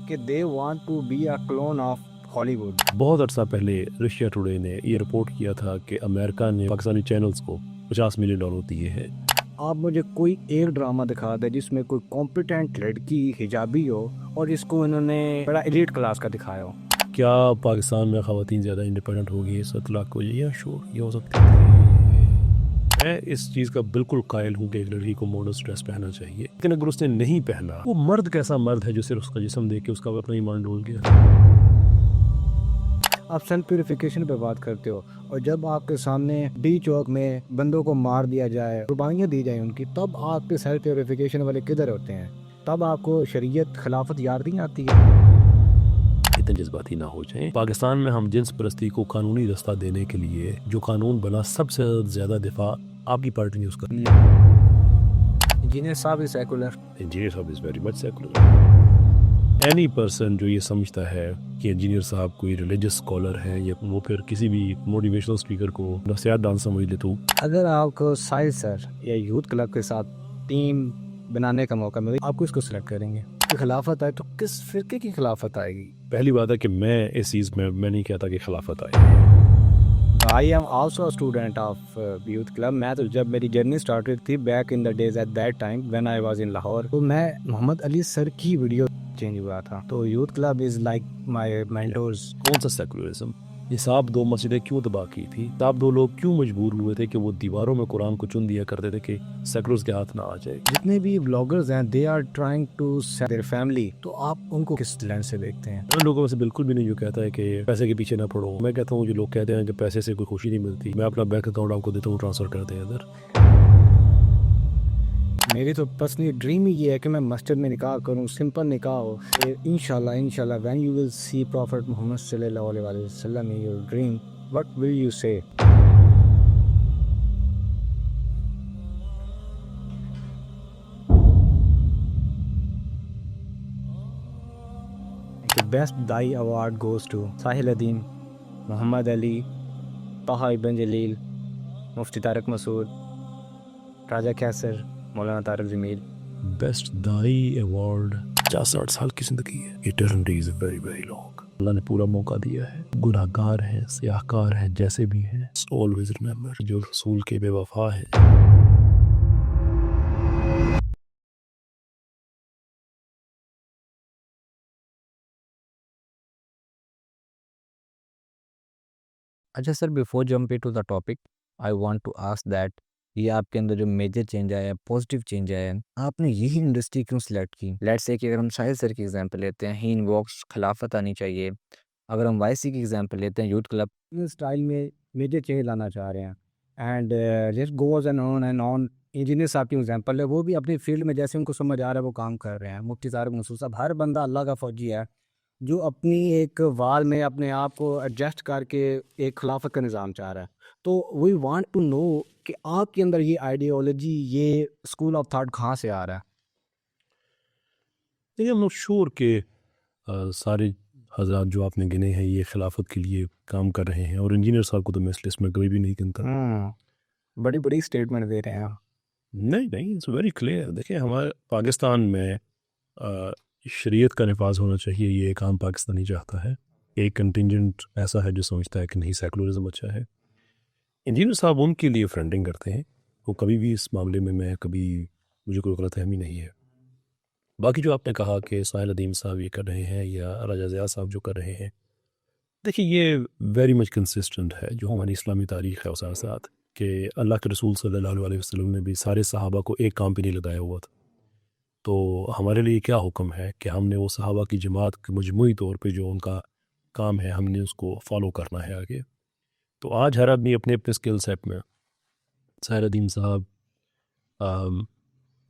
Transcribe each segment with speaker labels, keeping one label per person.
Speaker 1: कि they want to be a clone of Hollywood.
Speaker 2: बहुत अर्सा पहले रशिया टुडे ने ये रिपोर्ट किया था कि अमेरिका ने पाकिस्तानी चैनल्स को $50 मिलियन दिए हैं।
Speaker 1: आप मुझे कोई एक ड्रामा दिखा दे जिसमें कोई कॉम्पिटेंट लड़की हिजाबी हो और इसको इन्होंने बड़ा एलीट क्लास का दिखाया हो।
Speaker 2: क्या पाकिस्तान में ख़वातीन ज़्यादा इंडिपेंडेंट होगी इस इतलाक़ को? या श्योर ये हो सकती है। मैं इस चीज़ का बिल्कुल कायल हूँ कि एक लड़की को मॉडर्न ड्रेस पहनना चाहिए, लेकिन अगर उसने नहीं पहना, वो मर्द कैसा मर्द है जो सिर्फ उसका जिस्म देख के उसका अपना ईमान डोल गया।
Speaker 1: आप सेल्फ प्यूरिफिकेशन पे बात करते हो और जब आपके सामने डी चौक में बंदों को मार दिया जाए, कुर्बानियाँ दी जाए उनकी, तब आपके सेल्फ प्यूरिफिकेशन वाले किधर होते हैं? तब आपको शरीयत खिलाफत याद नहीं आती है।
Speaker 2: इतने जज्बाती ना हो जाएं। पाकिस्तान में हम जिन्स परस्ती को कानूनी रास्ता देने के लिए जो कानून बना, सबसे ज़्यादा दिफा आपकी पार्टी ने उसका किया।
Speaker 1: इंजीनियर साहब इज सेकुलर।
Speaker 2: इंजीनियर साहब is very much secular. Any person जो ये समझता है कि इंजीनियर साहब कोई रिलीजियस स्कॉलर है या वो फिर किसी भी मोटिवेशनल स्पीकर को नसीहतदान समझ ले, तो
Speaker 1: अगर आपको साहिल सर या यूथ क्लब के साथ टीम बनाने का मौका मिले, आप किसको सिलेक्ट करेंगे? खिलाफत आए तो किस फिरके की खिलाफत आएगी?
Speaker 2: पहली बात है कि मैं इस चीज़ में मैं नहीं कहता कि खिलाफत आए।
Speaker 1: आई am also student of youth club. मैं तो जब मेरी जर्नी स्टार्टेड थी back in the days at that time when I was in Lahore, तो मैं मोहम्मद अली सर की वीडियो चेंज हुआ था। तो youth club is like my mentors.
Speaker 2: कौन सा सेकुलरिज्म? ये साहब दो मस्जिदें क्यों तबाह की थी? साहब दो लोग क्यों मजबूर हुए थे कि वो दीवारों में कुरान को चुन दिया करते थे कि सेकुलर्स के हाथ ना आ जाए?
Speaker 1: जितने भी ब्लॉगर्स हैं they are trying to save their family, तो आप उनको किस लेंस से देखते हैं?
Speaker 2: उन लोगों में से बिल्कुल भी नहीं जो कहता है कि पैसे के पीछे ना पड़ो। मैं कहता हूँ जो लोग कहते हैं कि पैसे से कोई खुशी नहीं मिलती, मैं अपना बैंक अकाउंट आपको देता हूँ, ट्रांसफर करते हैं इधर।
Speaker 1: मेरी तो पर्सनली ड्रीम ही ये है कि मैं मस्जिद में निकाह करूं, सिंपल निकाह हो। इंशाल्लाह इंशाल्लाह when you will see prophet Muhammad सल्लल्लाहु अलैहि वसल्लम in your dream, what will you say? The best Dai award goes to Sahil Adin, Muhammad Ali, Taha Ibn Jalil, Mufti Tariq Masood, Raja Kaisar, Maulana Tariq Jamil.
Speaker 2: Best दाई award 50-60 साल की जिंदगी है। Eternity is very very long. Allah ने पूरा मौका दिया है। गुनाहगार हैं, सियाहकार हैं, जैसे भी हैं, ऑलवेज रिमेंबर जो रसूल के बेवफा है।
Speaker 1: अच्छा sir, before jumping to the topic, I want to ask that ये आपके अंदर जो मेजर चेंज आया है, पॉजिटिव चेंज आया है, आपने यही इंडस्ट्री क्यों सिलेक्ट की? लेट्स से कि अगर हम साहिल सर की एग्जांपल लेते हैं, ही इन्वोक्स खिलाफत आनी चाहिए। अगर हम वाईसी की एग्जांपल लेते हैं, यूथ क्लब स्टाइल में मेजर चेंज लाना चाह रहे हैं and just goes and on. Engineer साहब की एग्जांपल है, वो भी अपनी फील्ड में जैसे उनको समझ आ रहा है वो काम कर रहे हैं। मुफ्ती तारिक मसूद साहब, हर बंदा अल्लाह का फौजी है जो अपनी एक वाल में अपने आप को एडजस्ट करके एक खिलाफत का निज़ाम चाह रहा है। तो वी वांट टू नो कि आपके अंदर ये आइडियोलॉजी, ये स्कूल ऑफ थॉट कहाँ से आ रहा है?
Speaker 2: देखिए, हम लोग श्योर के सारे हजरात जो आपने गिने हैं ये खिलाफत के लिए काम कर रहे हैं, और इंजीनियर साहब को तो मैं इस लिस्ट में कभी भी नहीं गिनता।
Speaker 1: बड़ी बड़ी स्टेटमेंट दे रहे हैं आप।
Speaker 2: नहीं नहीं, इट्स वेरी क्लियर। देखिए, हमारे पाकिस्तान में शरीयत का नफाज होना चाहिए, ये एक आम पाकिस्तानी चाहता है। एक कंटिजेंट ऐसा है जो समझता है कि नहीं, सेकुलरिज्म अच्छा है। इंजीनियर साहब उनके लिए फ्रंटिंग करते हैं। वो कभी भी इस मामले में मुझे कोई गलतफहमी नहीं है। बाकी जो आपने कहा कि साहिल अदीम साहब ये कर रहे हैं या राजा ज़िया साहब जो कर रहे हैं, देखिए ये वेरी मच कंसिस्टेंट है जो हमारी इस्लामी तारीख़ है उस साथ कि अल्लाह के रसूल सल्लल्लाहु अलैहि वसल्लम ने भी सारे सहाबा को एक काम पे नहीं लगाया हुआ था। तो हमारे लिए क्या हुक्म है कि हमने वो सहाबा की जमात के मजमूई तौर पे जो उनका काम है हमने उसको फॉलो करना है आगे। तो आज हर आदमी अपने अपने स्किल सेट में, साहिल अदीम साहब,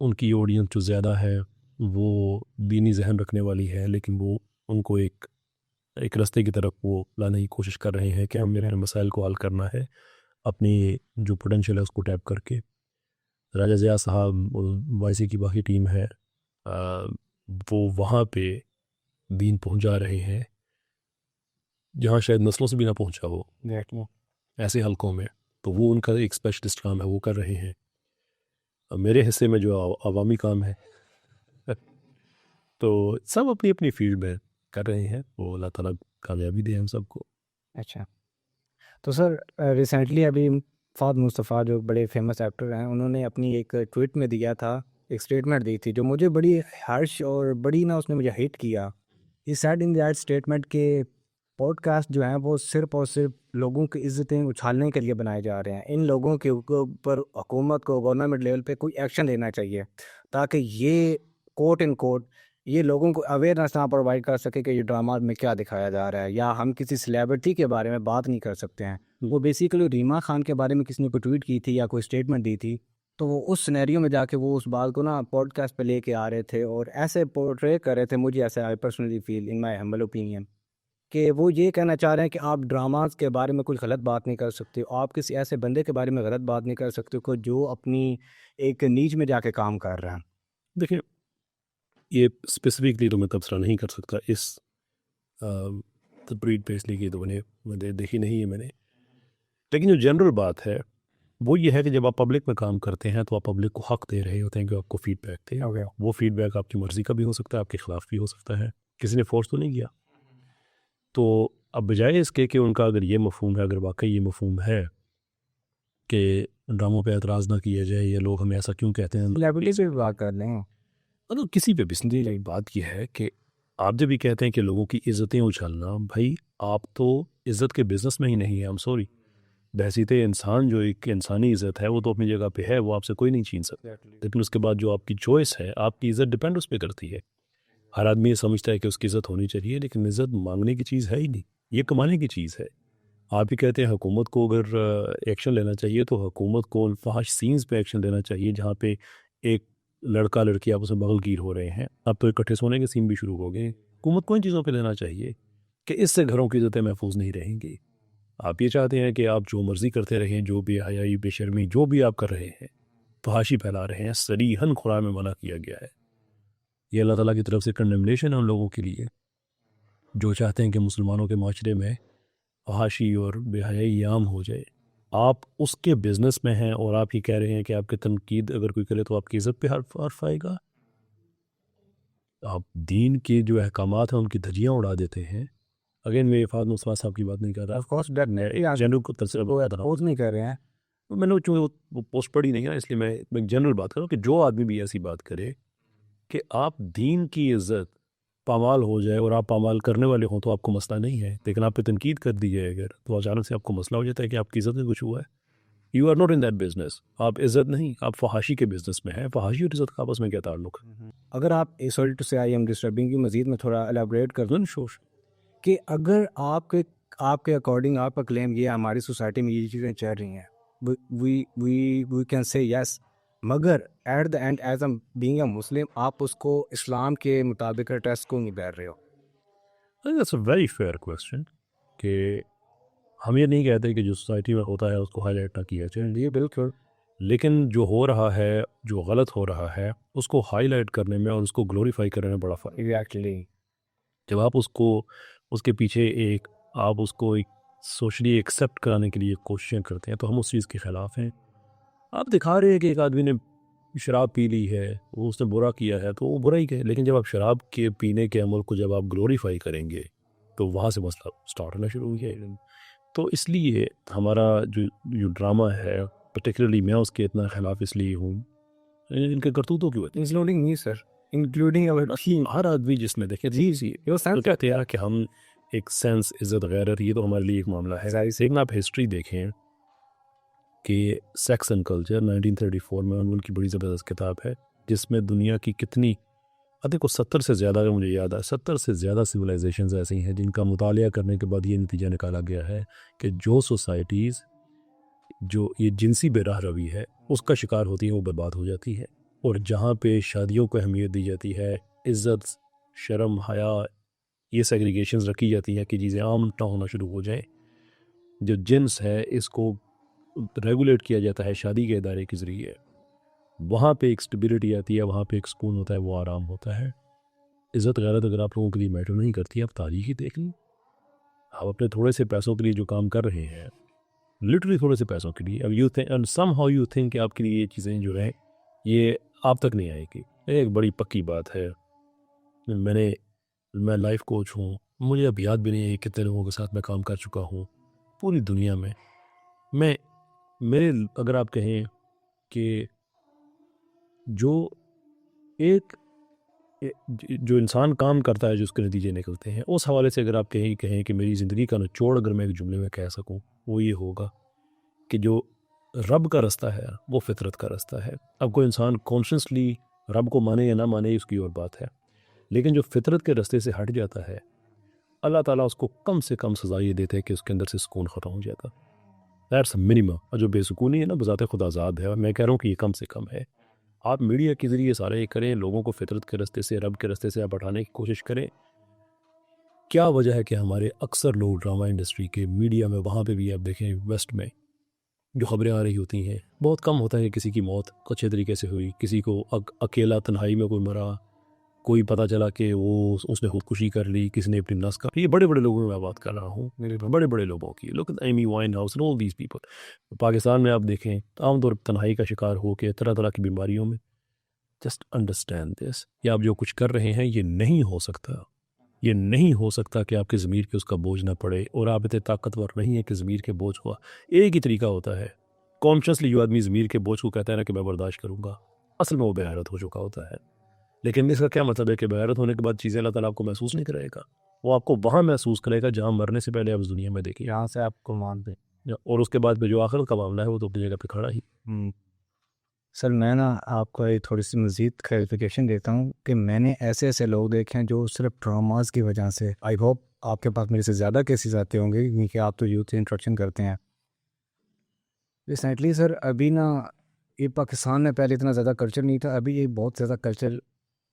Speaker 2: उनकी ऑडियंस जो ज़्यादा है वो दीनी जहन रखने वाली है, लेकिन वो उनको एक एक रास्ते की तरफ वो लाने की कोशिश कर रहे हैं कि हमें अपने मसाइल को हल करना है अपनी जो पोटेंशियल है उसको टैप करके। राजा ज़िया साहब, वाईसी की बाकी टीम है, वो वहाँ पे दीन पहुँचा रहे हैं जहाँ शायद नस्लों से भी ना पहुँचा हो, ऐसे हलकों में। तो वो उनका एक स्पेशलिस्ट काम है, वो कर रहे हैं। मेरे हिस्से में जो अवामी काम है तो सब अपनी अपनी फील्ड में कर रहे हैं, वो अल्लाह ताला कामयाबी दे हम सबको।
Speaker 1: अच्छा, तो सर रिसेंटली अभी फ़ाद मुस्तफ़ा जो बड़े फेमस एक्टर हैं, उन्होंने अपनी एक ट्वीट में दिया था, एक स्टेटमेंट दी थी जो मुझे बड़ी हार्श और बड़ी ना उसने मुझे हिट किया। He said in that statement के पॉडकास्ट जो हैं वो सिर्फ़ और सिर्फ लोगों की इज़्ज़तें उछालने के लिए बनाए जा रहे हैं। इन लोगों के ऊपर हुकूमत को गवर्नमेंट लेवल पे कोई एक्शन लेना चाहिए ताकि ये कोट इन कोट ये लोगों को अवेयरनेस ना प्रोवाइड कर सके कि ये ड्रामा में क्या दिखाया जा रहा है, या हम किसी सेलिब्रिटी के बारे में बात नहीं कर सकते हैं। वो बेसिकली रीमा खान के बारे में किसी ने कोई ट्वीट की थी या कोई स्टेटमेंट दी थी, तो वो उस सिनेरियो में जाके वो उस बात को ना पॉडकास्ट पे लेके आ रहे थे और ऐसे पोर्ट्रे कर रहे थे। मुझे ऐसा I personally feel in my humble opinion कि वो ये कहना चाह रहे हैं कि आप ड्रामास के बारे में कोई गलत बात नहीं कर सकते हो, आप किसी ऐसे बंदे के बारे में गलत बात नहीं कर सकते हो जो अपनी एक नीच में जाके काम कर रहा है।
Speaker 2: देखिए, ये स्पेसिफिकली तो मैं तबसरा नहीं कर सकता इस ब्रीड पे, इसलिए कि तो मैंने देखी नहीं है मैंने। लेकिन जो जनरल बात है वो ये है कि जब आप पब्लिक में काम करते हैं तो आप पब्लिक को हक दे रहे होते हैं कि आपको फीडबैक दे।
Speaker 1: Okay.
Speaker 2: वो फीडबैक आपकी मर्ज़ी का भी हो सकता है, आपके ख़िलाफ़ भी हो सकता है, किसी ने फोर्स तो नहीं किया। तो अब बजाय इसके कि उनका अगर ये मफ़हूम है, अगर वाकई ये मफ़हूम है कि ड्रामों पे एतराज़ ना किया जाए, ये लोग हमें ऐसा क्यों कहते हैं,
Speaker 1: सेलिब्रिटी से भी बात कर लें।
Speaker 2: मतलब किसी पे भी सीधी बात ये है कि आप जब भी कहते हैं कि लोगों की इज़्ज़तें उछालना, भाई आप तो इज़्ज़त के बिज़नेस में ही नहीं है। आई एम सॉरी, बहसीत इंसान जो एक इंसानी इज़्ज़त है वो तो अपनी जगह पे है, वो आपसे कोई नहीं छीन सकता। लेकिन उसके बाद जो आपकी चॉइस है, आपकी इज़्ज़त डिपेंड उस पर करती है। हर आदमी ये समझता है कि उसकी इज़्ज़त होनी चाहिए, लेकिन इज़्ज़त मांगने की चीज़ है ही नहीं, ये कमाने की चीज़ है। आप ही कहते हैं हुकूमत को अगर एक्शन लेना चाहिए तो हुकूमत को उन फहाश सीन्स पे एक्शन लेना चाहिए जहाँ पे एक लड़का लड़की आपस में बगलगीर हो रहे हैं। अब तो इकट्ठे सोने के सीन भी शुरू हो गए। हुकूमत को इन चीज़ों पे लेना चाहिए कि इससे घरों की इज़्ज़तें महफूज नहीं रहेंगी। आप ये चाहते हैं कि आप जो मर्ज़ी करते रहें, जो बेहयाई बेशर्मी जो भी आप कर रहे हैं, फहाशी फैला रहे हैं, सरीहन कुरान में मना किया गया है। ये अल्लाह ताला की तरफ से कंडेमनेशन है उन लोगों के लिए जो चाहते हैं कि मुसलमानों के माशरे में फहाशी और बेहयाई आम हो जाए। आप उसके बिज़नेस में हैं और आप ये कह रहे हैं कि आपकी तनकीद अगर कोई करे तो आपकी इज़्ज़त पे हर्फ आएगा। आप दीन के जो अहकामात हैं उनकी धज्जियाँ उड़ा देते हैं। अगेन मैं फ़ाद मुस्तफ़ा साहब की बात नहीं कर रहा,
Speaker 1: ऑफ कोर्स डेफिनेटली आप
Speaker 2: जनरल को तस्वीर
Speaker 1: वो
Speaker 2: बता रहा हूँ।
Speaker 1: अपोज नहीं कर रहे हैं।
Speaker 2: तो मैंने चूँकि वो पोस्ट पढ़ी नहीं है, इसलिए मैं एक जनरल बात कर रहा हूँ कि जो आदमी भी ऐसी बात करे कि आप दीन की इज़्ज़त पामाल हो जाए और आप पामाल करने वाले हों तो आपको मसला नहीं है, लेकिन आप पे तनकीद कर दी जाए अगर, तो अचानक से आपको मसला हो जाता है कि आपकी इज़्ज़त में कुछ हुआ है। You are not in that business. आप इज़्ज़त नहीं, आप फहाशी के बिजनेस में हैं। फहाशी और इज़्ज़त का आपस में क्या ताल्लुक है?
Speaker 1: अगर आप सॉरी टू से आई एम डिस्टर्बिंग यू, मजीद में थोड़ा एलाबोरेट कर दूं
Speaker 2: शोर
Speaker 1: कि अगर आपके आपके अकॉर्डिंग आपका क्लेम ये है, हमारी सोसाइटी में ये चीज़ें चल रही हैं, वी कैन से यस, मगर at the end as a being a Muslim आप उसको इस्लाम के मुताबिक टेस्ट को नहीं बैठ रहे हो।
Speaker 2: That's a very fair question कि हम ये नहीं कहते कि जो सोसाइटी में होता है उसको हाईलाइट ना किया जाए,
Speaker 1: जी बिल्कुल।
Speaker 2: लेकिन जो हो रहा है, जो गलत हो रहा है, उसको हाईलाइट करने में और उसको ग्लोरीफाई करने में बड़ा फ़र्क है।
Speaker 1: एग्जैक्टली।
Speaker 2: जब आप उसको उसके पीछे आप उसको एक सोशली एक्सेप्ट कराने के लिए कोशिशें करते हैं तो हम उस चीज़ के ख़िलाफ़ हैं। आप दिखा रहे हैं कि एक आदमी ने शराब पी ली है, वो उसने बुरा किया है तो वो बुरा ही है, लेकिन जब आप शराब के पीने के अमल को जब आप ग्लोरीफाई करेंगे तो वहाँ से मसला स्टार्ट होना शुरू हो जाएगा। तो इसलिए हमारा जो जो ड्रामा है, पर्टिकुलरली मैं उसके इतना ख़िलाफ़ इसलिए हूँ, इनके करतूतों की वजह
Speaker 1: इंक्लूडिंग मी सर, इंक्लूडिंग अवर
Speaker 2: से। हर आदमी जिसमें देखे
Speaker 1: योर
Speaker 2: तो कहते हैं कि हम एक सेंस इज़्ज़त गैरत, ये तो हमारे लिए एक मामला है। लेकिन आप हिस्ट्री देखें कि सेक्स एंड कल्चर 1934 में उनकी बड़ी ज़बरदस्त किताब है जिसमें दुनिया की कितनी देखो 70 से ज़्यादा, अगर मुझे याद है 70 से ज़्यादा सिविलाइजेशंस ऐसी हैं जिनका मुतालिया करने के बाद ये नतीजा निकाला गया है कि जो सोसाइटीज़ जो ये जिनसी बेराह रवी है उसका शिकार होती हैं वो बर्बाद हो जाती है। और जहाँ पे शादियों को अहमियत दी जाती है, इज़्ज़त, शर्म, हया, ये सेग्रीगेशंस रखी जाती हैं कि चीज़ें आम ना होना शुरू हो जाए। जो जिन्स है इसको रेगुलेट किया जाता है शादी के इदारे के ज़रिए, वहाँ पे एक स्टेबिलिटी आती है, वहाँ पे एक सुकून होता है, वो आराम होता है। इज़्ज़त गैरत अगर आप लोगों के लिए मैटर नहीं करती, आप तारीख ही देख लें। आप अपने थोड़े से पैसों के लिए जो काम कर रहे हैं, लिटरली थोड़े से पैसों के लिए, अब you think and somehow you think कि आपके लिए ये चीज़ें जो हैं ये आप तक नहीं आएगी। एक बड़ी पक्की बात है मैं लाइफ कोच हूँ, मुझे अब याद भी नहीं है कितने लोगों के साथ मैं काम कर चुका हूँ पूरी दुनिया में। मैं मेरे अगर आप कहें कि जो एक जो इंसान काम करता है जो उसके नतीजे निकलते हैं, उस हवाले से अगर आप कहें कि मेरी ज़िंदगी का निचोड़ अगर मैं एक जुमले में कह सकूं, वो ये होगा कि जो रब का रास्ता है वो फितरत का रास्ता है। अब कोई इंसान कॉन्शियसली रब को माने या ना माने उसकी और बात है, लेकिन जो फितरत के रास्ते से हट जाता है, अल्लाह ताला उसको कम से कम सज़ा ये देते हैं कि उसके अंदर से सुकून ख़त्म हो जाता। That's minimum. और जो बेसुकूनी है ना बज़ाते खुद आज़ाद है, और मैं कह रहा हूँ कि ये कम से कम है। आप मीडिया के ज़रिए सारे ये करें, लोगों को फितरत के रास्ते से, रब के रास्ते से आप हटाने की कोशिश करें। क्या वजह है कि हमारे अक्सर लोग ड्रामा इंडस्ट्री के मीडिया में, वहाँ पे भी आप देखें वेस्ट में जो खबरें आ रही होती हैं, बहुत कम होता है कि किसी की मौत अच्छे तरीके से हुई, किसी को अकेला तन्हाई में कोई मरा, कोई पता चला कि वो उसने खुदकुशी कर ली, किसी ने अपनी नस काटी। ये बड़े बड़े लोगों में मैं बात कर रहा हूँ, मेरे बड़े बड़े लोगों की। Look at Amy Winehouse and all these people. Pakistan में आप देखें आमतौर पर तन्हाई का शिकार हो के तरह तरह की बीमारियों में। Just understand this. या आप जो कुछ कर रहे हैं ये नहीं हो सकता, ये नहीं हो सकता कि आपके ज़मीर के उसका बोझ ना पड़े, और आप इतने ताकतवर नहीं है कि ज़मीर के बोझ को। एक ही तरीका होता है, कॉन्शियसली जो आदमी ज़मीर के बोझ को कहता है ना कि मैं बर्दाश्त करूँगा, असल में वो बेगैरत हो चुका होता है। लेकिन इसका क्या मतलब है कि बेगैरत होने के बाद चीज़ें अल्लाह ताला आपको महसूस नहीं कराएगा। वो आपको वहाँ महसूस करेगा जहाँ मरने से पहले आप इस दुनिया में देखिए,
Speaker 1: यहाँ से आपको मान दें।
Speaker 2: और उसके बाद में जो आखिरत का मामला है वो तो अपनी जगह पे खड़ा ही।
Speaker 1: सर मैं ना आपको एक थोड़ी सी मज़ीद क्लैरिफिकेशन देता हूँ कि मैंने ऐसे ऐसे लोग देखे हैं जो सिर्फ ट्रॉमास की वजह से, आई होप आपके पास मेरे से ज़्यादा केसेस आते होंगे क्योंकि आप तो यूथ से इंट्रक्शन करते हैं रिसेंटली। सर अभी ना ये पाकिस्तान में पहले इतना ज़्यादा कल्चर नहीं था, अभी ये बहुत ज़्यादा कल्चर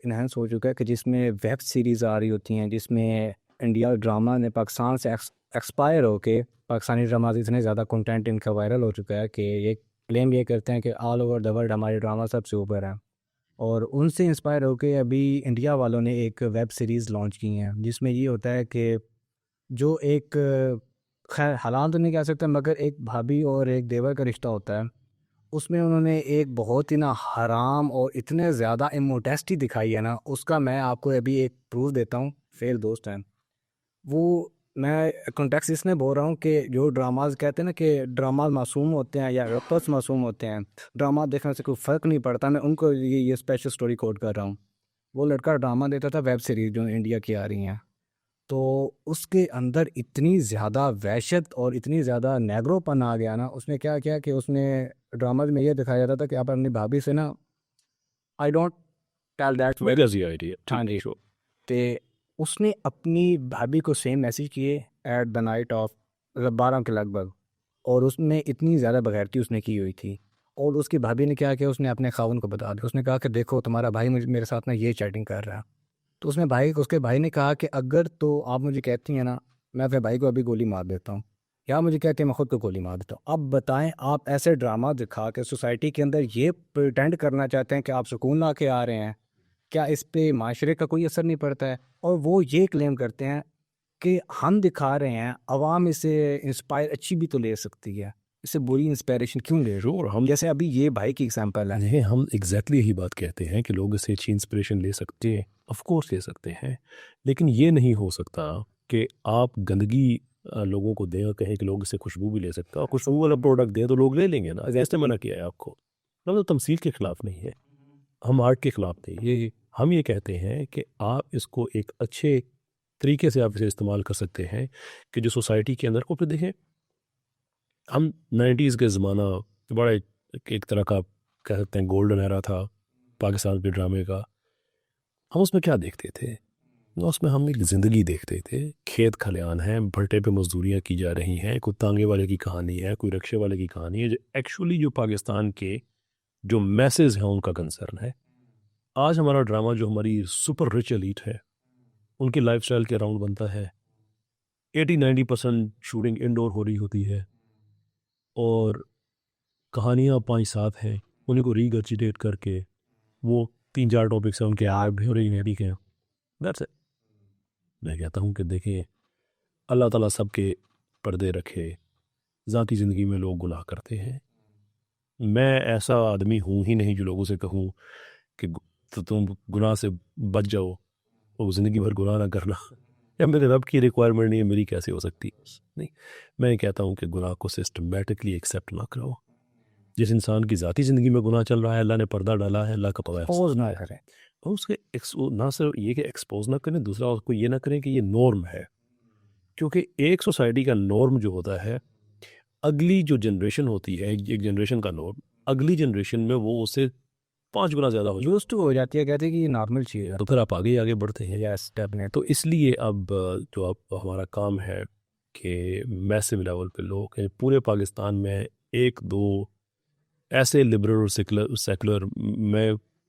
Speaker 1: इन्हेंस हो चुका है कि जिसमें वेब सीरीज़ आ रही होती हैं, जिसमें इंडिया ड्रामा ने पाकिस्तान से एक्सपायर होके पाकिस्तानी ड्रामा इतने ज़्यादा कंटेंट इनका वायरल हो चुका है कि ये क्लेम ये करते हैं कि ऑल ओवर द वर्ल्ड हमारे ड्रामा सबसे ऊपर हैं। और उनसे इंस्पायर होके अभी इंडिया वालों ने एक वेब सीरीज़ लॉन्च की हैं जिसमें ये होता है कि जो एक खैर हालात तो नहीं कह सकते मगर एक भाभी और एक देवर का रिश्ता होता है, उसमें उन्होंने एक बहुत ही ना हराम और इतने ज़्यादा इमोडेस्टी दिखाई है ना, उसका मैं आपको अभी एक प्रूफ देता हूँ। फेल दोस्त हैं वो, मैं कॉन्टेक्स्ट इसमें बोल रहा हूँ कि जो ड्रामाज कहते हैं ना कि ड्रामा मासूम होते हैं या रैपर्स मासूम होते हैं, ड्रामा देखने से कोई फ़र्क नहीं पड़ता, मैं उनको ये स्पेशल स्टोरी कोट कर रहा हूँ। वो लड़का ड्रामा देता था वेब सीरीज़ जो इंडिया की आ रही हैं, तो उसके अंदर इतनी ज़्यादा वहशत और इतनी ज़्यादा नेग्रोपन आ गया ना, उसने क्या किया कि उसने ड्रामा में ये दिखाया जाता था कि आप अपनी भाभी से ना, I don't tell that way.
Speaker 2: Where's the idea?
Speaker 1: हाँ जी। ते उसने अपनी भाभी को सेम मैसेज किए एट द नाइट ऑफ 12 के लगभग, और उसमें इतनी ज़्यादा बगैरती उसने की हुई थी। और उसकी भाभी ने क्या किया, उसने अपने खावन को बता दिया, उसने कहा कि देखो तुम्हारा भाई मुझे मेरे साथ ना ये चैटिंग कर रहा है। तो उसके भाई ने कहा कि अगर तो आप मुझे कहती हैं ना, मैं अपने भाई को अभी गोली मार देता हूँ, या मुझे कहते हैं मैं खुद को गोली मार देता हूँ। अब बताएं, आप ऐसे ड्रामा दिखा के सोसाइटी के अंदर ये प्रिटेंड करना चाहते हैं कि आप सुकून ला के आ रहे हैं, क्या इस पे माशरे का कोई असर नहीं पड़ता है? और वो ये क्लेम करते हैं कि हम दिखा रहे हैं, अवाम इसे इंस्पायर अच्छी भी तो ले सकती है, इससे बुरी इंस्पायरेशन क्यों ले रहे हो?
Speaker 2: हम
Speaker 1: जैसे अभी ये भाई की एग्जांपल है।
Speaker 2: नहीं, हम एग्जैक्टली यही बात कहते हैं कि लोग इससे अच्छी इंस्पिरेशन ले सकते हैं, ऑफ कोर्स ले सकते हैं, लेकिन ये नहीं हो सकता कि आप गंदगी लोगों को दें और कहें कि लोग इससे खुशबू भी ले सकते हैं, और खुशबू वाला प्रोडक्ट दें तो लोग ले लेंगे ना। जैसे मना किया है आपको, हम तो तमसील के खिलाफ नहीं है, हम आर्ट के खिलाफ नहीं, ये हम ये कहते हैं कि आप इसको एक अच्छे तरीके से आप इसे इस्तेमाल कर सकते हैं कि जो सोसाइटी के अंदर को। फिर देखें, हम 90s के ज़माना बड़ा एक तरह का कह सकते हैं गोल्डन एरा था पाकिस्तान के ड्रामे का। हम उसमें क्या देखते थे? उसमें हम एक ज़िंदगी देखते थे, खेत खलियान हैं, भट्टे पे मजदूरियाँ की जा रही हैं, कोई तांगे वाले की कहानी है, कोई रिक्शे वाले की कहानी है, जो एक्चुअली जो पाकिस्तान के जो मैसेज हैं उनका कंसर्न है। आज हमारा ड्रामा जो हमारी सुपर रिच एलीट है उनकी लाइफस्टाइल के अराउंड बनता है। 80-90% शूटिंग इंडोर हो रही होती है, और कहानियाँ 5-7 हैं, उन्हीं को रीगर्जिटेट करके वो 3-4 टॉपिक्स हैं उनके आग भी हो रही हैं, ठीक है, दैट्स इट। मैं कहता हूँ कि देखिए, अल्लाह ताला सबके पर्दे रखे, ज़ाती ज़िंदगी में लोग गुनाह करते हैं। मैं ऐसा आदमी हूँ ही नहीं जो लोगों से कहूँ कि तो तुम गुनाह से बच जाओ वो ज़िंदगी भर गुनाह ना करना या मेरे रब की रिक्वायरमेंट नहीं है, मेरी कैसे हो सकती? नहीं, मैं कहता हूँ कि गुनाह को सिस्टमेटिकली एक्सेप्ट ना करो। जिस इंसान की ज़ाती ज़िंदगी में गुनाह चल रहा है, अल्लाह ने पर्दा डाला है, अल्लाह का पता
Speaker 1: एक्सपोज ना
Speaker 2: है।
Speaker 1: करें।
Speaker 2: और उसके ना सिर्फ ये कि एक्सपोज ना करें, दूसरा उसको ये ना करें कि ये नॉर्म है, क्योंकि एक सोसाइटी का नॉर्म जो होता है, अगली जो जनरेशन होती है, एक जनरेशन का नॉर्म अगली जनरेशन में वो उससे 5 गुना ज़्यादा हो जाए,
Speaker 1: यूज्ड टू हो जाती है, कहते हैं कि ये नॉर्मल चीज़ है।
Speaker 2: तो फिर आप आगे ही आगे बढ़ते हैं।
Speaker 1: Yes, definite.
Speaker 2: तो इसलिए अब जो अब हमारा काम है कि मैसिव लेवल पे लोग हैं पूरे पाकिस्तान में, 1-2 ऐसे लिबरल और सेकुलर,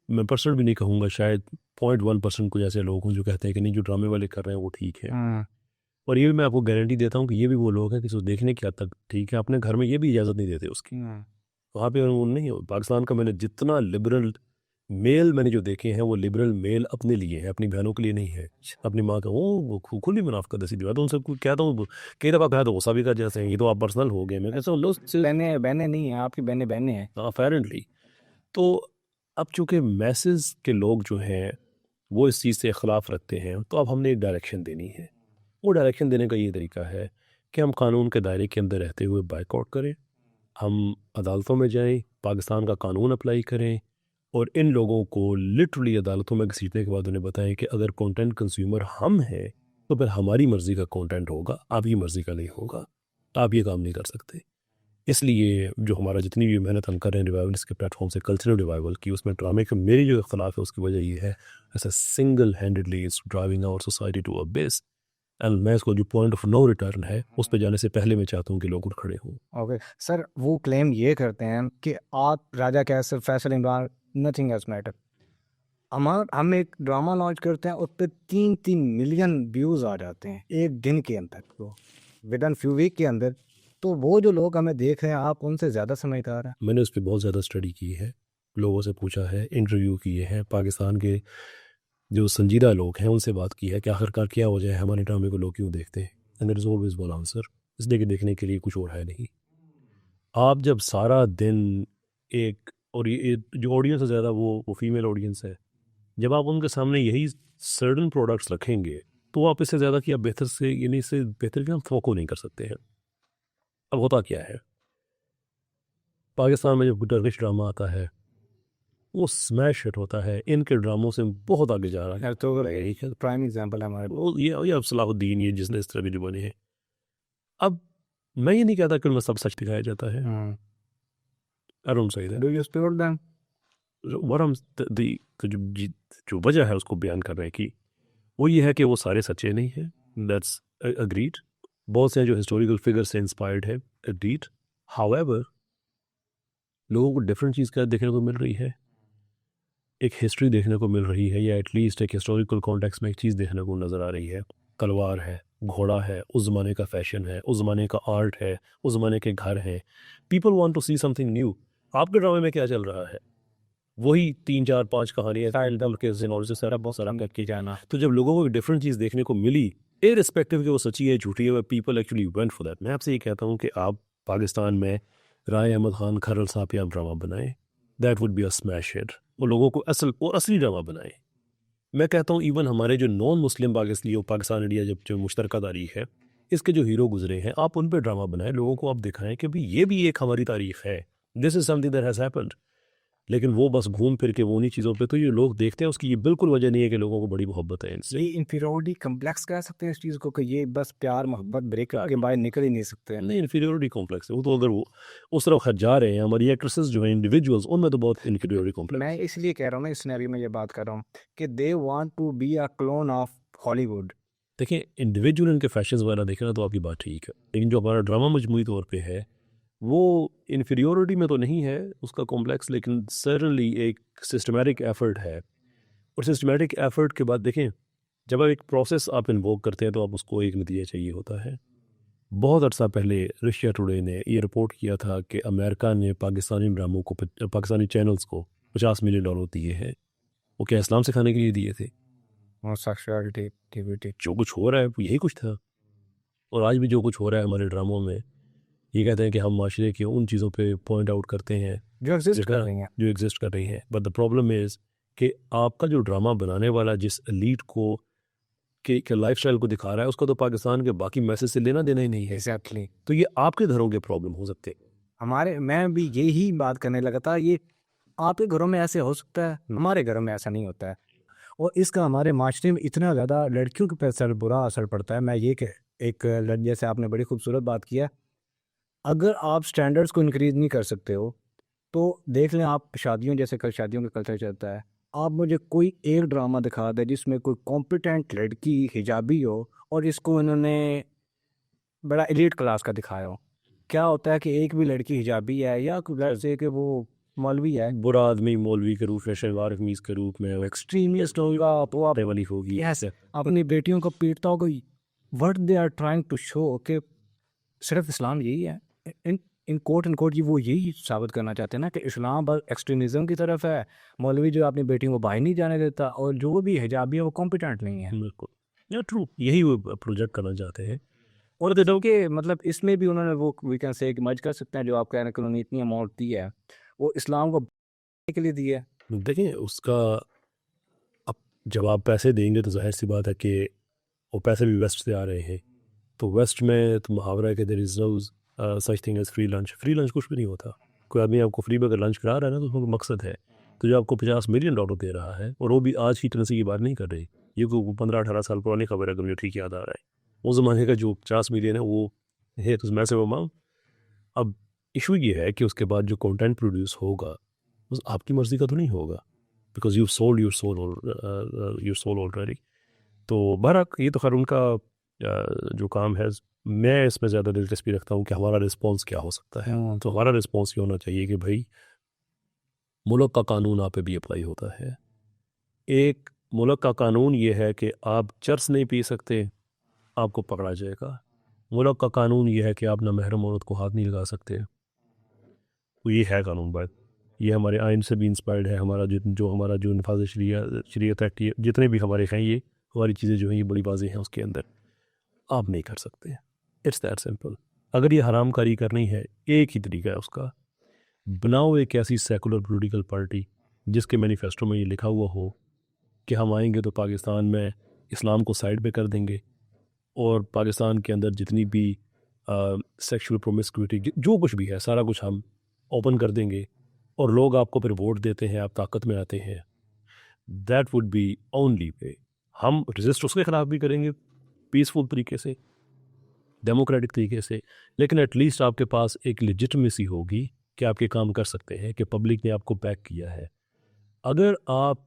Speaker 2: मैं पर्सनल भी नहीं कहूँगा, शायद 0.1% कुछ ऐसे लोग हों जो कहते हैं कि नहीं, जो ड्रामे वाले कर रहे हैं वो ठीक है। और ये भी मैं आपको गारंटी देता हूँ कि ये भी वो लोग हैं कि उसको देखने की हद तक ठीक है, अपने घर में ये भी इजाज़त नहीं देते उसकी। वहाँ पे वो नहीं हो, पाकिस्तान का मैंने जितना लिबरल मेल मैंने जो देखे हैं, वो लिबरल मेल अपने लिए है, अपनी बहनों के लिए नहीं है। अपनी माँ का वो खुली मुनाफिकत ऐसी बात, उनसे कहता हूँ, कई दफ़ा कहा तो गुस्सा भी कर जाते हैं, ये तो आप पर्सनल हो गए। मैं कहता हूँ लो,
Speaker 1: बहनें नहीं हैं आपकी, बहनें हैं।
Speaker 2: अपेरेंटली। तो अब चूँकि मैसेज के लोग जो हैं वो इस चीज़ से इख्लाफ़ रखते हैं, तो अब हमने एक डायरेक्शन देनी है। वो डायरेक्शन देने का ये तरीका है कि हम कानून के दायरे के अंदर रहते हुए बाइकआउट करें, हम अदालतों में जाएं, पाकिस्तान का कानून अप्लाई करें, और इन लोगों को लिटरली अदालतों में घसीटने के बाद उन्हें बताएं कि अगर कंटेंट कंज्यूमर हम हैं तो फिर हमारी मर्ज़ी का कंटेंट होगा, आपकी मर्ज़ी का नहीं होगा। आप ये काम नहीं कर सकते। इसलिए जो हमारा जितनी भी मेहनत हम कर रहे हैं रिवाइवल के प्लेटफॉर्म से, कल्चरल रिवाइवल की, उसमें ड्रामे का मेरी जो इख्तलाफ है उसकी वजह ये है, ऐसा single handedly is driving our society to a base, and मैं इसको जो पॉइंट ऑफ नो रिटर्न है उस पर जाने से पहले मैं चाहता हूँ कि लोग उठ खड़े हों।
Speaker 1: ओके सर, वो क्लेम ये करते हैं कि आप Raja Kaisar, Faisal Imran, nothing else matter. हम एक ड्रामा लॉन्च करते हैं, उस पर 3-3 मिलियन व्यूज़ आ जाते हैं एक दिन के अंदर, तो विद इन फ्यू वीक के अंदर। तो वो जो लोग हमें देख रहे हैं, आप उनसे ज़्यादा समझदार हैं।
Speaker 2: मैंने उस पर बहुत ज़्यादा स्टडी की है, लोगों से पूछा है, इंटरव्यू किए हैं, पाकिस्तान के जो संजीदा लोग हैं उनसे बात की है कि आखिरकार क्या हो जाए, हमारे ड्रामे को लोग क्यों देखते हैं। And there is always one answer, इसलिए कि देखने के लिए कुछ और है नहीं। आप जब सारा दिन एक, और ये जो ऑडियंस है ज़्यादा वो फीमेल ऑडियंस है, जब आप उनके सामने यही सर्टन प्रोडक्ट्स रखेंगे तो आप इससे ज़्यादा कि आप बेहतर से, यानी इससे बेहतर कि हम फोको नहीं कर सकते हैं। अब होता क्या है, पाकिस्तान में जब टर्किश ड्रामा आता है वो स्मैश हिट होता है, इनके ड्रामों से बहुत आगे जा रहा है।
Speaker 1: तो प्राइम एग्जांपल है हमारे।
Speaker 2: ये अब सलाहुद्दीन, ये जिसने इस तरह वीडियो बने हैं। अब मैं ये नहीं कहता कि उनमें सब सच दिखाया जाता है, I don't say that.
Speaker 1: Do you support them?
Speaker 2: What हम जो वजह है उसको बयान कर रहे हैं कि वो ये है कि वो सारे सच्चे नहीं हैं, दैट्स अग्रीड। बहुत से जो हिस्टोरिकल फिगर से इंस्पायर्ड है, अग्रीड। हाउएवर लोगों को डिफरेंट चीज़ क्या देखने को मिल रही है, एक हिस्ट्री देखने को मिल रही है, या एटलीस्ट एक हिस्टोरिकल कॉन्टेक्स्ट में एक चीज़ देखने को नज़र आ रही है। तलवार है, घोड़ा है, उस ज़माने का फैशन है, उस ज़माने का आर्ट है, उस ज़माने के घर हैं। People want to see something new. आपके ड्रामे में क्या चल रहा है? वही 3-4-5 कहानियाँ सारा बहुत सारा
Speaker 1: करके जाना।
Speaker 2: तो जब लोगों को डिफरेंट चीज़ देखने को मिली, इररिस्पेक्टिव कि वो सच्ची है झूठी है, people actually went for that. मैं आपसे ये कहता हूँ कि आप पाकिस्तान में राय अहमद खान, खरल साहब पे आप ड्रामा बनाएं, that would be a smash hit. वो लोगों को असली ड्रामा बनाएं। मैं कहता हूँ इवन हमारे जो नॉन मुस्लिम पाकिस्तान इंडिया जब जो मुश्तरका तारीख है, इसके जो हीरो गुजरे हैं, आप उन पर ड्रामा बनाएं, लोगों को आप दिखाएं कि भाई ये भी एक हमारी तारीख है, this is something that has happened. लेकिन वो बस घूम फिर के वो उन्हीं चीज़ों पे, तो ये लोग देखते हैं, उसकी ये बिल्कुल वजह नहीं है कि लोगों को बड़ी मोहब्बत है इनसे।
Speaker 1: ये इंफीरियरिटी कॉम्प्लेक्स कह सकते हैं इस चीज़ को, कि ये बस प्यार मोहब्बत ब्रेक के बाहर निकल ही नहीं सकते हैं।
Speaker 2: नहीं, इन्फीरियोरिटी कॉम्प्लेक्स है वो, तो अगर वो उस तरफ खत जा रहे हैं, हमारी एक्ट्रेसेस जो हैं इंडिविजुअल्स, उनमें तो बहुत इन्फीरियोरिटी कॉम्प्लेक्स।
Speaker 1: मैं इसलिए कह रहा हूँ ना, इस सिनेरियो में ये बात कर रहा हूँ कि they want to be a clone of Hollywood.
Speaker 2: देखिए इंडिविजुअल इनके फैशंस वगैरह देखें ना तो आपकी बात ठीक है, लेकिन जो हमारा ड्रामा मजमूई तौर पे है वो इन्फीरियोरिटी में तो नहीं है उसका कॉम्प्लेक्स, लेकिन सर्टनली एक सिस्टमेटिक एफर्ट है। और सिस्टमेटिक एफर्ट के बाद देखें, जब आप एक प्रोसेस आप इन्वोक करते हैं तो आप उसको एक नतीजा चाहिए होता है। बहुत अर्सा पहले रशिया टुडे ने ये रिपोर्ट किया था कि अमेरिका ने पाकिस्तानी ड्रामों को, पाकिस्तानी चैनल्स को $50 मिलियन दिए हैं। वो क्या इस्लाम सिखाने के लिए दिए थे?
Speaker 1: और सेक्सुअलिटी एक्टिविटी।
Speaker 2: जो कुछ हो रहा है वो यही कुछ था। और आज भी जो कुछ हो रहा है हमारे ड्रामों में, ये कहते हैं कि हम माशरे की उन चीज़ों पे पॉइंट आउट करते हैं
Speaker 1: जो एग्जिस्ट कर रही हैं।
Speaker 2: जो एग्जिस्ट कर रही हैं। बट द प्रॉब्लम इज़ कि आपका जो ड्रामा बनाने वाला जिस एलीट को के लाइफस्टाइल को दिखा रहा है, उसका तो पाकिस्तान के बाकी मैसेज से लेना देना ही नहीं है।
Speaker 3: एग्जैक्टली
Speaker 2: तो ये आपके घरों के प्रॉब्लम हो सकते हैं।
Speaker 3: मैं भी यही बात करने लगा था, ये आपके घरों में ऐसे हो सकता है, हमारे घरों में ऐसा नहीं होता है, और इसका हमारे माशरे में इतना ज़्यादा लड़कियों के पे बुरा असर पड़ता है। मैं ये कि एक जैसे आपने बड़ी खूबसूरत बात किया, अगर आप स्टैंडर्ड्स को इंक्रीज़ नहीं कर सकते हो तो देख लें, आप शादियों जैसे कल शादियों का कल्चर चलता है, आप मुझे कोई एक ड्रामा दिखा दें जिसमें कोई कॉम्पिटेंट लड़की हिजाबी हो और इसको इन्होंने बड़ा एलीट क्लास का दिखाया हो। क्या होता है कि एक भी लड़की हिजाबी है या जैसे कि वो मौलवी है,
Speaker 2: बुरा आदमी मौलवी के रूप में, शलवार कमीज के रूप में,
Speaker 3: एक्सट्रीमिस्ट होगा, तो आप
Speaker 2: वाली होगी।
Speaker 3: यस अपनी बेटियों को पीटता होगा। What they are trying to show कि सिर्फ इस्लाम यही है, इन कोट एंड कोट, ये वो यही साबित करना चाहते हैं ना कि इस्लाम बस एक्सट्रीमिज्म की तरफ है, मौलवी जो अपनी बेटियों को बाहर नहीं जाने देता, और जो भी हिजाबी है वो कॉम्पिटेंट नहीं है।
Speaker 2: बिल्कुल या ट्रू, यही वो प्रोजेक्ट करना चाहते हैं।
Speaker 3: और देखो मतलब इसमें भी उन्होंने वो वी कैन से मर्ज कर सकते हैं, जो आप कह रहे हैं कि उन्होंने इतनी अमाउंट दी है वो इस्लाम को के लिए दी है।
Speaker 2: देखिए उसका, अब जब आप पैसे देंगे तो जाहिर सी बात है कि वो पैसे भी वेस्ट से आ रहे हैं। तो वेस्ट में तो मुहावरा है कि there is no such thing as free lunch. Free lunch कुछ भी नहीं होता। कोई आदमी आपको फ्री में अगर लंच करा रहा है ना, तो उसमें कोई मकसद है। तो जो आपको $50 मिलियन दे रहा है, और वो भी आज की करेंसी की बात नहीं कर रही, ये कोई 15-18 साल पुरानी खबर है, अगर मुझे ठीक याद आ रहा है। उस ज़माने का जो 50 मिलियन है वो है तो मैसिव अमाउंट। अब इशू ये है कि उसके बाद जो कंटेंट प्रोड्यूस होगा बस आपकी मर्ज़ी का तो नहीं होगा, because you sold your soul already. तो बहरहाल ये तो खैर उनका जो काम है। मैं इसमें ज़्यादा दिलचस्पी रखता हूँ कि हमारा रिस्पॉन्स क्या हो सकता है। तो हमारा रिस्पॉन्स ये होना चाहिए कि भाई मुल्क का कानून आप पे भी अप्लाई होता है। एक मुल्क का कानून ये है कि आप चरस नहीं पी सकते, आपको पकड़ा जाएगा। मुल्क का कानून ये है कि आप ना महरम औरत को हाथ नहीं लगा सकते। तो ये है कानून बात, ये हमारे आइन से भी इंस्पायर्ड है। हमारा जो नफाज शरीयत एक्ट, जितने भी हमारे हैं, ये हमारी चीज़ें जो हैं ये बड़ी बातें हैं उसके अंदर। आप नहीं कर सकते, इट्स दैट सिंपल। अगर ये हराम कारी करनी है, एक ही तरीका है उसका, बनाओ एक ऐसी सेकुलर पॉलिटिकल पार्टी जिसके मैनिफेस्टो में ये लिखा हुआ हो कि हम आएंगे तो पाकिस्तान में इस्लाम को साइड पे कर देंगे, और पाकिस्तान के अंदर जितनी भी सेक्सुअल प्रोमिस्क्यूटी जो कुछ भी है सारा कुछ हम ओपन कर देंगे, और लोग आपको फिर वोट देते हैं, आप ताकत में आते हैं। That would be only way. हम रजिस्ट उसके ख़िलाफ़ भी करेंगे पीसफुल तरीके से, डेमोक्रेटिक तरीके से, लेकिन एटलीस्ट आपके पास एक लेजिटमेसी होगी कि आपके काम कर सकते हैं, कि पब्लिक ने आपको बैक किया है। अगर आप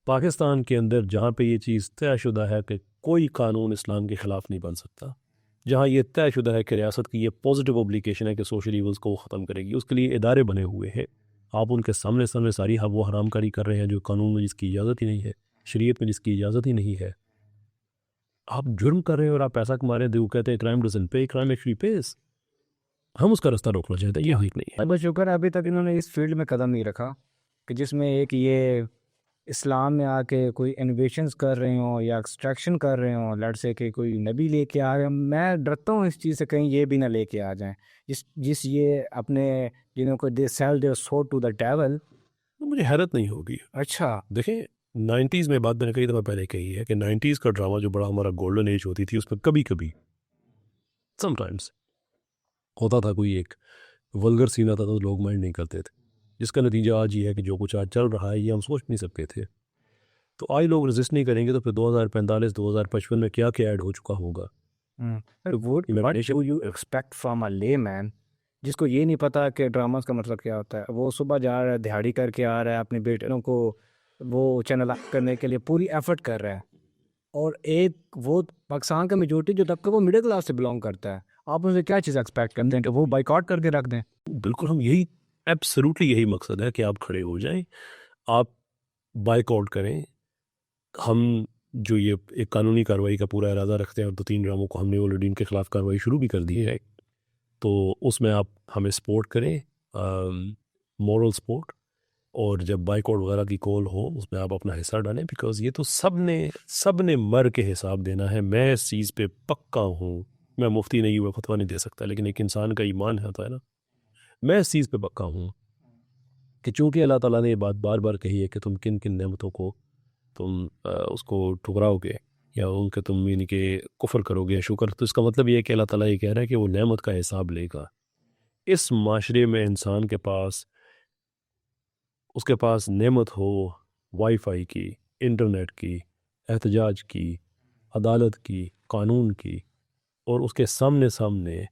Speaker 2: पाकिस्तान के अंदर जहाँ पे ये चीज़ तयशुदा है कि कोई कानून इस्लाम के ख़िलाफ़ नहीं बन सकता, जहाँ ये तयशुदा है कि रियासत की ये पॉजिटिव ऑब्लिगेशन है कि सोशल ईवल्स को ख़त्म करेगी, उसके लिए इदारे बने हुए हैं, आप उनके सामने सामने सारी वो हरामकारी कर रहे हैं जो कानून में जिसकी इजाज़त ही नहीं है, शरीयत में जिसकी इजाज़त ही नहीं है। आप जुर्म कर रहे हैं और आप पैसा कमा रहे हैं। वो कहते हैं क्राइम डजंट पे, क्राइम एक्चुअली पेस। हम उसका रास्ता रोकना चाहते हैं, ये ठीक नहीं है।
Speaker 3: बस शुक्र है अभी तक इन्होंने इस फील्ड में कदम नहीं रखा कि जिसमें एक ये इस्लाम में आके कोई इनोवेशंस कर रहे हों या एक्सट्रैक्शन कर रहे हों, लेट्स से कि कोई नबी लेके आ रहे। मैं डरता हूँ इस चीज़ से कहीं ये भी ना लेके आ जाएं, जिस ये अपने जिनको they sell their soul to the devil.
Speaker 2: तो मुझे हैरत नहीं होगी।
Speaker 3: अच्छा
Speaker 2: देखें 90s में, बात मैंने कई दफ़ा पहले कही है कि 90s का ड्रामा जो बड़ा हमारा गोल्डन एज होती थी, उसमें कभी कभी समटाइम्स होता था कोई एक वल्गर सीन आता था तो लोग माइंड नहीं करते थे, जिसका नतीजा आज ये है कि जो कुछ आज चल रहा है ये हम सोच नहीं सकते थे। तो आज लोग रेजिस्ट नहीं करेंगे तो फिर 2045-2055 में क्या क्या ऐड हो चुका होगा।
Speaker 3: What do you expect from a layman जिसको ये नहीं पता कि ड्रामास का मतलब क्या होता है? वो सुबह जा रहा है, दिहाड़ी करके आ रहा है, अपने बेटों को वो चैनल अप करने के लिए पूरी एफर्ट कर रहा है, और एक वो पाकिस्तान का मेजोरिटी जो तबका वो मिडिल क्लास से बिलोंग करता है, आप उनसे क्या चीज़ एक्सपेक्ट करते हैं कि वो बाइकआउट करके रख दें?
Speaker 2: बिल्कुल, हम यही एब्सोल्युटली यही मकसद है कि आप खड़े हो जाएं, आप बाइकआउट करें। हम जो ये एक कानूनी कार्रवाई का पूरा इरादा रखते हैं, और 2-3 ड्रामों को हमने ऑलरेडी इनके ख़िलाफ़ कार्रवाई शुरू भी कर दी है, तो उसमें आप हमें सपोर्ट करें, मॉरल सपोर्ट। और जब बाइकआउट वगैरह की कॉल हो उसमें आप अपना हिस्सा डालें, बिकॉज़ ये तो सब ने मर के हिसाब देना है। मैं इस चीज़ पे पक्का हूँ, मैं मुफ्ती नहीं हुआ फतवा नहीं दे सकता, लेकिन एक इंसान का ईमान होता है ना। मैं इस चीज़ पे पक्का हूँ कि चूँकि अल्लाह ताला ने ये बात बार बार कही है कि तुम किन किन नेमतों को तुम उसको ठुकराओगे या उनके तुम यानी कि कुफर करोगे या शुक्र, तो इसका मतलब ये है कि अल्लाह ताला ये कह रहा है कि वो नेमत का हिसाब लेगा। इस माशरे में इंसान के पास, उसके पास नेमत हो वाईफाई की, इंटरनेट की, एहतजाज की, अदालत की, कानून की, और उसके सामने सामने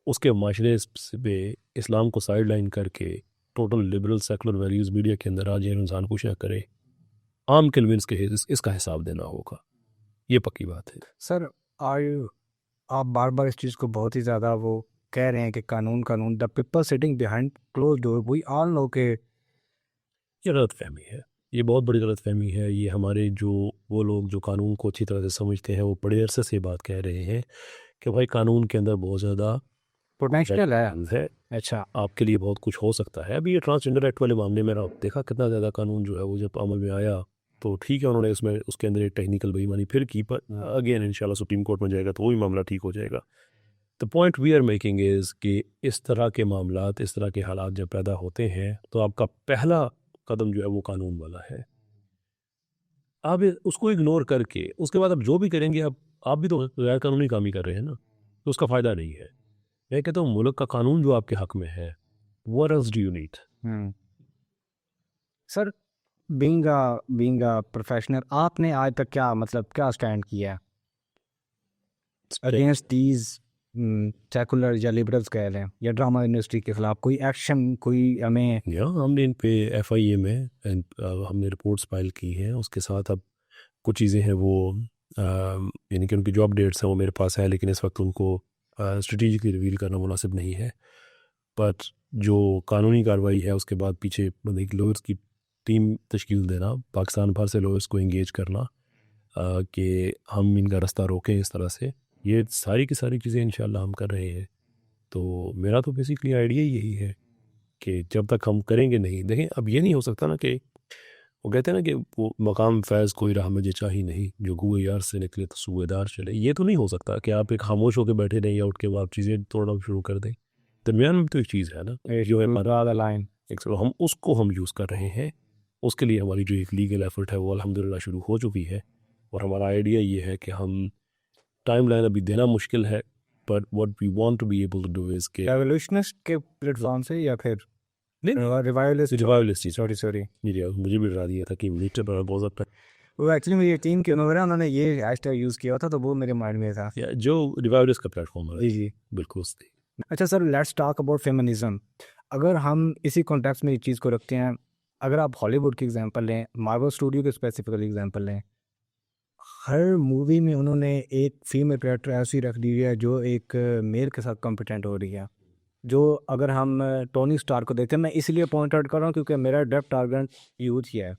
Speaker 2: उसके माशरे पे इस्लाम को साइड लाइन करके total liberal secular values media के अंदर आज ये इंसान को शेयर करे, आम कन्विंस के इसका हिसाब देना होगा। ये पक्की बात है।
Speaker 3: सर आप बार बार इस चीज़ को बहुत ही ज़्यादा वो कह रहे हैं कि कानून कानून, the people sitting behind close door, we all know के
Speaker 2: ये गलत फहमी है, ये बहुत बड़ी गलत फहमी है। ये हमारे जो वो लोग जो कानून को अच्छी तरह से समझते हैं वो बड़े अरसे से बात कह रहे हैं कि भाई कानून के अंदर बहुत ज़्यादा
Speaker 3: पोटेंशियल है। अच्छा,
Speaker 2: आपके लिए बहुत कुछ हो सकता है। अभी ये ट्रांसजेंडर एक्ट वाले मामले में आप देखा कितना ज़्यादा कानून जो है वो जब अमल में आया तो ठीक है, उन्होंने उसमें उसके अंदर एक टेक्निकल बेईमानी फिर की, पर अगेन इंशाल्लाह सुप्रीम कोर्ट में जाएगा तो वही मामला ठीक हो जाएगा। The point we are making is कि इस तरह के मामलात, इस तरह के हालात जब पैदा होते हैं तो आपका पहला कदम जो है वो कानून वाला है। आप उसको इग्नोर करके उसके बाद आप जो भी करेंगे, आप भी तो गैर कानूनी काम ही कर रहे हैं ना, तो उसका फ़ायदा नहीं है। मैं कहता हूँ मुल्क का कानून जो आपके हक में है, what else do you need?
Speaker 3: Sir being a professional, आपने आज तक क्या स्टैंड किया अगेंस्ट दीज सेकुलर या लिबरल्स कह लें या ड्रामा इंडस्ट्री के खिलाफ? कोई एक्शन, कोई हमें
Speaker 2: या हमने इन पे FIA में हमने रिपोर्ट्स फाइल की हैं। उसके साथ अब कुछ चीज़ें हैं वो यानी कि उनकी जो अपडेट्स हैं वो मेरे पास है, लेकिन इस वक्त उनको स्ट्रेटेजिकली रिवील करना मुनासिब नहीं है। बट जो कानूनी कार्रवाई है उसके बाद पीछे मतलब एक लॉयर्स की टीम तश्कील देना, पाकिस्तान भर से लॉयर्स को इंगेज करना कि हम इनका रास्ता रोकें इस तरह से, ये सारी की सारी चीज़ें इंशाल्लाह हम कर रहे हैं। तो मेरा तो बेसिकली आइडिया यही है कि जब तक हम करेंगे नहीं, देखें अब ये नहीं हो सकता ना कि वो कहते हैं ना कि वो मकाम फैज़ कोई राह में जचा ही नहीं, जो गुए यार से निकले तो सूबेदार चले। ये तो नहीं हो सकता कि आप एक खामोश होकर बैठे रहें या उठ के आप चीज़ें तोड़ना शुरू कर दें। दरमियान में तो एक चीज़ है ना जो है
Speaker 3: लाइन
Speaker 2: हम उसको हम यूज़ कर रहे हैं। उसके लिए हमारी जो एक लीगल एफर्ट है वो अल्हम्दुलिल्लाह शुरू हो चुकी है, और हमारा आइडिया ये है कि हम टाइम लाइन अभी देना मुश्किल है, but what we want to be able to do is के
Speaker 3: रेवोल्यूशनिस्ट के प्लेटफॉर्म से या फिर रिवाइवलिस्ट
Speaker 2: रिवाइवलिस्ट चीज़
Speaker 3: सॉरी
Speaker 2: मुझे भी डरा दिया था कि मीटर पर बहुत ज़्यादा
Speaker 3: वो एक्चुअली मेरी टीम के उन्होंने ये हैशटैग यूज़ किया था तो वो मेरे माइंड में था।
Speaker 2: जो रिवाइवलिस्ट का प्लेटफॉर्म है।
Speaker 3: जी
Speaker 2: बिल्कुल सही।
Speaker 3: अच्छा sir, let's talk about feminism. अगर हम इसी कॉन्टेक्स्ट में इस चीज़ को रखते हैं, अगर आप हॉलीवुड की एग्जांपल लें, मार्वल स्टूडियो के स्पेसिफिकली एग्जांपल लें, हर मूवी में उन्होंने एक फीमेल कैरेक्टर ऐसी रख दी है जो एक मेल के साथ कॉम्पिटेंट हो रही है। जो अगर हम टोनी स्टार को देखते हैं, मैं इसलिए पॉइंट आउट कर रहा हूँ क्योंकि मेरा डेप्थ टारगेट यूथ ही है।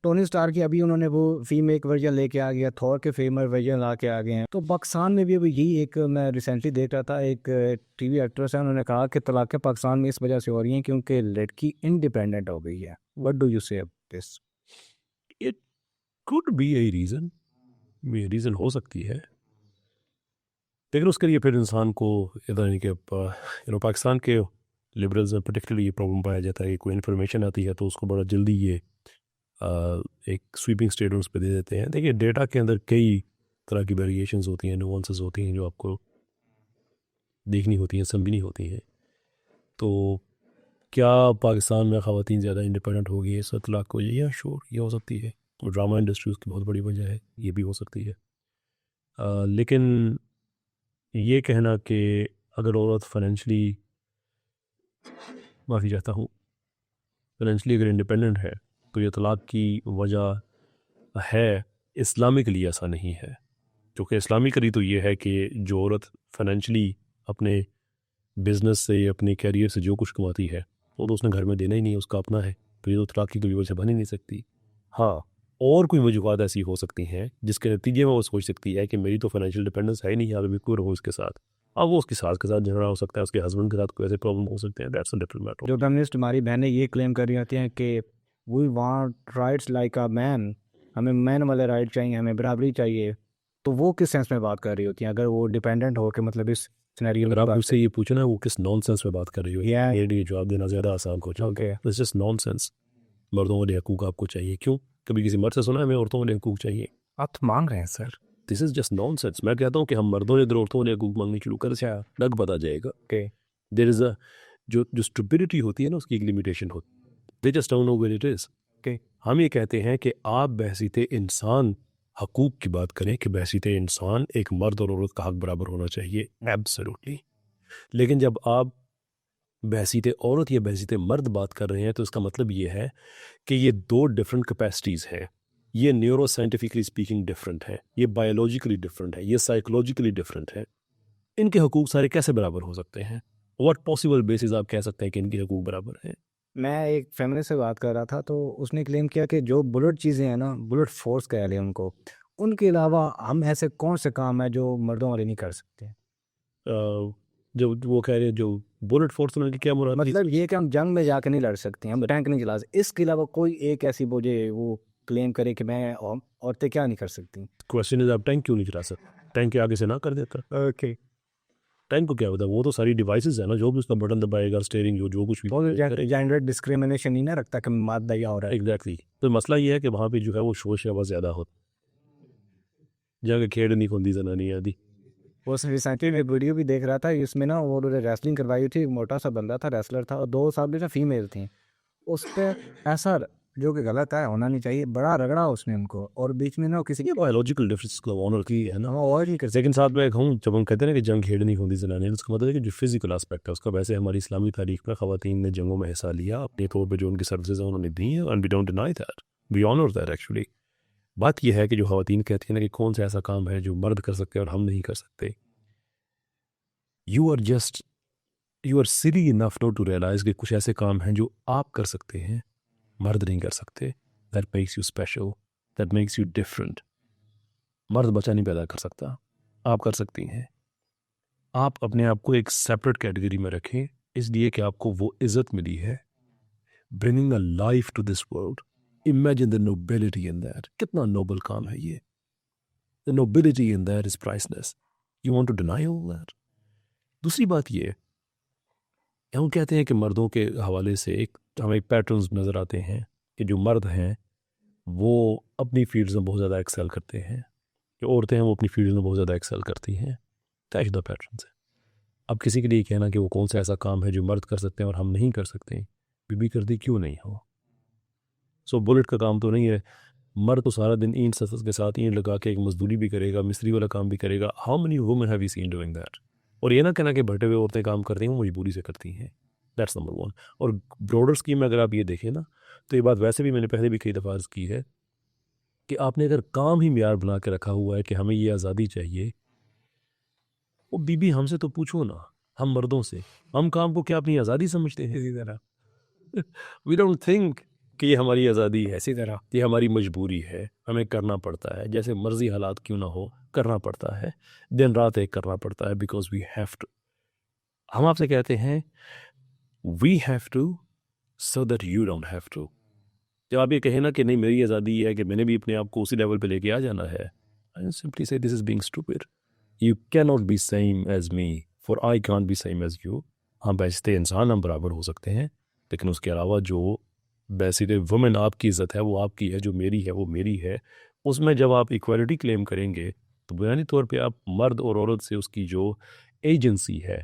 Speaker 3: टोनी स्टार की अभी उन्होंने वो फीमेल वर्जन लेके आ गया, थॉर के फीमेल वर्जन ला के आ गए हैं। तो पाकिस्तान में भी अभी यही एक मैं रिसेंटली देख रहा था, एक टीवी एक्ट्रेस है, उन्होंने कहा कि तलाक़ें पाकिस्तान में इस वजह से हो रही हैं क्योंकि लड़की इंडिपेंडेंट हो गई है। व्हाट डू यू से this?
Speaker 2: It could be a reason, ये रीज़न हो सकती है, लेकिन उसके लिए फिर इंसान को इधर नहीं कि पाकिस्तान के लिबरल्स में पर्टिकुलरली ये प्रॉब्लम पाया जाता है कि कोई इन्फॉर्मेशन आती है तो उसको बड़ा जल्दी ये एक स्वीपिंग स्टेटमेंट्स पे दे देते हैं। देखिए डेटा के अंदर कई तरह की वेरिएशंस होती हैं, नुआंसेस होती हैं जो आपको देखनी होती हैं, समझनी होती हैं। तो क्या पाकिस्तान में ख़वातीन ज़्यादा इंडिपेंडेंट होगी इस इतलाक़ को? या श्योर ये हो सकती है, और ड्रामा इंडस्ट्री उसकी बहुत बड़ी वजह है, ये भी हो सकती है। लेकिन ये कहना कि अगर औरत फाइनेंशली, माफ़ी चाहता हूँ, फाइनेंशली अगर इंडिपेंडेंट है तो ये तलाक़ की वजह है, इस्लामिकली ऐसा नहीं है। क्योंकि इस्लामिकली तो ये है कि जो औरत फाइनेंशली अपने बिज़नेस से, अपने कैरियर से जो कुछ कमाती है वो तो उसने घर में देना ही नहीं है, उसका अपना है, तो ये तो तलाक़ की कोई वजह बन ही नहीं सकती। हाँ, और कोई वजूहात ऐसी हो सकती हैं जिसके नतीजे में वो सोच सकती है कि मेरी तो फाइनेंशियल डिपेंडेंस है नहीं, यहाँ पे मैं क्यों रहूँ इसके साथ। अब वो उसकी सास के साथ झगड़ा हो सकता है, उसके हस्बैंड के साथ कोई ऐसे प्रॉब्लम हो सकते हैं, दैट्स अ डिफरेंट मैटर।
Speaker 3: जो फेमिनिस्ट हमारी बहनें ये क्लेम कर रही होती हैं कि we want rights like a man, हमें मैन वाले राइट चाहिए, हमें बराबरी चाहिए, तो वो किस सेंस में बात कर रही होती हैं? अगर वो डिपेंडेंट हो के मतलब इस सिनेरियो में
Speaker 2: अगर आप उससे ये पूछना वो किस नॉनसेंस में बात कर रही हो,
Speaker 3: Yeah.
Speaker 2: मेरे लिए जवाब देना ज़्यादा आसान हो जाए।
Speaker 3: Okay.
Speaker 2: It's just nonsense. मर्दों वाले हकूक़ आपको चाहिए, क्यों? कभी किसी मर्द से सुना है हमें औरतों वाले हकूक़ चाहिए?
Speaker 3: आप तो मांग रहे हैं sir.
Speaker 2: This is just nonsense. मैं कहता हूँ कि हम मर्दों ने औरतों ने हकूक मांगनी शुरू कर,
Speaker 3: अच्छा,
Speaker 2: लग पता जाएगा।
Speaker 3: ओके।
Speaker 2: देर इज अ जो जो स्टुपिडिटी होती है ना, उसकी एक लिमिटेशन होती है। They just don't know where it is.
Speaker 3: Okay.
Speaker 2: हम ये कहते हैं कि आप बहसीते इंसान हकूक की बात करें कि बहसीते इंसान एक मर्द और औरत का हक बराबर होना चाहिए, एब्सोल्युटली। लेकिन जब आप बहसीते औरत या बहसीते मर्द बात कर रहे हैं तो इसका मतलब ये है कि ये दो डिफरेंट कैपेसिटीज़ हैं। ये न्यूरो साइंटिफिकली स्पीकिंग डिफरेंट है, ये बायोलॉजिकली डिफरेंट है, ये साइकोलॉजिकली डिफरेंट है। इनके हकूक सारे कैसे बराबर हो सकते हैं? व्हाट पॉसिबल बेसिस आप कह सकते हैं कि इनके हकूक बराबर हैं?
Speaker 3: मैं एक फेमिनिस्ट से बात कर रहा था तो उसने क्लेम किया कि जो बुलेट चीज़ें हैं ना, बुलेट फोर्स कह लें उनको, उनके अलावा हम ऐसे कौन से काम हैं जो मर्दों वाले नहीं कर सकते।
Speaker 2: जो वो कह रहे हैं जो बुलेट फोर्स, उनकी क्या मुराद थी?
Speaker 3: मतलब ये कि हम जंग में जाके नहीं लड़ सकते, हम टैंक नहीं चला सकते, इसके अलावा कोई एक ऐसी मुझे वो क्लेम करे कि मैं औरतें क्या नहीं कर सकती।
Speaker 2: क्वेश्चन इज आप टैंक क्यों नहीं चला सकते? टैंक के आगे से ना कर देता।
Speaker 3: ओके।
Speaker 2: टैंक को क्या होता है? वो तो सारी डिवाइसेस है ना, जो भी उसका बटन दबाएगा, स्टीयरिंग जो कुछ भी करेगा।
Speaker 3: जेंडर डिस्क्रिमिनेशन नहीं ना रखता कि मर्द या औरत।
Speaker 2: एग्जैक्टली। तो मसला ये है कि वहाँ पे जो है वो शोर शराबा ज़्यादा होता, जाके खेड़ नहीं खुंदी जनानी आदि।
Speaker 3: वो रिसेंटली मैं वीडियो भी देख रहा था, इसमें ना वो रेसलिंग करवाई थी, एक मोटा सा बंदा था, रेसलर था, और दो सामने ना फीमेल थी। उस पर ऐसा जो कि गलत है, होना नहीं चाहिए, बड़ा रगड़ा उसने उनको, और बीच में ना किसी
Speaker 2: ये बायोलॉजिकल डिफरेंस को ऑनर की है ना।
Speaker 3: हम और ही कर
Speaker 2: लेकिन साथ में कहूँ, जब हम कहते हैं ना कि जंग खेड़ नहीं खुंदी जनानी, तो उसका मतलब है कि जो फिजिकल एस्पेक्ट है उसका, वैसे हमारी इस्लामी तारीख में ख़वातीन ने जंगों में हिस्सा लिया, अपने तौर पर जो उनकी सर्विसेज हैं उन्होंने दी हैं, and we don't deny that, we honour that actually. बात यह है कि जो ख़वातीन कहती हैं ना कि कौन सा ऐसा काम है जो मर्द कर सकते हैं और हम नहीं कर सकते, you are silly enough not to realise कि कुछ ऐसे काम हैं जो आप कर सकते हैं, मर्द नहीं कर सकते। That makes you special, that makes you different. मर्द बच्चा नहीं पैदा कर सकता, आप कर सकती हैं। आप अपने आप को एक सेपरेट कैटेगरी में रखें, इसलिए कि आपको वो इज्जत मिली है, bringing a life to this world. Imagine the nobility in that. कितना नोबल काम है ये। The nobility in that is priceless. You want to deny all that? दूसरी बात ये, हम कहते हैं कि मर्दों के हवाले से हमें पैटर्न्स नज़र आते हैं कि जो मर्द हैं वो अपनी फील्ड्स में बहुत ज़्यादा एक्सेल करते हैं, जो औरतें हैं वो अपनी फील्ड में बहुत ज़्यादा एक्सेल करती हैं। दैट्स द पैटर्न्स है। अब किसी के लिए कहना कि वो कौन सा ऐसा काम है जो मर्द कर सकते हैं और हम नहीं कर सकते, बीबी करती क्यों नहीं हो? सो बुलेट का काम तो नहीं है। मर्द तो सारा दिन ईंट सतस के साथ ईंट लगा के एक मजदूरी भी करेगा, मिस्त्री वाला काम भी करेगा। How many women have you seen doing that? और ये ना कहना कि भटे हुए औरतें काम करती हैं, वो मजबूरी से करती हैं। That's number one. और ब्रॉडर स्कीम में अगर आप ये देखें ना, तो ये बात वैसे भी मैंने पहले भी कई दफ़ा अर्ज़ की है कि आपने अगर काम ही म्यार बना के रखा हुआ है कि हमें ये आज़ादी चाहिए, वो बीबी हमसे तो पूछो ना, हम मर्दों से, हम काम को क्या अपनी आज़ादी समझते हैं?
Speaker 3: इसी तरह।
Speaker 2: वी डोंट थिंक कि ये हमारी आज़ादी है,
Speaker 3: इसी तरह
Speaker 2: ये हमारी मजबूरी है, हमें करना पड़ता है, जैसे मर्जी हालात क्यों ना हो करना पड़ता है, दिन रात एक करना पड़ता है, बिकॉज वी हैव टू। हम आपसे कहते हैं we have to so that you don't have to. जब आप ये कहें ना कि नहीं मेरी आज़ादी है कि मैंने भी अपने आप को उसी लेवल पे लेके आ जाना है, I simply say this is being stupid. You can not be same as me, for I can't be same as you. हम बैसते इंसान हम बराबर हो सकते हैं, लेकिन उसके अलावा जो बैसिटे वुमेन आपकी इज़्ज़त है वो आपकी है, जो मेरी है वो मेरी है। उसमें जब आप इक्वालिटी क्लेम करेंगे तो बुनियादी तौर पे आप मर्द और औरत से उसकी जो एजेंसी है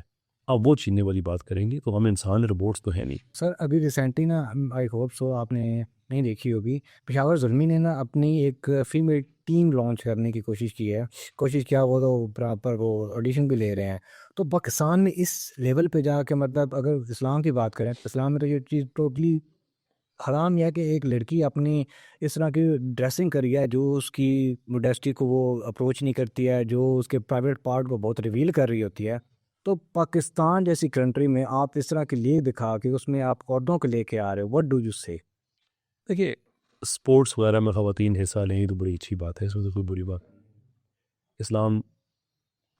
Speaker 2: आप वो छीनने वाली बात करेंगे। तो हम इंसान रोबोट्स तो है नहीं।
Speaker 3: सर अभी रिसेंटली ना, आई होप सो आपने नहीं देखी होगी, पेशावर जुल्मी ने ना अपनी एक फीमेल टीम लॉन्च करने की कोशिश की है। कोशिश किया, वो तो प्रॉपर वो ऑडिशन भी ले रहे हैं। तो पाकिस्तान में इस लेवल पे जाके, मतलब अगर इस्लाम की बात करें तो इस्लाम में तो ये चीज़ टोटली हराम यह है कि एक लड़की अपनी इस तरह की ड्रेसिंग करी है जो उसकी मोडेस्टी को वो अप्रोच नहीं करती है, जो उसके प्राइवेट पार्ट को बहुत रिवील कर रही होती है। तो पाकिस्तान जैसी कंट्री में आप इस तरह की लीग दिखा के उसमें आप औरतों को लेके आ रहे हो, व्हाट डू यू से?
Speaker 2: देखिए, स्पोर्ट्स वगैरह में ख़वातीन हिस्सा लें तो बड़ी अच्छी बात है, इसमें तो कोई बुरी बात। इस्लाम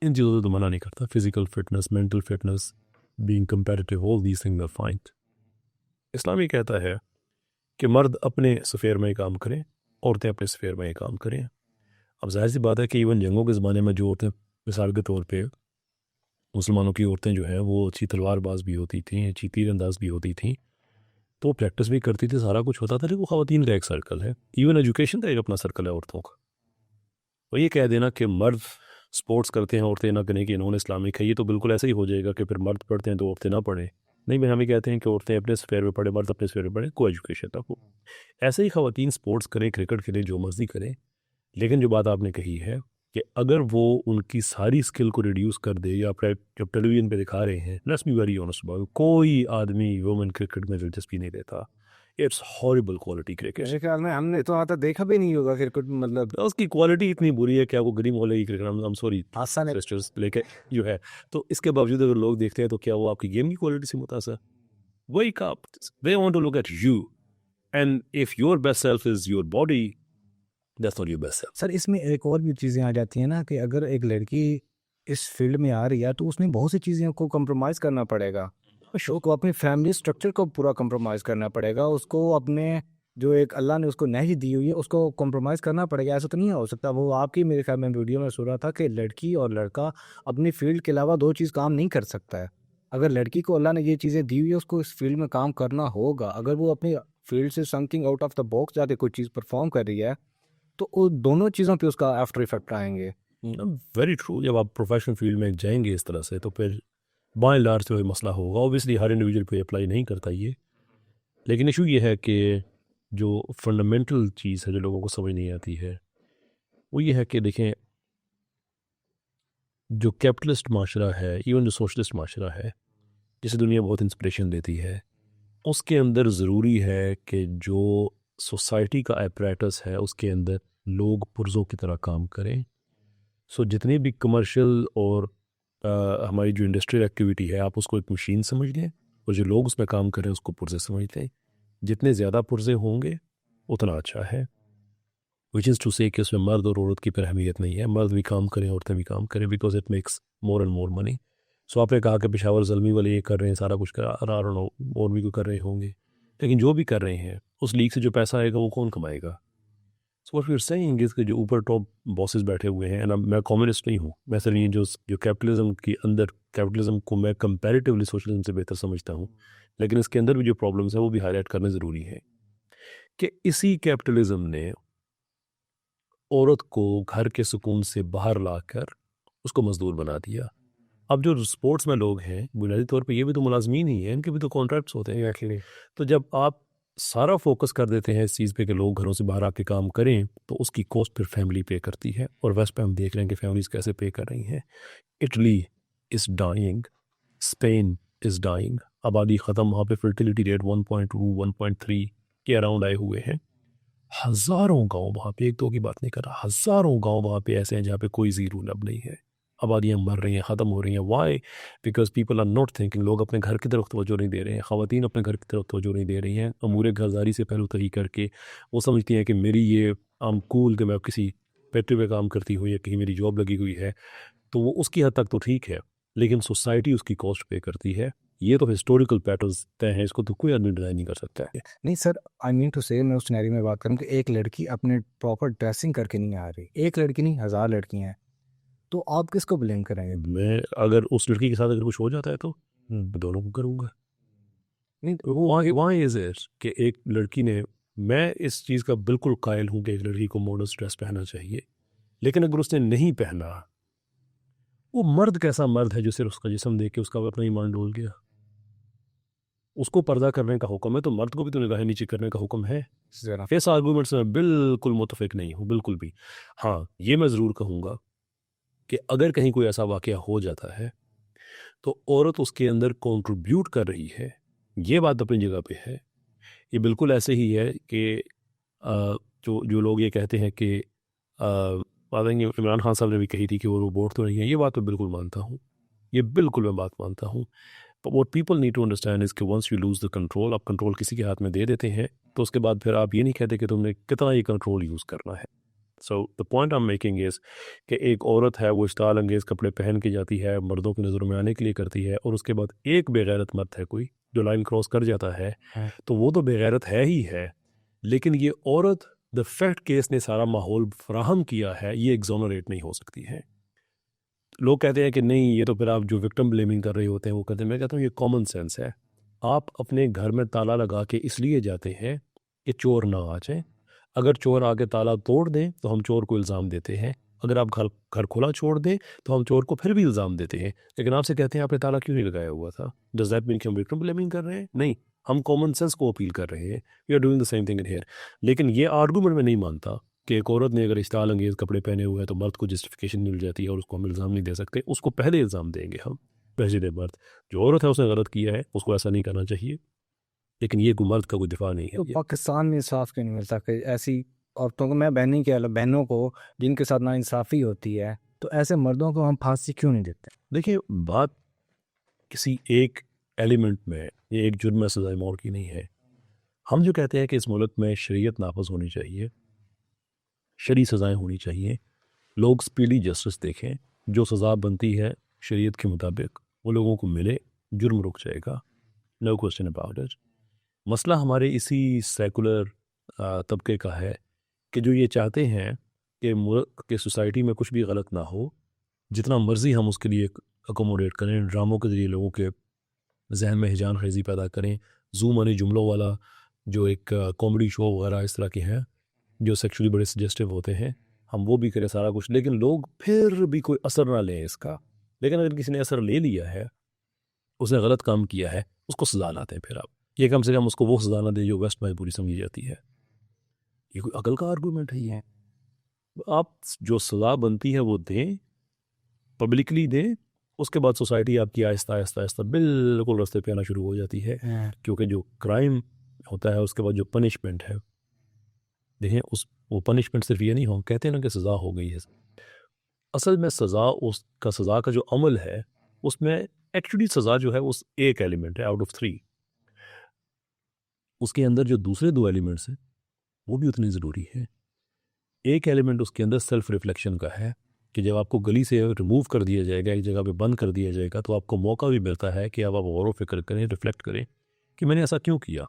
Speaker 2: इन चीज़ों से तो मना नहीं करता। Physical fitness, mental fitness, being competitive, all these things are fine. इस्लाम ये कहता है कि मर्द अपने सफ़ेयर में ही काम करें, औरतें अपने सफ़ेयर में ही काम करें। अब जाहिर सी बात है कि इवन जंगों के ज़माने में जो औरतें, मिसाल के तौर पे मुसलमानों की औरतें जो हैं वो अच्छी तलवारबाज भी होती थी, अच्छी तीरंदाज भी होती थी, तो प्रैक्टिस भी करती थी, सारा कुछ होता था। लेकिन वो ख़वातीन का एक सर्कल है, इवन एजुकेशन का एक अपना सर्कल है औरतों का। और ये कह देना कि मर्द स्पोर्ट्स करते हैं औरतें ना करें कि इन्होंने इस्लामिक है, ये तो बिल्कुल ऐसा ही हो जाएगा कि फिर मर्द पढ़ते हैं तो औरतें ना पढ़ें। नहीं, हम ही कहते हैं कि औरतें अपने स्फेयर में पढ़ें, मर्द अपने स्फेयर में पढ़ें, को एजुकेशन तक हो। ऐसे ही ख़वातीन स्पोर्ट्स करें, क्रिकेट खेलें, जो मर्जी करें, लेकिन जो बात आपने कही है कि अगर वो उनकी सारी स्किल को रिड्यूस कर दे, या जब टेलीविज़न पे दिखा रहे हैं, let's be very honest about, कोई आदमी वुमेन क्रिकेट में दिलचस्पी नहीं लेता। It's horrible quality cricket.
Speaker 3: मेरे ख्याल में हमने तो आता देखा भी नहीं होगा क्रिकेट, मतलब
Speaker 2: उसकी क्वालिटी इतनी बुरी है कि आपको ग्रीन वाले की क्रिकेट, आई एम सॉरी
Speaker 3: आसान है।
Speaker 2: सिस्टर्स, लेके जो है, तो इसके बावजूद अगर लोग देखते हैं तो क्या वो आपकी गेम की क्वालिटी से मुतासर? Wake up. They want to look at you. And if your best self is your body, that's not your best self.
Speaker 3: Sir इसमें एक और भी चीज़ें आ जाती हैं ना, कि अगर एक लड़की इस फील्ड में आ रही है तो उसमें बहुत सी चीज़ें को कंप्रोमाइज़ करना पड़ेगा। उसको अपनी फैमिली स्ट्रक्चर को पूरा कंप्रोमाइज़ करना पड़ेगा, उसको अपने जो एक अल्लाह ने उसको नहज दी हुई है उसको कंप्रोमाइज़ करना पड़ेगा। ऐसा तो नहीं हो सकता। वो आपकी, मेरे ख्याल में वीडियो में सुन रहा था कि लड़की और लड़का अपनी फील्ड के अलावा 2 चीज़ काम नहीं कर सकता है। अगर लड़की को अल्लाह ने ये चीज़ें दी हुई है, उसको इस फील्ड में काम करना होगा। अगर वो अपनी फील्ड से something out of the box जाके कोई चीज़ परफॉर्म कर रही है तो वो दोनों चीज़ों पे उसका आफ्टर इफेक्ट आएंगे।
Speaker 2: Very true. जब आप प्रोफेशनल फील्ड में जाएंगे इस तरह से, तो फिर बाय एंड लार्ज तो मसला होगा। ऑब्वियसली हर इंडिविजुअल पे अप्लाई नहीं करता ये, लेकिन इशू ये है कि जो फंडामेंटल चीज़ है जो लोगों को समझ नहीं आती है, वो ये है कि देखें, जो कैपिटलिस्ट माशरा है, इवन जो सोशलिस्ट माशरा है, जिसे दुनिया बहुत इंस्पिरेशन देती है, उसके अंदर ज़रूरी है कि जो सोसाइटी का अपरेटस है उसके अंदर लोग पुर्ज़ों की तरह काम करें। सो जितनी भी कमर्शियल और हमारी जो इंडस्ट्रियल एक्टिविटी है, आप उसको एक मशीन समझ लें, और जो लोग उसमें काम करें उसको पुर्ज़े समझ लें। जितने ज़्यादा पुर्ज़े होंगे उतना अच्छा है। विच इज़ टू से कि उसमें मर्द और औरत की फिर अहमियत नहीं है, मर्द भी काम करें, औरतें भी काम करें, because it makes more and more money. So आपने कहा कि पेशावर ज़ल्मी वाले ये कर रहे हैं, सारा कुछ कर और भी कोई कर रहे होंगे, लेकिन जो भी कर रहे हैं उस लीग से जो पैसा आएगा वो कौन कमाएगा? So what we are saying is कि जो ऊपर टॉप बॉसेस बैठे हुए हैं, एंड मैं कम्युनिस्ट नहीं हूँ, मैं सिर्फ ये जो कैपिटलिज्म के अंदर, कैपिटलिज्म को मैं कंपैरेटिवली सोशलिज्म से बेहतर समझता हूँ, लेकिन इसके अंदर भी जो प्रॉब्लम्स है वो भी हाईलाइट करना ज़रूरी है कि इसी कैपिटलिज्म ने औरत को घर के सुकून से बाहर लाकर उसको मजदूर बना दिया। अब जो स्पोर्ट्स में लोग हैं बुनियादी तौर पे ये भी तो मुलाजमीन ही हैं, इनके भी तो कॉन्ट्रैक्ट्स होते हैं एक्चुअली। तो जब आप सारा फोकस कर देते हैं इस चीज़ पे कि लोग घरों से बाहर आके काम करें, तो उसकी कॉस्ट फिर फैमिली पे करती है। और वेस्ट पे हम देख रहे हैं कि फैमिलीज कैसे पे कर रही हैं। Italy is dying, Spain is dying, आबादी ख़त्म, वहाँ पे फर्टिलिटी रेट 1.2 1.3 के अराउंड आए हुए हैं। हज़ारों गांव वहाँ पे, एक दो की बात नहीं कर रहा, हज़ारों गांव वहाँ पे ऐसे हैं जहाँ पे कोई ज़ीरो लब नहीं है। आबादियाँ मर रही हैं, ख़त्म हो रही हैं। Why? Because people are not thinking. लोग अपने घर की तरफ तवज्जो नहीं दे रहे हैं, ख़वातीन अपने घर की तरफ तवज्जो नहीं दे रही हैं। अमूर घरदारी से पहलू तरी करके वो समझती हैं कि मेरी ये आम कूल कि मैं किसी फैक्ट्री में काम करती हूँ या कहीं मेरी जॉब लगी हुई है, तो वो उसकी हद तक तो ठीक है, लेकिन सोसाइटी उसकी कॉस्ट पे करती है। ये तो हिस्टोरिकल पैटर्न्स तय हैं, इसको तो कोई आदमी डिनाई नहीं कर सकता है।
Speaker 3: नहीं सर, आई मीन टू से, मैं उस सिनेरियो में बात करूँ कि एक लड़की अपने प्रॉपर ड्रेसिंग करके नहीं आ रही, एक लड़की नहीं 1000 लड़कियां हैं, तो आप किसको ब्लेम करेंगे?
Speaker 2: मैं अगर उस लड़की के साथ अगर कुछ हो जाता है तो मैं दोनों को करूँगा।
Speaker 3: नहीं,
Speaker 2: वाई इज इट कि एक लड़की ने, मैं इस चीज़ का बिल्कुल कायल हूँ कि एक लड़की को मॉडर्न ड्रेस पहनना चाहिए, लेकिन अगर उसने नहीं पहना, वो मर्द कैसा मर्द है जो सिर्फ उसका जिस्म देख के उसका अपना ईमान डोल गया? उसको पर्दा करने का हुक्म है, तो मर्द को भी तो निगाहें नीचे करने का हुक्म है।
Speaker 3: जरा
Speaker 2: फेस आर्गूमेंट्स में बिल्कुल मुतफिक नहीं हूँ, बिल्कुल भी। हाँ, ये मैं ज़रूर कहूँगा कि अगर कहीं कोई ऐसा वाक़या हो जाता है तो औरत उसके अंदर कंट्रीब्यूट कर रही है, ये बात अपनी जगह पे है। ये बिल्कुल ऐसे ही है कि जो जो लोग ये कहते हैं कि बात है, इमरान खान साहब ने भी कही थी कि वो रोबोट तो नहीं है, ये बात मैं बिल्कुल मानता हूँ, ये बिल्कुल मैं बात मानता हूँ। But what people need to understand is कि once you lose the control, आप कंट्रोल किसी के हाथ में दे देते हैं, तो उसके बाद फिर आप ये नहीं कहते कि तुमने कितना ये कंट्रोल यूज़ करना है। So the point I am making is कि एक औरत है, वो इस्टाइल अंगेज़ कपड़े पहन के जाती है, मर्दों की नज़रों में आने के लिए करती है, और उसके बाद एक बेगैरत मर्द है कोई जो लाइन क्रॉस कर जाता है,
Speaker 3: हाँ।
Speaker 2: तो वो तो बेगैरत है ही है, लेकिन ये औरत द फैक्ट कि इसने सारा माहौल फराहम किया है, ये एग्जोनरेट नहीं हो सकती है। लोग कहते हैं कि नहीं, ये तो फिर आप जो विक्टिम ब्लेमिंग कर रहे होते हैं वो कहते हैं, मैं कहता हूँ ये कॉमन सेंस है। आप अपने घर में ताला लगा के इसलिए जाते हैं कि चोर ना आ जाए। अगर चोर आके ताला तोड़ दें तो हम चोर को इल्ज़ाम देते हैं अगर आप घर घर खुला छोड़ दें तो हम चोर को फिर भी इल्ज़ाम देते हैं, लेकिन आपसे कहते हैं आपने ताला क्यों नहीं लगाया हुआ था? डज़ दैट मीन कि हम विक्टिम ब्लेमिंग कर रहे हैं? नहीं, हम कॉमन सेंस को अपील कर रहे हैं। We are doing the same thing in here. लेकिन ये आर्गूमेंट मैं नहीं मानता कि एक औरत ने अगर इश्ताल अंगेज़ कपड़े पहने हुए हैं तो मर्द को जस्टिफिकेशन मिल जाती है और उसको हम इल्ज़ाम नहीं दे सकते। उसको पहले इल्ज़ाम देंगे हम, पहले मर्द। जो औरत है उसने गलत किया है, उसको ऐसा नहीं करना चाहिए, लेकिन ये मर्द का कोई दिफा नहीं
Speaker 3: तो
Speaker 2: है।
Speaker 3: पाकिस्तान में इंसाफ क्यों नहीं मिलता कि ऐसी औरतों को, मैं बहनी के बहनों को जिनके साथ नाइंसाफ़ी होती है, तो ऐसे मर्दों को हम फांसी क्यों नहीं देते?
Speaker 2: देखिए, बात किसी एक एलिमेंट में, ये एक जुर्म है सज़ाए मौत की नहीं है। हम जो कहते हैं कि इस मुल्क में शरीयत नाफज होनी चाहिए, शरई सज़ाएँ होनी चाहिए, लोग स्पीडी जस्टिस देखें, जो सज़ा बनती है शरीयत के मुताबिक वो लोगों को मिले, जुर्म रुक जाएगा, नो क्वेश्चन अबाउट इट। मसला हमारे इसी सेकुलर तबके का है कि जो ये चाहते हैं कि मुल्क के सोसाइटी में कुछ भी गलत ना हो, जितना मर्ज़ी हम उसके लिए अकोमोडेट करें, ड्रामों के ज़रिए लोगों के जहन में हिजान खेज़ी पैदा करें, ज़ूम मनी जुमलों वाला जो एक कॉमेडी शो वगैरह इस तरह के हैं जो सेक्सुअली बड़े सजेस्टिव होते हैं, हम वो भी करें सारा कुछ, लेकिन लोग फिर भी कोई असर ना लें इसका। लेकिन अगर किसी ने असर ले लिया है, उसने गलत काम किया है, उसको सज़ा ना दें। फिर आप ये कम से कम उसको वो सज़ा ना दें जो वेस्ट में पूरी समझी जाती है। ये कोई अकल का आर्गूमेंट है? ये आप जो सज़ा बनती है वो दें, पब्लिकली दें, उसके बाद सोसाइटी आपकी आहिस्ता आहिस्ता आहिस्ता बिल्कुल रास्ते पे आना शुरू हो जाती है। क्योंकि जो क्राइम होता है उसके बाद जो पनिशमेंट है, देखें उस वो पनिशमेंट सिर्फ ये नहीं हो, कहते हैं ना कि सज़ा हो गई है, असल में सज़ा, उसका सज़ा का जो अमल है उसमें एक्चुअली सज़ा जो है उस एक एलिमेंट है आउट ऑफ 3। उसके अंदर जो दूसरे 2 एलिमेंट्स हैं वो भी उतनी ज़रूरी है। एक एलिमेंट उसके अंदर सेल्फ रिफ्लेक्शन का है कि जब आपको गली से रिमूव कर दिया जाएगा, एक जगह पे बंद कर दिया जाएगा, तो आपको मौका भी मिलता है कि अब आप गौर व फिक्र करें, रिफ्लेक्ट करें कि मैंने ऐसा क्यों किया।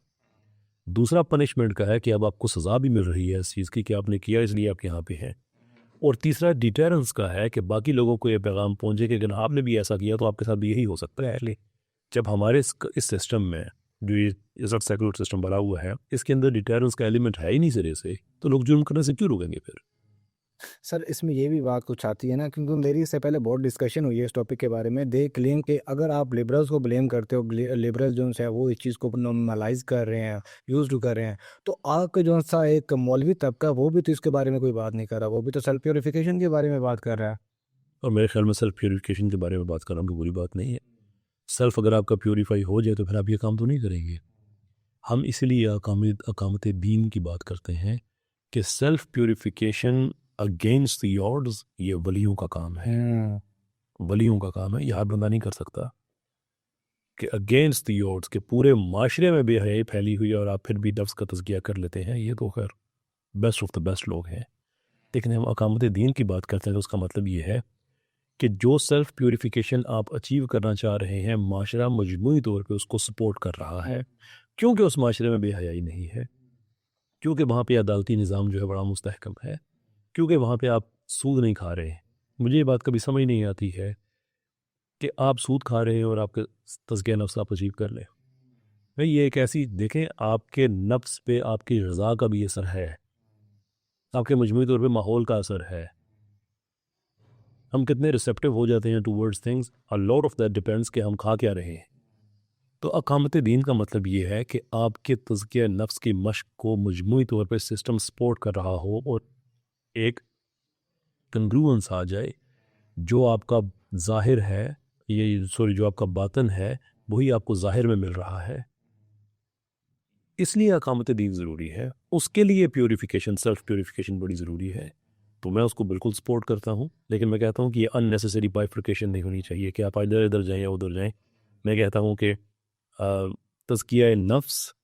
Speaker 2: दूसरा पनिशमेंट का है कि अब आपको सज़ा भी मिल रही है इस चीज़ की कि आपने किया इसलिए आप यहाँ पे हैं। और तीसरा डिटेरेंस का है कि बाकी लोगों को ये पैगाम पहुँचे कि अगर आपने भी ऐसा किया तो आपके साथ भी यही हो सकता है। इसलिए जब हमारे इस सिस्टम में जो ये सेकुलर सिस्टम बना हुआ है, इसके अंदर डिटेरेंस का एलिमेंट है ही नहीं सिरे से, तो लोग जुर्म करने से क्यों रुकेंगे फिर?
Speaker 3: सर, इसमें ये भी बात कुछ आती है ना, क्योंकि मेरी इससे पहले बहुत डिस्कशन हुई है इस टॉपिक के बारे में। दे क्लेम कि अगर आप लिबरल्स को ब्लेम करते हो, लिबरल जो है वो इस चीज़ को नॉर्मलाइज कर रहे हैं, यूज कर रहे हैं, तो आपके जो सा एक मौलवी तबका वो भी तो इसके बारे में कोई बात नहीं कर रहा, वो भी तो सेल्फ प्योरिफिकेशन के बारे में बात कर रहा है।
Speaker 2: और मेरे ख्याल में सेल्फ प्योरीफिकेशन के बारे में बात करना तो बुरी बात नहीं है। सेल्फ अगर आपका प्योरीफाई हो जाए तो फिर आप ये काम तो नहीं करेंगे। हम इसीलिए अकामत दीन की बात करते हैं कि self purification against the odds ये वलियों का काम है, वलियों का काम है। ये हर बंदा नहीं कर सकता कि अगेंस्ट द ऑड्स के पूरे माशरे में बेहयाई फैली हुई है और आप फिर भी नफ्स का तज़किया कर लेते हैं। ये तो खैर बेस्ट ऑफ द बेस्ट लोग हैं, लेकिन हम अकामत दीन की बात करते हैं तो उसका मतलब ये है कि जो सेल्फ प्योरीफिकेशन आप अचीव करना चाह रहे हैं, माशरा मजमूई तौर पे उसको सपोर्ट कर रहा है, क्योंकि उस माशरे में बेहयाई नहीं है, क्योंकि वहाँ पे अदालती निज़ाम जो है बड़ा मुस्तहकम है, क्योंकि वहाँ पे आप सूद नहीं खा रहे हैं। मुझे ये बात कभी समझ नहीं आती है कि आप सूद खा रहे हैं और आपके तज़किया नफ्स आप अचीव कर लें। भाई ये एक ऐसी, देखें, आपके नफ्स पे आपकी रज़ा का भी असर है, आपके मजमूई तौर पे माहौल का असर है। हम कितने रिसेप्टिव हो जाते हैं towards things, a lot of that depends कि हम खा क्या रहे हैं। तो अकामत दीन का मतलब ये है कि आपके तज़किया नफ्स की मश्क को मजमूई तौर पे सिस्टम सपोर्ट कर रहा हो और एक कंग्रूएंस आ जाए, जो आपका ज़ाहिर है, ये सॉरी जो आपका बातन है वही आपको ज़ाहिर में मिल रहा है। इसलिए अकामत दीन ज़रूरी है, उसके लिए प्योरीफिकेशन, सेल्फ प्योरीफिकेशन बड़ी ज़रूरी है। तो मैं उसको बिल्कुल सपोर्ट करता हूँ, लेकिन मैं कहता हूँ कि ये अननेसेसरी बाइफर्केशन नहीं होनी चाहिए कि आप इधर इधर जाएँ या उधर जाएँ। मैं कहता हूँ कि तज़किया नफ्स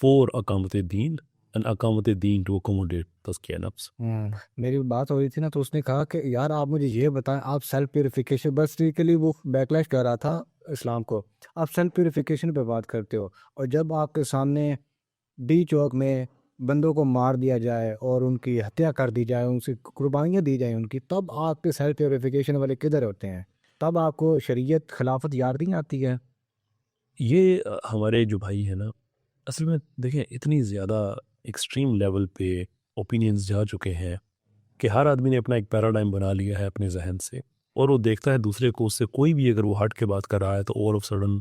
Speaker 2: for अकामत Deen and अकामत Deen to accommodate तज़किया नफ्स।
Speaker 3: मेरी बात हो रही थी ना, तो उसने कहा कि यार आप मुझे ये बताएं, आप सेल्फ प्योरिफिकेशन, बस के लिए वो बैकलैश कर रहा था इस्लाम को, आप सेल्फ प्योरिफिकेशन पे बात करते हो, और जब आपके सामने डी चौक में बंदों को मार दिया जाए और उनकी हत्या कर दी जाए, उनसे कुर्बानियाँ दी जाए उनकी, तब आपके सेल्फ प्योरिफिकेशन वाले किधर होते हैं? तब आपको शरीयत खिलाफत याद नहीं आती है?
Speaker 2: ये हमारे जो भाई है ना, असल में देखें इतनी ज़्यादा एक्सट्रीम लेवल पे ओपिनियंस जा चुके हैं कि हर आदमी ने अपना एक पैराडाइम बना लिया है अपने जहन से, और वो देखता है दूसरे को, उससे कोई भी अगर वो हट के बात कर रहा है तो ऑल ऑफ सडन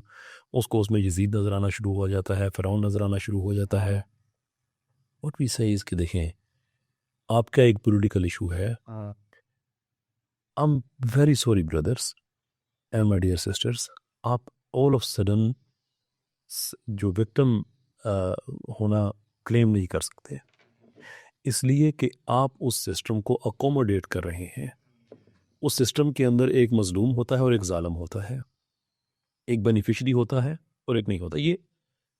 Speaker 2: उसको उसमें यजीद नज़र आना शुरू हो जाता है, फ़िरौन नज़र आना शुरू हो जाता है। व्हाट वी से इज़ कि देखें, आपका एक पॉलिटिकल इशू है, I am very sorry brothers and my dear sisters, आप ऑल ऑफ सडन जो विक्टिम होना क्लेम नहीं कर सकते, इसलिए कि आप उस सिस्टम को अकोमोडेट कर रहे हैं। उस सिस्टम के अंदर एक मजलूम होता है और एक जालिम होता है, एक बेनिफिशरी होता है और एक नहीं होता।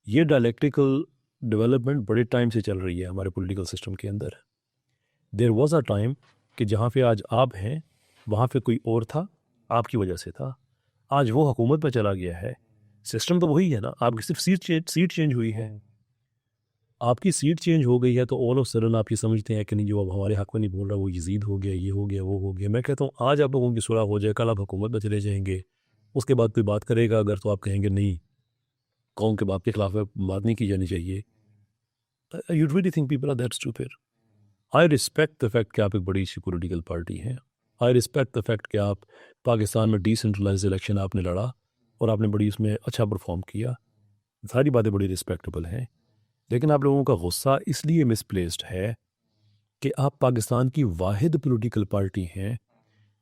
Speaker 2: ये डायलेक्टिकल डेवलपमेंट बड़े टाइम से चल रही है हमारे पॉलिटिकल सिस्टम के अंदर। देयर वाज अ टाइम कि जहाँ पे आज आप हैं वहाँ पे कोई और था, आपकी वजह से था। आज वो हुकूमत पे चला गया है, सिस्टम तो वही है ना, आपकी सिर्फ सीट चेंज हुई है। आपकी सीट चेंज हो गई है तो ऑल ऑफ सडन आप ये समझते हैं कि नहीं, जो अब हमारे हक में नहीं बोल रहा वो यजीद हो गया, ये हो गया, वो हो गया। मैं कहता हूँ आज आप लोगों की सुलह हो जाए, कल आप हुकूमत में चले जाएंगे, उसके बाद कोई बात करेगा अगर तो आप कहेंगे नहीं, कौम के बाप के खिलाफ बात नहीं की जानी चाहिए। You really think people are that stupid? I respect the fact कि आप एक बड़ी सी पॉलिटिकल पार्टी हैं। आई रिस्पेक्ट द फैक्ट कि आप पाकिस्तान में डिसेंट्रलाइज इलेक्शन आपने लड़ा और आपने बड़ी उसमें अच्छा परफॉर्म किया, सारी बातें बड़ी रिस्पेक्टेबल हैं। लेकिन आप लोगों का गुस्सा इसलिए मिसप्लेस्ड है कि आप पाकिस्तान की वाहिद पॉलिटिकल पार्टी हैं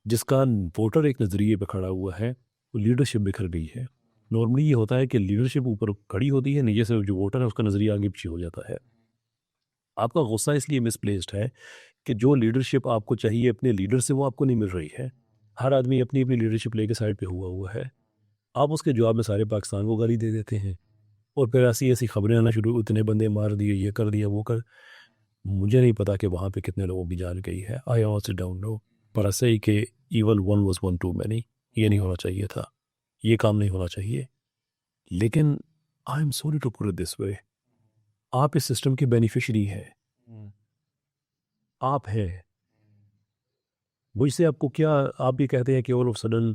Speaker 2: जिसका वोटर एक नज़रिए पे खड़ा हुआ है, वो लीडरशिप बिखर गई है। नॉर्मली ये होता है कि लीडरशिप ऊपर खड़ी होती है, नीचे से जो वोटर है उसका नज़रिया आगे पीछे हो जाता है। आपका गुस्सा इसलिए मिसप्लेस्ड है कि जो लीडरशिप आपको चाहिए अपने लीडर से वो आपको नहीं मिल रही है। हर आदमी अपनी अपनी लीडरशिप लेके साइड पे हुआ है। आप उसके जवाब में सारे पाकिस्तान को गाली दे देते हैं और फिर ऐसी ऐसी खबरें आना शुरू, इतने बंदे मार दिए, ये कर दिया, वो कर। मुझे नहीं पता कि वहाँ पे कितने लोगों की जान गई है, आई ऑल्सो डोंट नो, पर ऐसे ही कि evil one was one two many, ये नहीं होना चाहिए था, ये काम नहीं होना चाहिए। लेकिन I am sorry to put it this way, आप इस सिस्टम के बेनिफिशरी हैं, आप हैं। मुझसे आपको क्या, आप ये कहते हैं कि ऑल ऑफ सडन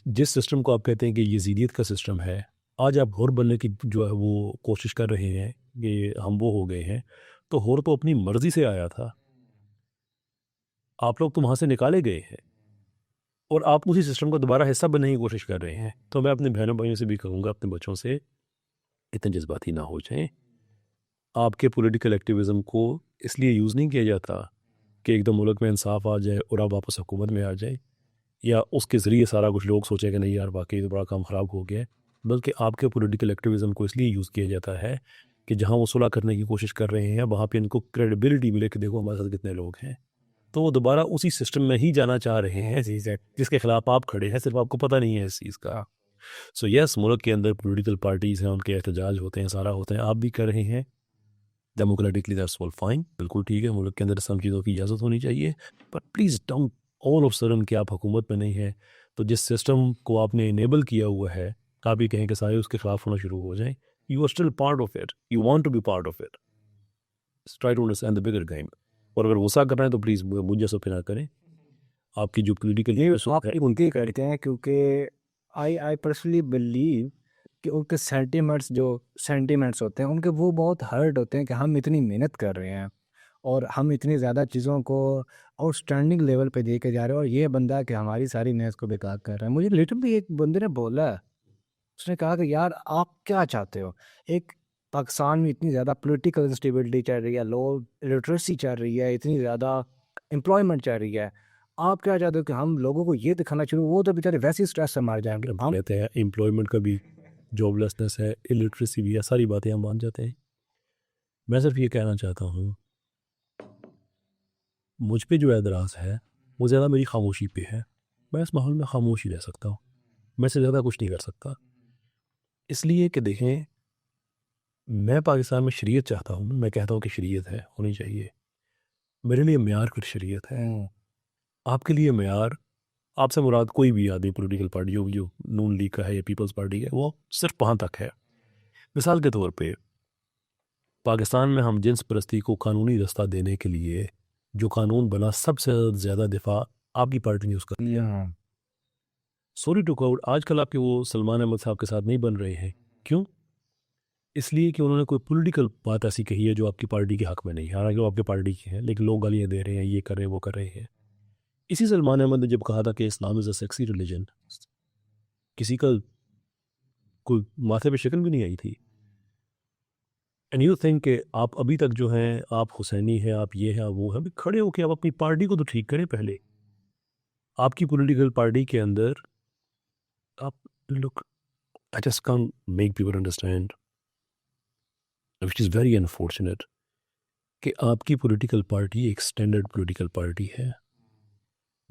Speaker 2: जिस सिस्टम को आप कहते हैं कि यजीदियत का सिस्टम है, आज आप हुर बनने की जो है वो कोशिश कर रहे हैं कि हम वो हो गए हैं, तो हुर तो अपनी मर्जी से आया था, आप लोग तो वहाँ से निकाले गए हैं और आप उसी सिस्टम का दोबारा हिस्सा बनने की कोशिश कर रहे हैं। तो मैं अपने बहनों भाइयों से भी कहूँगा, अपने बच्चों से, इतने जज्बाती ना हो जाएं। आपके पॉलिटिकल एक्टिविज़म को इसलिए यूज़ नहीं किया जाता कि एकदम मुल्क में इंसाफ आ जाए और आप वापस हुकूमत में आ जाए, या उसके ज़रिए सारा कुछ लोग सोचे कि नहीं यार वाकई तो बड़ा काम ख़राब हो गया है। बल्कि आपके पॉलिटिकल एक्टिविज़म को इसलिए यूज़ किया जाता है कि जहाँ वो सुलह करने की कोशिश कर रहे हैं वहाँ पे इनको क्रेडिबिलिटी मिले कि देखो हमारे साथ कितने लोग हैं, तो वो दोबारा उसी सिस्टम में ही जाना चाह रहे हैं जिसके खिलाफ आप खड़े हैं, सिर्फ आपको पता नहीं है इस चीज़ का। सो यस, मुल्क के अंदर पॉलिटिकल पार्टीज़ हैं, उनके एहतजाज होते हैं, सारा होते हैं, आप भी कर रहे हैं डेमोक्रेटिकली, दैट्स ऑल फाइन, बिल्कुल ठीक है, मुल्क के अंदर सब चीज़ों की इजाज़त होनी चाहिए। But please don't all of sudden कि आप हुकूमत में नहीं है तो जिस सिस्टम को आपने इनेबल किया हुआ है आप ही कहें कि सारे उसके खिलाफ होना शुरू हो जाएं। You are still part of it, you want to be part of it, try to understand the bigger game. और अगर गुस्सा कर रहे हैं तो प्लीज़ मुझ जैसा फिर ना करें। आपकी जो पॉलिटिकल
Speaker 3: ये आप उनके करते हैं क्योंकि आई पर्सनली बिलीव कि उनके सेंटिमेंट्स होते हैं उनके, वो बहुत हर्ट होते हैं कि हम इतनी मेहनत कर रहे हैं और हम इतनी ज़्यादा चीज़ों को आउटस्टैंडिंग लेवल पे दे के जा रहे हैं और ये बंदा कि हमारी सारी मेहनत को बेकार कर रहा है। मुझे लिटरली एक बंदे ने बोला, उसने कहा कि यार आप क्या चाहते हो, एक पाकिस्तान में इतनी ज़्यादा पॉलिटिकल इंस्टेबिलिटी चल रही है, लो लिटरेसी चल रही है, इतनी ज़्यादा एम्प्लॉयमेंट चल रही है, आप क्या चाहते हो कि हम लोगों को ये दिखाना शुरू, वो तो बेचारे वैसे ही स्ट्रेस से मार जाएंगे। हम
Speaker 2: कहते हैं एम्प्लॉयमेंट का भी, जॉबलेसनेस है, इलिटरेसी भी है, सारी बातें हम मान जाते हैं। मैं सिर्फ ये कहना चाहता हूँ, मुझ पे जो एतराज़ है वो ज़्यादा मेरी खामोशी पे है। मैं इस माहौल में खामोश ही रह सकता हूँ, मैं इससे ज़्यादा कुछ नहीं कर सकता। इसलिए कि देखें, मैं पाकिस्तान में शरीयत चाहता हूँ, मैं कहता हूँ कि शरीयत है, होनी चाहिए। मेरे लिए मेयार फिर शरीयत है, आपके लिए मेयार, आपसे मुराद कोई भी आदमी पॉलिटिकल पार्टी हो, जो नून लीग का है या पीपल्स पार्टी है, वो सिर्फ वहाँ तक है। मिसाल के तौर पे पाकिस्तान में हम जिन्स परस्ती को कानूनी रास्ता देने के लिए जो कानून बना, सबसे ज़्यादा दिफा आपकी पार्टी ने उसका किया। सॉरी टू काउट, आजकल आपके वो सलमान अहमद साहब के साथ नहीं बन रहे हैं, क्यों? इसलिए कि उन्होंने कोई पॉलिटिकल बात ऐसी कही है जो आपकी पार्टी के हक में नहीं है, हालांकि वो आपकी पार्टी की है, लेकिन लोग गालियाँ दे रहे हैं, ये कर रहे हैं, वो कर रहे हैं। इसी सलमान अहमद ने जब कहा था कि इस्लाम इज़ अ सेक्सी रिलीजन, किसी का कोई माथे पे शक्ल भी नहीं आई थी। एंड यू थिंक कि आप अभी तक जो हैं, आप हुसैनी हैं, आप ये हैं, आप वो हैं, अभी खड़े होके आप अपनी पार्टी को तो ठीक करें पहले। आपकी पॉलिटिकल पार्टी के अंदर आप look, I just can't make people understand, which is very unfortunate, कि आपकी पॉलिटिकल पार्टी एक स्टैंडर्ड पॉलिटिकल पार्टी है।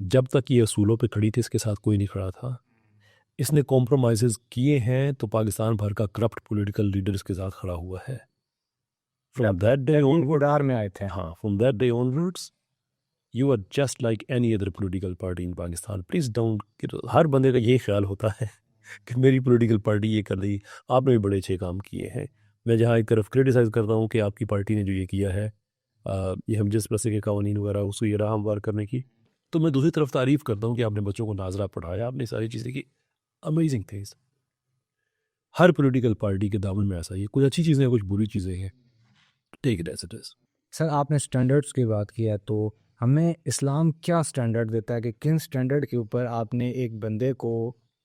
Speaker 2: जब तक ये असूलों पे खड़ी थी, इसके साथ कोई नहीं खड़ा था। इसने कॉम्प्रोमाइज़ किए हैं तो पाकिस्तान भर का करप्ट पॉलिटिकल लीडर इसके साथ खड़ा हुआ है। फ्रॉम दैट डे
Speaker 3: गुडार में आए थे।
Speaker 2: हाँ, from that day onwards you are just like any other political party in Pakistan. Please don't, हर बंदे का ये ख्याल होता है कि मेरी पॉलिटिकल पार्टी ये कर रही, आपने भी बड़े अच्छे काम किए हैं। मैं जहाँ एक तरफ क्रिटिसाइज़ करता हूँ कि आपकी पार्टी ने जो ये किया है, ये हम जिस प्रसे के कवानीन वगैरह उसको ये राह हमवार करने की, तो मैं दूसरी तरफ तारीफ़ करता हूँ कि आपने बच्चों को नाजरा पढ़ाया, आपने सारी चीज़ें की, अमेजिंग थिंग्स। हर पॉलिटिकल पार्टी के दामन में ऐसा ही है, कुछ अच्छी चीज़ें हैं, कुछ बुरी चीज़ें हैं, take it as it is.
Speaker 3: Sir आपने स्टैंडर्ड्स की बात की है, तो हमें इस्लाम क्या स्टैंडर्ड देता है कि किन स्टैंडर्ड के ऊपर आपने एक बंदे को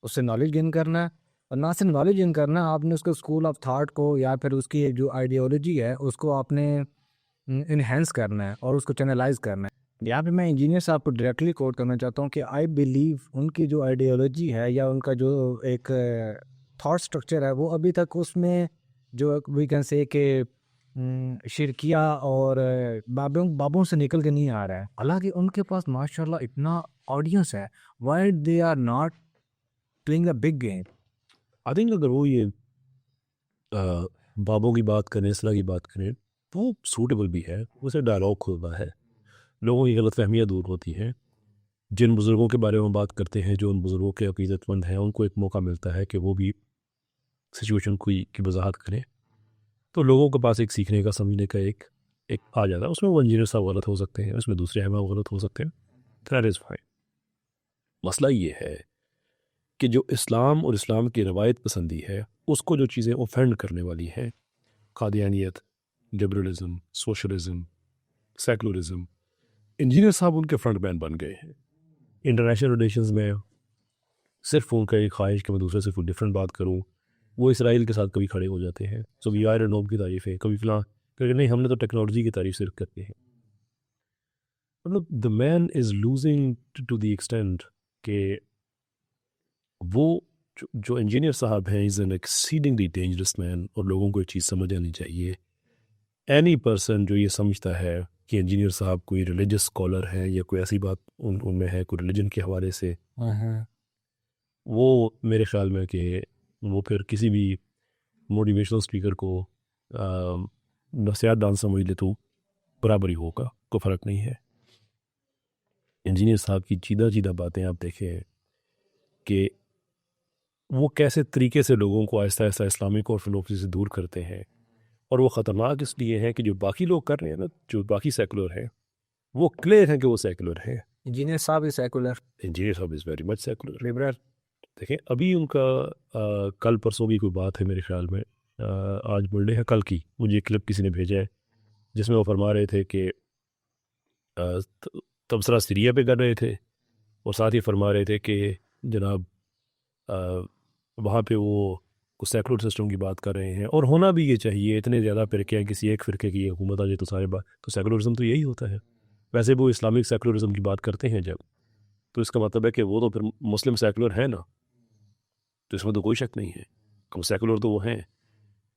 Speaker 3: उससे नॉलेज गेन करना है, और ना सिर्फ नॉलेज गेन करना है, आपने उसको स्कूल ऑफ थॉट को या फिर उसकी जो आइडियोलॉजी है उसको आपने इन्हेंस करना है और उसको चैनलाइज करना है। यहाँ पे मैं इंजीनियर साहब को डायरेक्टली कोट करना चाहता हूँ कि आई बिलीव उनकी जो आइडियोलॉजी है या उनका जो एक थॉट स्ट्रक्चर है वो अभी तक उसमें जो वी कैन से कि शिरकिया और बाबों से निकल के नहीं आ रहा है। हालांकि उनके पास माशाल्लाह इतना ऑडियंस है, why they are not playing the big game.
Speaker 2: I think अगर वो ये बाबों की बात करें, इसला की बात करें, वो सूटेबल भी है, उसे डायलॉग खुलता है, लोगों की गलतफहमियाँ दूर होती हैं। जिन बुज़ुर्गों के बारे में बात करते हैं, जो उन बुज़ुर्गों के अक़ीदतमंद हैं, उनको एक मौका मिलता है कि वो भी सिचुएशन की वजाहत करें, तो लोगों के पास एक सीखने का, समझने का एक एक आ जाता है। उसमें वो इंजीनियर साहब गलत हो सकते हैं, उसमें दूसरे अहम गलत हो सकते हैं, दैट इज़ फाइन। मसला ये है कि जो इस्लाम और इस्लाम की रवायत पसंदी है, उसको जो चीज़ें ऑफेंड करने वाली हैं, कादियानियत, लिबरलिज्म, सोशलिज्म, सेकुलरिज्म, इंजीनियर साहब उनके फ्रंट मैन बन गए हैं। इंटरनेशनल रिलेशंस में सिर्फ उनका एक ख्वाहिश कि मैं दूसरे से डिफरेंट बात करूं, वो इसराइल के साथ कभी खड़े हो जाते हैं, कभी आयरन डोम की तारीफ़ है, कभी फलां, क्योंकि नहीं हमने तो टेक्नोलॉजी की तारीफ सिर्फ करते हैं। मतलब the man is losing to the extent कि वो जो इंजीनियर साहब हैं is an exceedingly dangerous man, और लोगों को एक चीज़ समझ आनी चाहिए। एनी पर्सन जो ये समझता है कि इंजीनियर साहब कोई रिलीजियस स्कॉलर हैं या कोई ऐसी बात उनमें है कोई रिलीजन के हवाले से, वो मेरे ख्याल में कि वो फिर किसी भी मोटिवेशनल स्पीकर को नसीहत दान समझ ले तो बराबरी होगा, कोई फ़र्क नहीं है। इंजीनियर साहब की चीदा बातें आप देखें कि वो कैसे तरीके से लोगों को आहिस्ता आहिस्ता इस्लामिक और फिलोसफी से दूर करते हैं, और वो ख़तरनाक इसलिए है कि जो बाकी लोग कर रहे हैं ना, जो बाकी सेकुलर हैं, वो क्लियर हैं कि वो सेकुलर हैं।
Speaker 3: इंजीनियर साहब इज सेकुलर,
Speaker 2: इंजीनियर साहब is very much secular.
Speaker 3: Liberal.
Speaker 2: देखें अभी उनका कल परसों की कोई बात है मेरे ख्याल में, आज बर्थडे है, कल की मुझे एक क्लिप किसी ने भेजा है जिसमें वो फरमा रहे थे कि तबसरा सीरिया पे कर रहे थे, और साथ ही फरमा रहे थे कि जनाब वहाँ पे वो कुछ सेकुलर सिस्टम की बात कर रहे हैं, और होना भी ये चाहिए। इतने ज़्यादा फ़िरके हैं, किसी एक फ़िरके की हुकूमत आ जाए तो सारे बात, तो सेकुलरिज्म तो यही होता है। वैसे वो इस्लामिक सेकुलरिज्म की बात करते हैं जब, तो इसका मतलब है कि वो तो फिर मुस्लिम सेकुलर है ना, तो इसमें तो कोई शक नहीं है, कम सेकुलर तो वो हैं।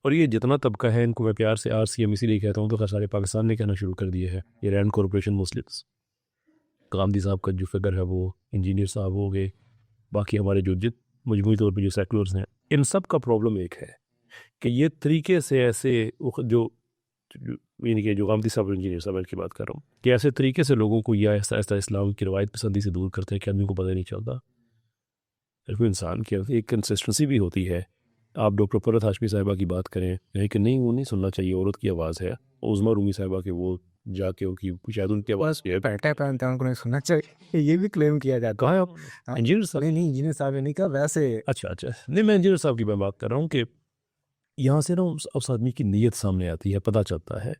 Speaker 2: और ये जितना तबका है, इनको मैं प्यार से RCM इसीलिए कहता हूँ, तो खैर सारे पाकिस्तान ने कहना शुरू कर दिया है, ये रैंड कॉरपोरेशन मुस्लिम्स। गांधी साहब का जो फिगर है वो, इंजीनियर साहब हो गए, बाकी हमारे जो मजमूई तौर पे जो सेकुलर्स हैं, इन सब का प्रॉब्लम एक है कि ये तरीके से ऐसे जो यानी कि जो गांधी साहब इंजीनियर साहब की बात कर रहा हूँ, कि ऐसे तरीके से लोगों को यह ऐसा ऐसा इस्लाम की रवायत पसंदी से दूर करते हैं कि आदमी को पता नहीं चलता। सिर्फ इंसान की एक कंसिस्टेंसी भी होती है। आप डॉक्टर फरहत हाशमी साहिबा की बात करें, लेकिन नहीं, वो नहीं सुनना चाहिए, औरत की आवाज़ है। उज़मा रूमी साहिबा के वो जाके उनकी शायद उनकी आवाज़
Speaker 3: पैटे पहनते हैं, उनको नहीं सुनना चाहिए, ये भी क्लेम किया जाता है।
Speaker 2: कहा इंजीनियर साहब,
Speaker 3: नहीं इंजीनियर साहब ने नहीं कहा, वैसे
Speaker 2: अच्छा नहीं, मैं इंजीनियर साहब की मैं बात कर रहा हूँ कि यहाँ से ना उस आदमी की नीयत सामने आती है, पता चलता है।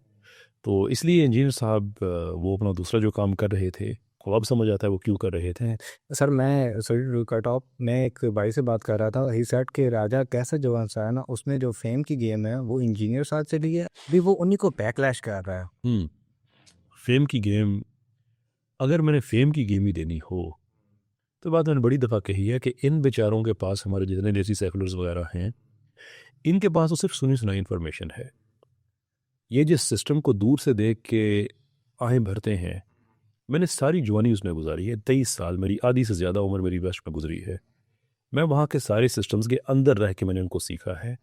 Speaker 2: तो इसलिए इंजीनियर साहब वो अपना दूसरा जो काम कर रहे थे वो अब समझ आता है वो क्यों कर रहे थे।
Speaker 3: सर मैं सॉरी टू कट ऑफ, मैं एक भाई से बात कर रहा था, ही सेड के राजा कैसा जवान सा है ना, उसमें जो फेम की गेम है वो इंजीनियर साथ से ली है, अभी वो उन्हीं को बैकलैश कर रहा है।
Speaker 2: फेम की गेम, अगर मैंने फेम की गेम ही देनी हो तो बात मैंने बड़ी दफ़ा कही है कि इन बेचारों के पास, हमारे जितने देसी सेकुलर्स वगैरह हैं, इनके पास तो सिर्फ सुनी सुनाई इन्फॉर्मेशन है। ये जिस सिस्टम को दूर से देख के आहें भरते हैं, मैंने सारी जवानी उसमें गुजारी है, 23 साल, मेरी आधी से ज़्यादा उम्र मेरी वेस्ट में गुजरी है। मैं वहाँ के सारे सिस्टम्स के अंदर रह के मैंने उनको सीखा है।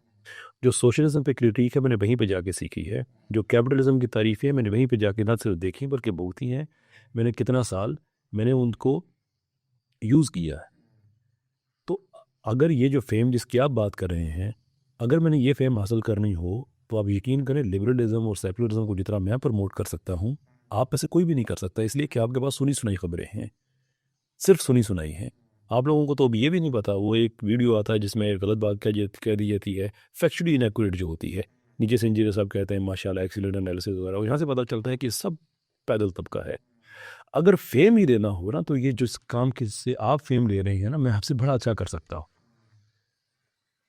Speaker 2: जो सोशलिज्म पे क्रिटिक है मैंने वहीं पे जाके सीखी है, जो कैपिटलिज्म की तारीफ़ है मैंने वहीं पे जाके ना सिर्फ देखी बल्कि भुगती हैं। मैंने कितना साल मैंने उनको यूज़ किया है। तो अगर ये जो फेम जिसकी आप बात कर रहे हैं, अगर मैंने ये फेम हासिल करनी हो तो आप यकीन करें लिबरलिज्म और सेकुलरिज्म को जितना मैं प्रमोट कर सकता हूँ, आप में से कोई भी नहीं कर सकता, इसलिए कि आपके पास सुनी सुनाई खबरें हैं, सिर्फ सुनी सुनाई हैं। आप लोगों को तो अब ये भी नहीं पता, वो एक वीडियो आता है जिसमें गलत बात कह दी जाती है, फैक्चुअली इनएक्यूरेट जो होती है, नीचे से इंजीनियर साहब कहते हैं माशाल्लाह एक्सीलेंट एनालिसिस वगैरह, और यहाँ से पता चलता है कि सब पैदल तबका है। अगर फेम ही देना हो ना तो ये जिस काम के से आप फेम ले रहे हैं ना, मैं आपसे बड़ा अच्छा कर सकता हूँ,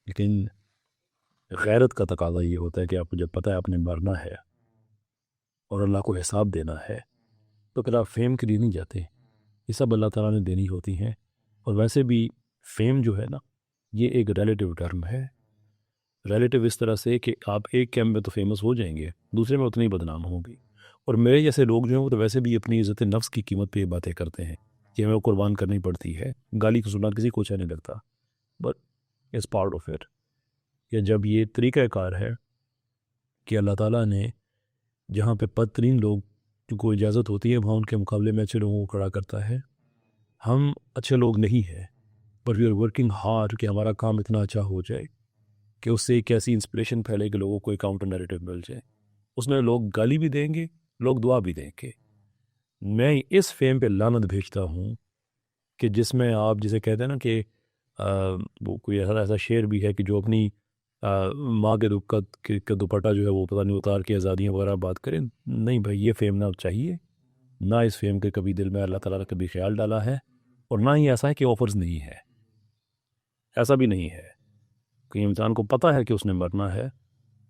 Speaker 2: लेकिन गैरत का तकाजा ये होता है कि आपको जब पता है आपने मरना है और अल्लाह को हिसाब देना है, तो फिर आप फेम के लिए नहीं जाते। ये सब अल्लाह ताला ने देनी होती हैं। और वैसे भी फेम जो है ना, ये एक रिलेटिव टर्म है। रिलेटिव इस तरह से कि आप एक कैम में तो फेमस हो जाएंगे, दूसरे में उतनी बदनाम होंगी। और मेरे जैसे लोग जो हैं वो तो वैसे भी अपनी इज़्ज़त नफ्स की कीमत पे ये बातें करते हैं कि हमें वो कुर्बान करनी पड़ती है। गाली को सुनना किसी को अच्छा नहीं लगता, but it's part of it. या जब ये तरीक़ाकार है कि अल्लाह ताला ने जहाँ पे बदतरीन लोग को इजाज़त होती है वहाँ उनके मुकाबले में अच्छे लोगों को खड़ा करता है। हम अच्छे लोग नहीं हैं, but we are working hard कि हमारा काम इतना अच्छा हो जाए कि उससे एक ऐसी इंस्पिरेशन फैले कि लोगों को एक काउंटर नैरेटिव मिल जाए। उसमें लोग गाली भी देंगे, लोग दुआ भी देंगे। मैं इस फेम पे लानत भेजता हूँ कि जिसमें आप जिसे कहते हैं ना कि वो कोई ऐसा ऐसा शेर भी है कि जो अपनी माँ के का दुपट्टा जो है वो पता नहीं उतार के आज़ादियाँ वगैरह बात करें। नहीं भाई, ये फेम ना चाहिए, ना इस फेम के कभी दिल में अल्लाह ताला ने कभी ख्याल डाला है, और ना ही ऐसा है कि ऑफर्स नहीं है। ऐसा भी नहीं है कि इंसान को पता है कि उसने मरना है।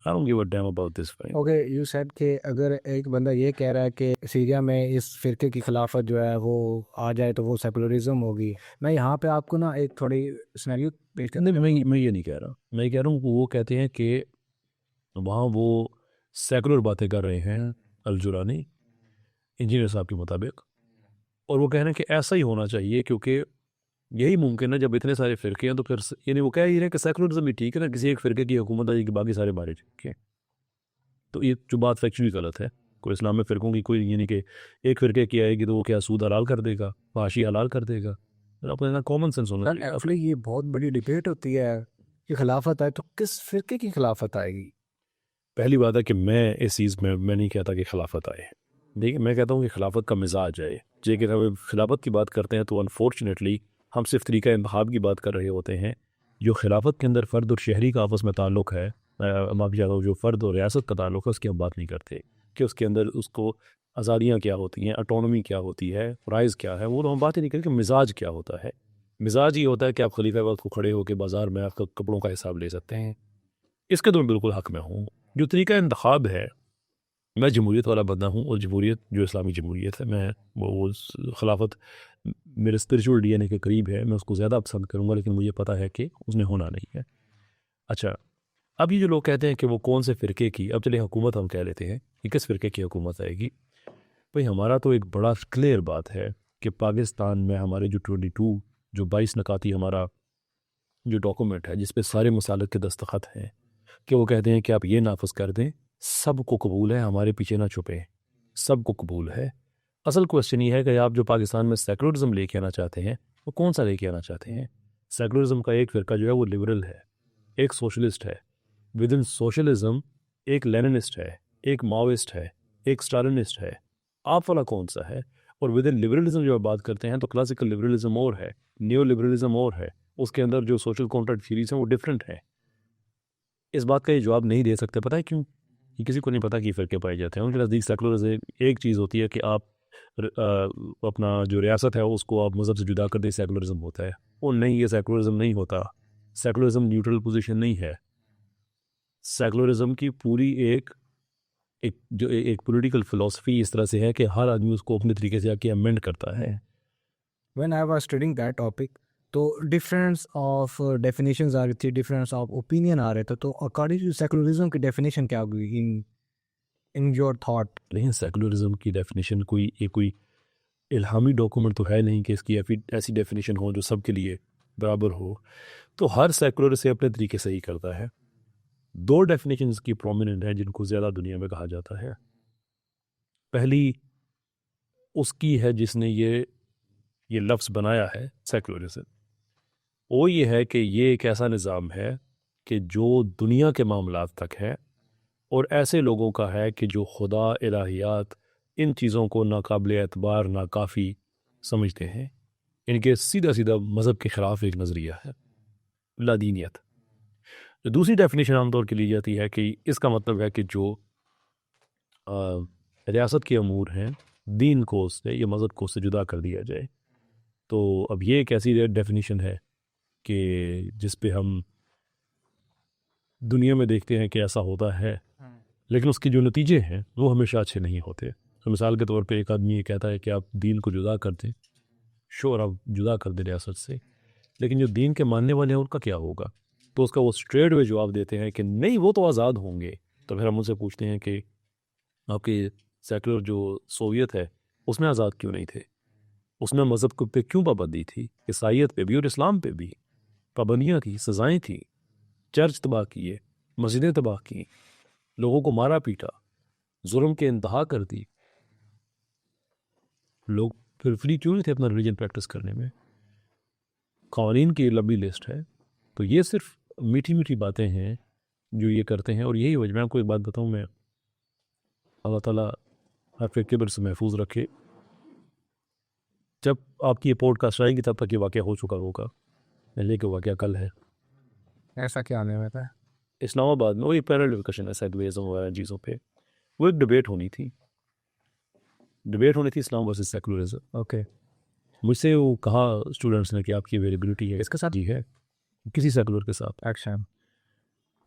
Speaker 2: I don't give a damn about this fame.
Speaker 3: Okay, you said कि अगर एक बंदा ये कह रहा है कि सीरिया में इस फिरके की खिलाफत जो है वो आ जाए तो वो सेकुलरिज्म होगी, मैं यहाँ पे आपको ना एक थोड़ी सिनेरियो पेश कर।
Speaker 2: नहीं, मैं ये नहीं कह रहा। मैं कह रहा हूँ वो कहते हैं कि वहाँ वो सेकुलर बातें कर रहे हैं अलजुरानी इंजीनियर साहब के मुताबिक, और वो कह रहे हैं कि ऐसा ही होना चाहिए क्योंकि यही मुमकिन है। जब इतने सारे फ़िरके हैं तो फिर यानी वो कह ही रहे हैं कि सेकुलरिज्म भी ठीक है ना, किसी एक फ़िरके की हुकूमत आ जाएगी, बाकी सारे बारे ठीक है। तो ये जो बात फैक्चुअली गलत है। कोई इस्लाम में फ़िरकों की कोई यानी कि एक फ़िरके की आएगी तो वो क्या सूद हलाल कर देगा, फाशी हलाल कर देगा। फिर आपको ना कॉमन सेंस होना चाहिए।
Speaker 3: एक्चुअली ये बहुत बड़ी डिबेट होती है कि खिलाफत आए तो किस फिरके की खिलाफत आएगी।
Speaker 2: पहली बात है कि मैं इस चीज़ में मैं नहीं कहता कि खिलाफत आए। देखिए, मैं कहता हूँ कि खिलाफत का मिजाज आए। लेकिन हम खिलाफत की बात करते हैं तो अनफॉर्चुनेटली हम सिर्फ तरीका इंतखाब की बात कर रहे होते हैं। जो खिलाफत के अंदर फ़र्द और शहरी का आपस में ताल्लुक़ है, माफ़ी चाहता हूँ, जो फ़र्द और रियासत का ताल्लुक़ है उसकी हम बात नहीं करते कि उसके अंदर उसको आज़ादियाँ क्या होती हैं, ऑटोनॉमी क्या होती है, राइज़ क्या है, वो तो हम बात ही नहीं करते कि मिजाज क्या होता है। मिजाज ये होता है कि आप खलीफा वक्त को खड़े होकर बाज़ार में आपका कपड़ों का हिसाब ले सकते हैं। इसके तो मैं बिल्कुल हक़ में हूँ। जो तरीका इंतखाब है, मैं जमहूरियत वाला बंदा हूँ, और जमहूरियत जो इस्लामी जमहूरियत है, मैं वो खिलाफत मेरे स्पिरिचुअल डीएनए के करीब है, मैं उसको ज़्यादा पसंद करूँगा, लेकिन मुझे पता है कि उसने होना नहीं है। अच्छा, अब ये जो लोग कहते हैं कि वो कौन से फ़िरके की, अब चलिए हुकूमत हम कह लेते हैं कि किस फ़िरके की हुकूमत आएगी। भाई हमारा तो एक बड़ा क्लियर बात है कि पाकिस्तान में हमारे जो 22 नकाती हमारा जो डॉक्यूमेंट है जिस पे सारे मसालक के दस्तखत हैं, कि वो कहते हैं कि आप ये नाफज कर दें, सबको कबूल है, हमारे पीछे ना छुपे, सबको कबूल है। असल क्वेश्चन ये है कि आप जो पाकिस्तान में सेकुलरिज्म लेके आना चाहते हैं वो कौन सा लेके आना चाहते हैं। सेकुलरिज्म का एक फ़िरका जो है वो लिबरल है, एक सोशलिस्ट है। विद इन सोशलिज्म एक लेनिनिस्ट है, एक माओइस्ट है, एक स्टालिनिस्ट है। आप वाला कौन सा है? और विद इन लिबरलिज्म जो आप बात करते हैं तो क्लासिकल लिबरलिज्म और है, न्यू लिबरलिज्म और है, उसके अंदर जो सोशल कॉन्ट्रैक्ट थ्योरीज हैं वो डिफरेंट है। इस बात का ये जवाब नहीं दे सकते। पता है क्यों? ये किसी को नहीं पता कि फ़िरके पाए जाते हैं। उनके नज़दीक सेकुलरिज्म एक चीज़ होती है कि आप अपना जो रियासत है उसको आप मज़हब से जुदा कर दें, सेकुलरिज्म होता है। वो नहीं, ये सेकुलरिज्म नहीं होता। सेकुलरिज्म न्यूट्रल पोजीशन नहीं है। सेकुलरिज्म की पूरी एक एक जो एक पॉलिटिकल फ़िलॉसफी इस तरह से है कि हर आदमी उसको अपने तरीके से आके अमेंड करता है।
Speaker 3: When I was studying that topic, तो डिफरेंस ऑफ डेफिनेशंस आ रही थी, डिफरेंस ऑफ ओपिनियन आ रहे थे, तो अकॉर्डिंग टू सेकुलरिज्म की डेफिनेशन क्या होगी इन इन योर थॉट?
Speaker 2: लेकिन सेकुलरिज्म की डेफिनेशन कोई इल्हामी डॉक्यूमेंट तो है नहीं कि इसकी ऐसी डेफिनेशन हो जो सबके लिए बराबर हो। तो हर सेकुलर से अपने तरीके से ही करता है। दो डेफिनेशंस की प्रोमिनेंट है जिनको ज़्यादा दुनिया में कहा जाता है। पहली उसकी है जिसने ये लफ्ज़ बनाया है सेकुलरिज्म। वो ये है कि ये एक ऐसा निज़ाम है कि जो दुनिया के मामलात तक है और ऐसे लोगों का है कि जो खुदा, इलाहियात, इन चीज़ों को नाकाबिल एतबार, नाकाफ़ी समझते हैं। इनके सीधा सीधा मज़हब के ख़िलाफ़ एक नज़रिया है, लादीनियत। जो दूसरी डेफिनेशन आमतौर की ली जाती है कि इसका मतलब है कि जो रियासत के अमूर हैं, दीन को उससे या मज़हब को उससे जुदा कर दिया जाए। तो अब ये एक ऐसी डेफिनेशन है कि जिस पे हम दुनिया में देखते हैं कि ऐसा होता है, लेकिन उसके जो नतीजे हैं वो हमेशा अच्छे नहीं होते। तो मिसाल के तौर पे एक आदमी ये कहता है कि आप दीन को जुदा कर दें, श्योर आप जुदा कर दें रियासत से, लेकिन जो दीन के मानने वाले हैं उनका क्या होगा? तो उसका वो स्ट्रेट वे जवाब देते हैं कि नहीं, वो तो आज़ाद होंगे। तो फिर हम उनसे पूछते हैं कि आपके सेकुलर जो सोवियत है उसमें आज़ाद क्यों नहीं थे? उसमें मज़हब पे क्यों पाबंदी थी? ईसाइयत पे भी और इस्लाम पे भी पाबंदियाँ थी, सज़ाएँ थी, चर्च तबाह किए, मस्जिदें तबाह की, लोगों को मारा पीटा, जुल्म के इंतहा कर दी। लोग फिर फ्री क्यों नहीं थे अपना रिलीजन प्रैक्टिस करने में? क़वानीन की लंबी लिस्ट है। तो ये सिर्फ मीठी मीठी बातें हैं जो ये करते हैं। और यही वजह, मैं आपको एक बात बताऊँ, मैं अल्लाह ताला हर फिर किब्र से महफूज रखे। जब आपकी ये पॉडकास्ट आएगी तब तक ये वाक़या हो चुका होगा, लेकिन वाक़या कल है।
Speaker 3: ऐसा क्या आने वाला है?
Speaker 2: इस्लामाबाद में वही पैरेलल एजुकेशन है, सेगुलरिज्म वगैरह चीज़ों पे वो एक डिबेट होनी थी इस्लाम वर्सेस सेकुलरिज्म।
Speaker 3: ओके,
Speaker 2: मुझसे वो कहा स्टूडेंट्स ने कि आपकी अवेलेबिलिटी है,
Speaker 3: किसके साथ?
Speaker 2: जी है, किसी सेकुलर के साथ।
Speaker 3: एक्शन।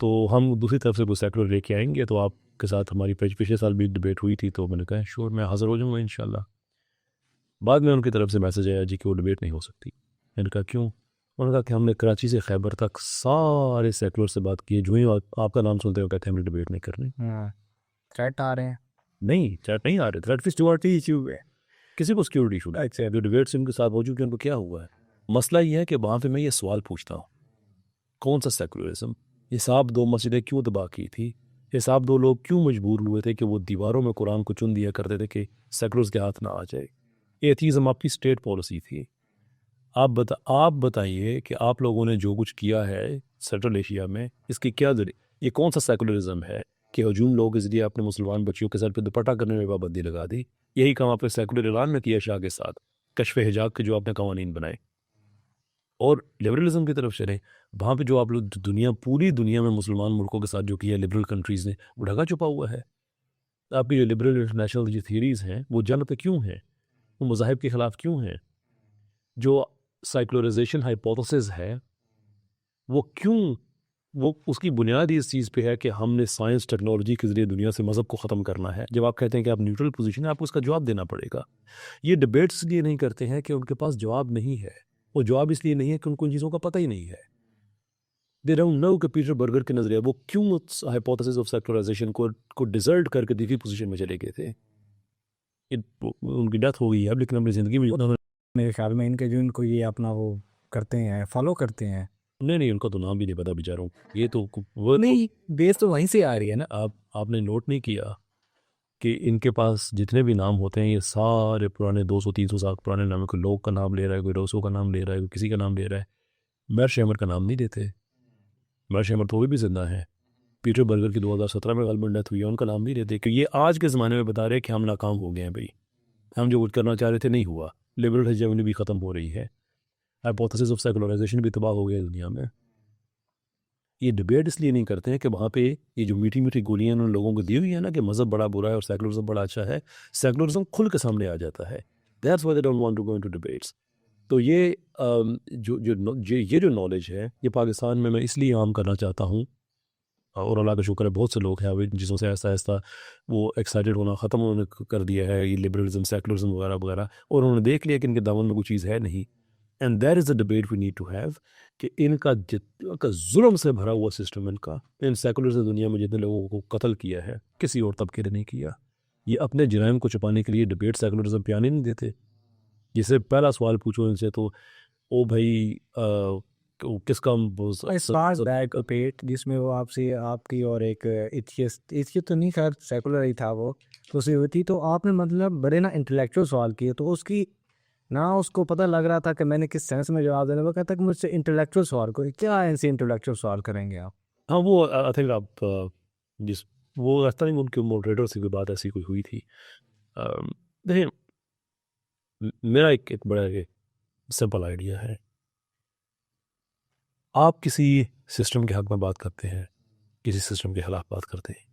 Speaker 2: तो हम दूसरी तरफ से वो सेकुलर लेके आएंगे, तो आपके साथ हमारी पिछले साल भी डिबेट हुई थी। तो मैंने कहा श्योर, मैं हाज़िर हो जाऊँगा इंशाल्लाह। बाद में उनकी तरफ से मैसेज आया जी कि वो डिबेट नहीं हो सकती। मैंने कहा क्यों? उन्होंने कहा कि हमने कराची से खैबर तक सारे सेकुलर से बात की है, जो ही आपका नाम सुनते हो कहते हैं हमने डिबेट नहीं करनी।
Speaker 3: थ्रेट आ रहे हैं?
Speaker 2: नहीं, थ्रेट नहीं आ रहे, थ्रेट सिक्योरिटी इशू है, किसी को सिक्योरिटी इशू नहीं। जो डिबेट्स इनके साथ मौजूद हैं उनको क्या हुआ है? मसला ये है कि वहाँ पे मैं ये सवाल पूछता हूँ, कौन सा सेकुलरिज्म? हिसाब दो मस्जिदें क्यों तबाह की थी? हिसाब दो लोग क्यों मजबूर हुए थे कि वो दीवारों में कुरान को चुन दिया करते थे कि सेकुलर्स के हाथ ना आ जाए? एथीज़म आपकी स्टेट पॉलिसी थी। आप बताइए कि आप लोगों ने जो कुछ किया है सेंट्रल एशिया में, इसकी क्या ये कौन सा सेकुलरिज्म है कि हजूम लोग के ज़रिए अपने मुसलमान बच्चियों के सर पे दुपट्टा करने में पाबंदी लगा दी? यही काम आपने सेकुलर ईरान में किया शाह के साथ, कश्फ हिजाब के जो आपने कवानीन बनाए। और लिबरलिज्म की तरफ चले, वहाँ पे जो आप लोग पूरी दुनिया में मुसलमान मुल्कों के साथ जो किया लिबरल कंट्रीज़ ने, वो ढका छुपा हुआ है। आपकी जो लिबरल इंटरनेशनल जो थीरीज़ हैं वो जंग पे क्यों हैं? वो मज़ाहिब के ख़िलाफ़ क्यों हैं? जो सेकुलराइजेशन हाइपोथेसिस है वो क्यों, वो उसकी बुनियाद ही इस चीज़ पे है कि हमने साइंस टेक्नोलॉजी के ज़रिए दुनिया से मज़हब को ख़त्म करना है। जब आप कहते हैं कि आप न्यूट्रल पोजीशन है, आपको उसका जवाब देना पड़ेगा। ये डिबेट्स इसलिए नहीं करते हैं कि उनके पास जवाब नहीं है, वो जवाब इसलिए नहीं है कि उनको उन चीज़ों का पता ही नहीं है। दे डोंट नो कि पीटर बर्गर के नज़रिया वो क्यों उस हाइपोथेसिस ऑफ सेकुलराइजेशन को डिजर्ट करके दूसरी पोजीशन में चले गए थे। उनकी डेथ हो गई है अब, लेकिन अपनी ज़िंदगी में उन्होंने,
Speaker 3: मेरे ख्याल में इनके जो इनको ये अपना वो करते हैं, फॉलो करते हैं।
Speaker 2: नहीं उनका तो नाम भी नहीं पता बेचारों। ये तो वो
Speaker 3: नहीं, बेस तो वहीं से आ रही है ना।
Speaker 2: आपने नोट नहीं किया कि इनके पास जितने भी नाम होते हैं ये सारे पुराने 200-300 साल पुराने नाम है। कोई लोग का नाम ले रहा है, कोई रोसो का नाम ले रहा है, कोई किसी का नाम ले रहा है। मेरशेमर का नाम नहीं देते। मेरशेमर तो भी जिंदा है। पीटर बर्गर की 2017 में गलबन डेथ हुई है, उनका नाम नहीं देते कि ये आज के ज़माने में बता रहे हैं कि हम नाकाम हो गए हैं भाई, हम जो कुछ करना चाह रहे थे नहीं हुआ। लिबरल हेजेमनी भी ख़त्म हो रही है, हाइपोथेसिस ऑफ सेकुलराइजेशन भी तबाह हो गया दुनिया में। ये डिबेट इसलिए नहीं करते हैं कि वहाँ पे ये जो मीठी मीठी गोलियां उन लोगों को दी हुई है ना कि मज़हब बड़ा बुरा है और सेकुलरिज्म बड़ा अच्छा है, सेकुलरिज्म खुल के सामने आ जाता है। That's why they don't want to go into debates. तो ये ये जो नॉलेज है ये पाकिस्तान में मैं इसलिए आम करना चाहता हूँ, और अल्लाह का शुक्र है बहुत से लोग हैं अभी जिसों से ऐसा ऐसा वो एक्साइटेड होना ख़त्म उन्होंने कर दिया है, ये लिबरलिज्म सेकुलरिज्म वगैरह वगैरह, और उन्होंने देख लिया कि इनके दामन में कोई चीज़ है नहीं। And that is the debate we need to have कि इनका जुल्म से भरा हुआ सिस्टम इनका, इन सेकुलर दुनिया में जितने लोगों को कत्ल किया है किसी और तबके ने नहीं किया। ये अपने जराइम को छुपाने के लिए डिबेट सेकुलरिज्म पे आने नहीं देते। जिसे पहला सवाल पूछो इनसे तो ओ भाई किसका
Speaker 3: बैक पेट जिसमें वो आपसे आपकी और एक एथियस्ट तो नहीं, खैर सेकुलर ही था वो, तो उसे हुई थी। तो आपने मतलब बड़े ना इंटेलेक्चुअल सवाल किए, तो उसकी ना उसको पता लग रहा था कि मैंने किस सेंस में जवाब देना। वो कहता कि मुझसे इंटेलेक्चुअल सवाल को क्या ऐसे इंटेलेक्चुअल सवाल करेंगे आप।
Speaker 2: हाँ वो आई थिंक आप जिस वो रास्ता नहीं उनके मॉडरेटर से कोई बात ऐसी कोई हुई थी। देखिए मेरा एक बड़ा सिंपल आइडिया है। आप किसी सिस्टम के हक में बात करते हैं, किसी सिस्टम के खिलाफ बात करते हैं,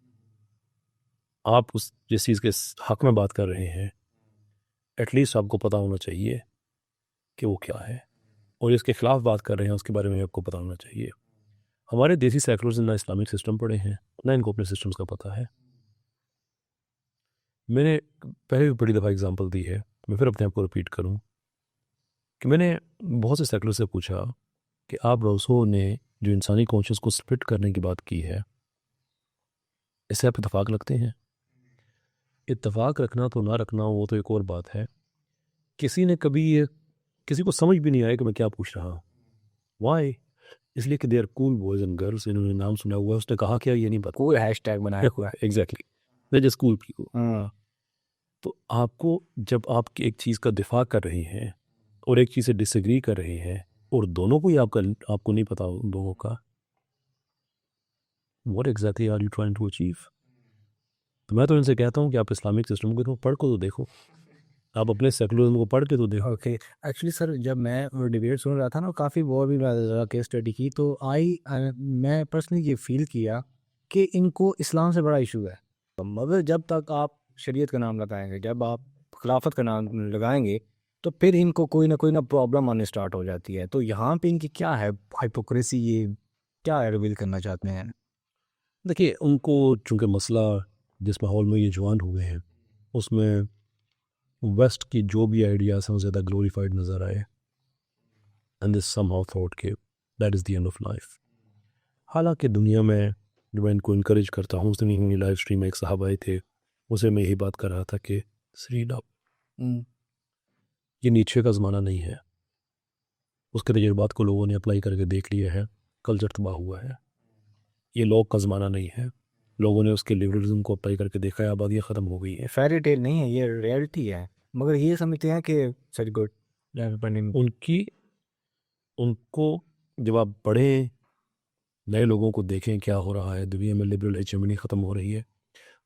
Speaker 2: आप उस जिस चीज़ के हक में बात कर रहे हैं एटलीस्ट आपको पता होना चाहिए कि वो क्या है, और जिसके खिलाफ बात कर रहे हैं उसके बारे में आपको पता होना चाहिए। हमारे देसी सेकुलर्स ना इस्लामिक सिस्टम पढ़े हैं ना इनको अपने सिस्टम्स का पता है। मैंने पहले भी बड़ी दफ़ा एग्जांपल दी है, मैं फिर अपने आप को रिपीट करूं कि मैंने बहुत से सेकुलर से पूछा कि आप रोसो ने जो इंसानी कॉन्शियस को स्प्लिट करने की बात की है, इससे आप इतफाक़ रखते हैं? इत्तेफाक रखना तो ना रखना वो तो एक और बात है। किसी ने कभी ये किसी को समझ भी नहीं आया कि मैं क्या पूछ रहा हूँ। वाई? इसलिए कि they are cool boys and girls, इन्होंने नाम सुना हुआ है, उसने कहा क्या ये नहीं पता।
Speaker 3: कोई हैशटैग बनाया हुआ है।
Speaker 2: Exactly, they just cool people.
Speaker 3: हाँ,
Speaker 2: तो आपको जब आप एक चीज़ का दिफा कर रहे हैं और एक चीज़ से डिसएग्री कर रहे हैं और दोनों को ही आपको नहीं पता उन लोगों का, what exactly are you trying to achieve? तो मैं तो इनसे कहता हूँ कि आप इस्लामिक सिस्टम को तो पढ़ को तो देखो, आप अपने सेकुलरिज्म को पढ़ के तो देखो।
Speaker 3: ओके। एक्चुअली सर जब मैं वो डिबेट सुन रहा था ना, काफ़ी वो भी मैं केस स्टडी की, तो मैं पर्सनली ये फील किया कि इनको इस्लाम से बड़ा इशू है। मगर जब तक आप शरीयत का नाम लगाएंगे, जब आप खिलाफत का नाम लगाएंगे, तो फिर इनको कोई ना प्रॉब्लम आने स्टार्ट हो जाती है। तो यहाँ पे इनकी क्या है हाइपोक्रेसी, ये क्या रिवील करना चाहते हैं?
Speaker 2: देखिए उनको चूँकि मसला जिस माहौल में ये जवान हुए हैं उसमें वेस्ट की जो भी आइडियाज़ हैं वो ज़्यादा ग्लोरीफाइड नज़र आए, एंड दिस समहाउ थॉट के that is the end of life. हालांकि दुनिया में जो मैं इनको इनकरेज करता हूँ, उसने मेरी लाइव स्ट्रीम में एक साहब आए थे, उसे मैं यही बात कर रहा था कि श्रीडा ये नीचे का ज़माना नहीं है, उसके तजुर्बात को लोगों ने अप्लाई करके देख लिया है, कल्चर तबाह हुआ है। ये लोग का ज़माना नहीं है, लोगों ने उसके लिबरलिज्म को अप्लाई करके देखा है, आबादियाँ ख़त्म हो गई है।
Speaker 3: फेरी टेल नहीं है, ये रियलिटी है। मगर ये समझते हैं कि सच गुड
Speaker 2: उनको जब आप बड़े नए लोगों को देखें क्या हो रहा है दुनिया में, लिबरल हेजेमनी ख़त्म हो रही है,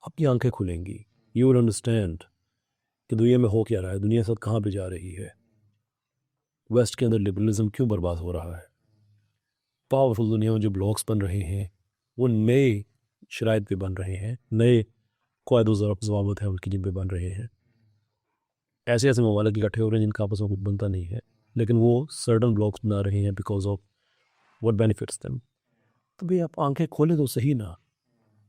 Speaker 2: आपकी आंखें खुलेंगी। यू विल अंडरस्टैंड कि दुनिया में हो क्या रहा है, दुनिया सब कहाँ पे जा रही है, वेस्ट के अंदर लिबरलिज्म क्यों बर्बाद हो रहा है। पावरफुल दुनिया में जो ब्लॉक्स बन रहे हैं वो नए शराइत पे बन रहे हैं, नए क़वायद ज़वाबित हैं उनकी जिन पे बन रहे हैं। ऐसे ऐसे ममालिक इकट्ठे हो रहे हैं जिनका आपस में कुछ बनता नहीं है, लेकिन वो सर्टन ब्लॉक्स बना रहे हैं because of what benefits them. तो भाई आप आंखें खोले तो सही ना,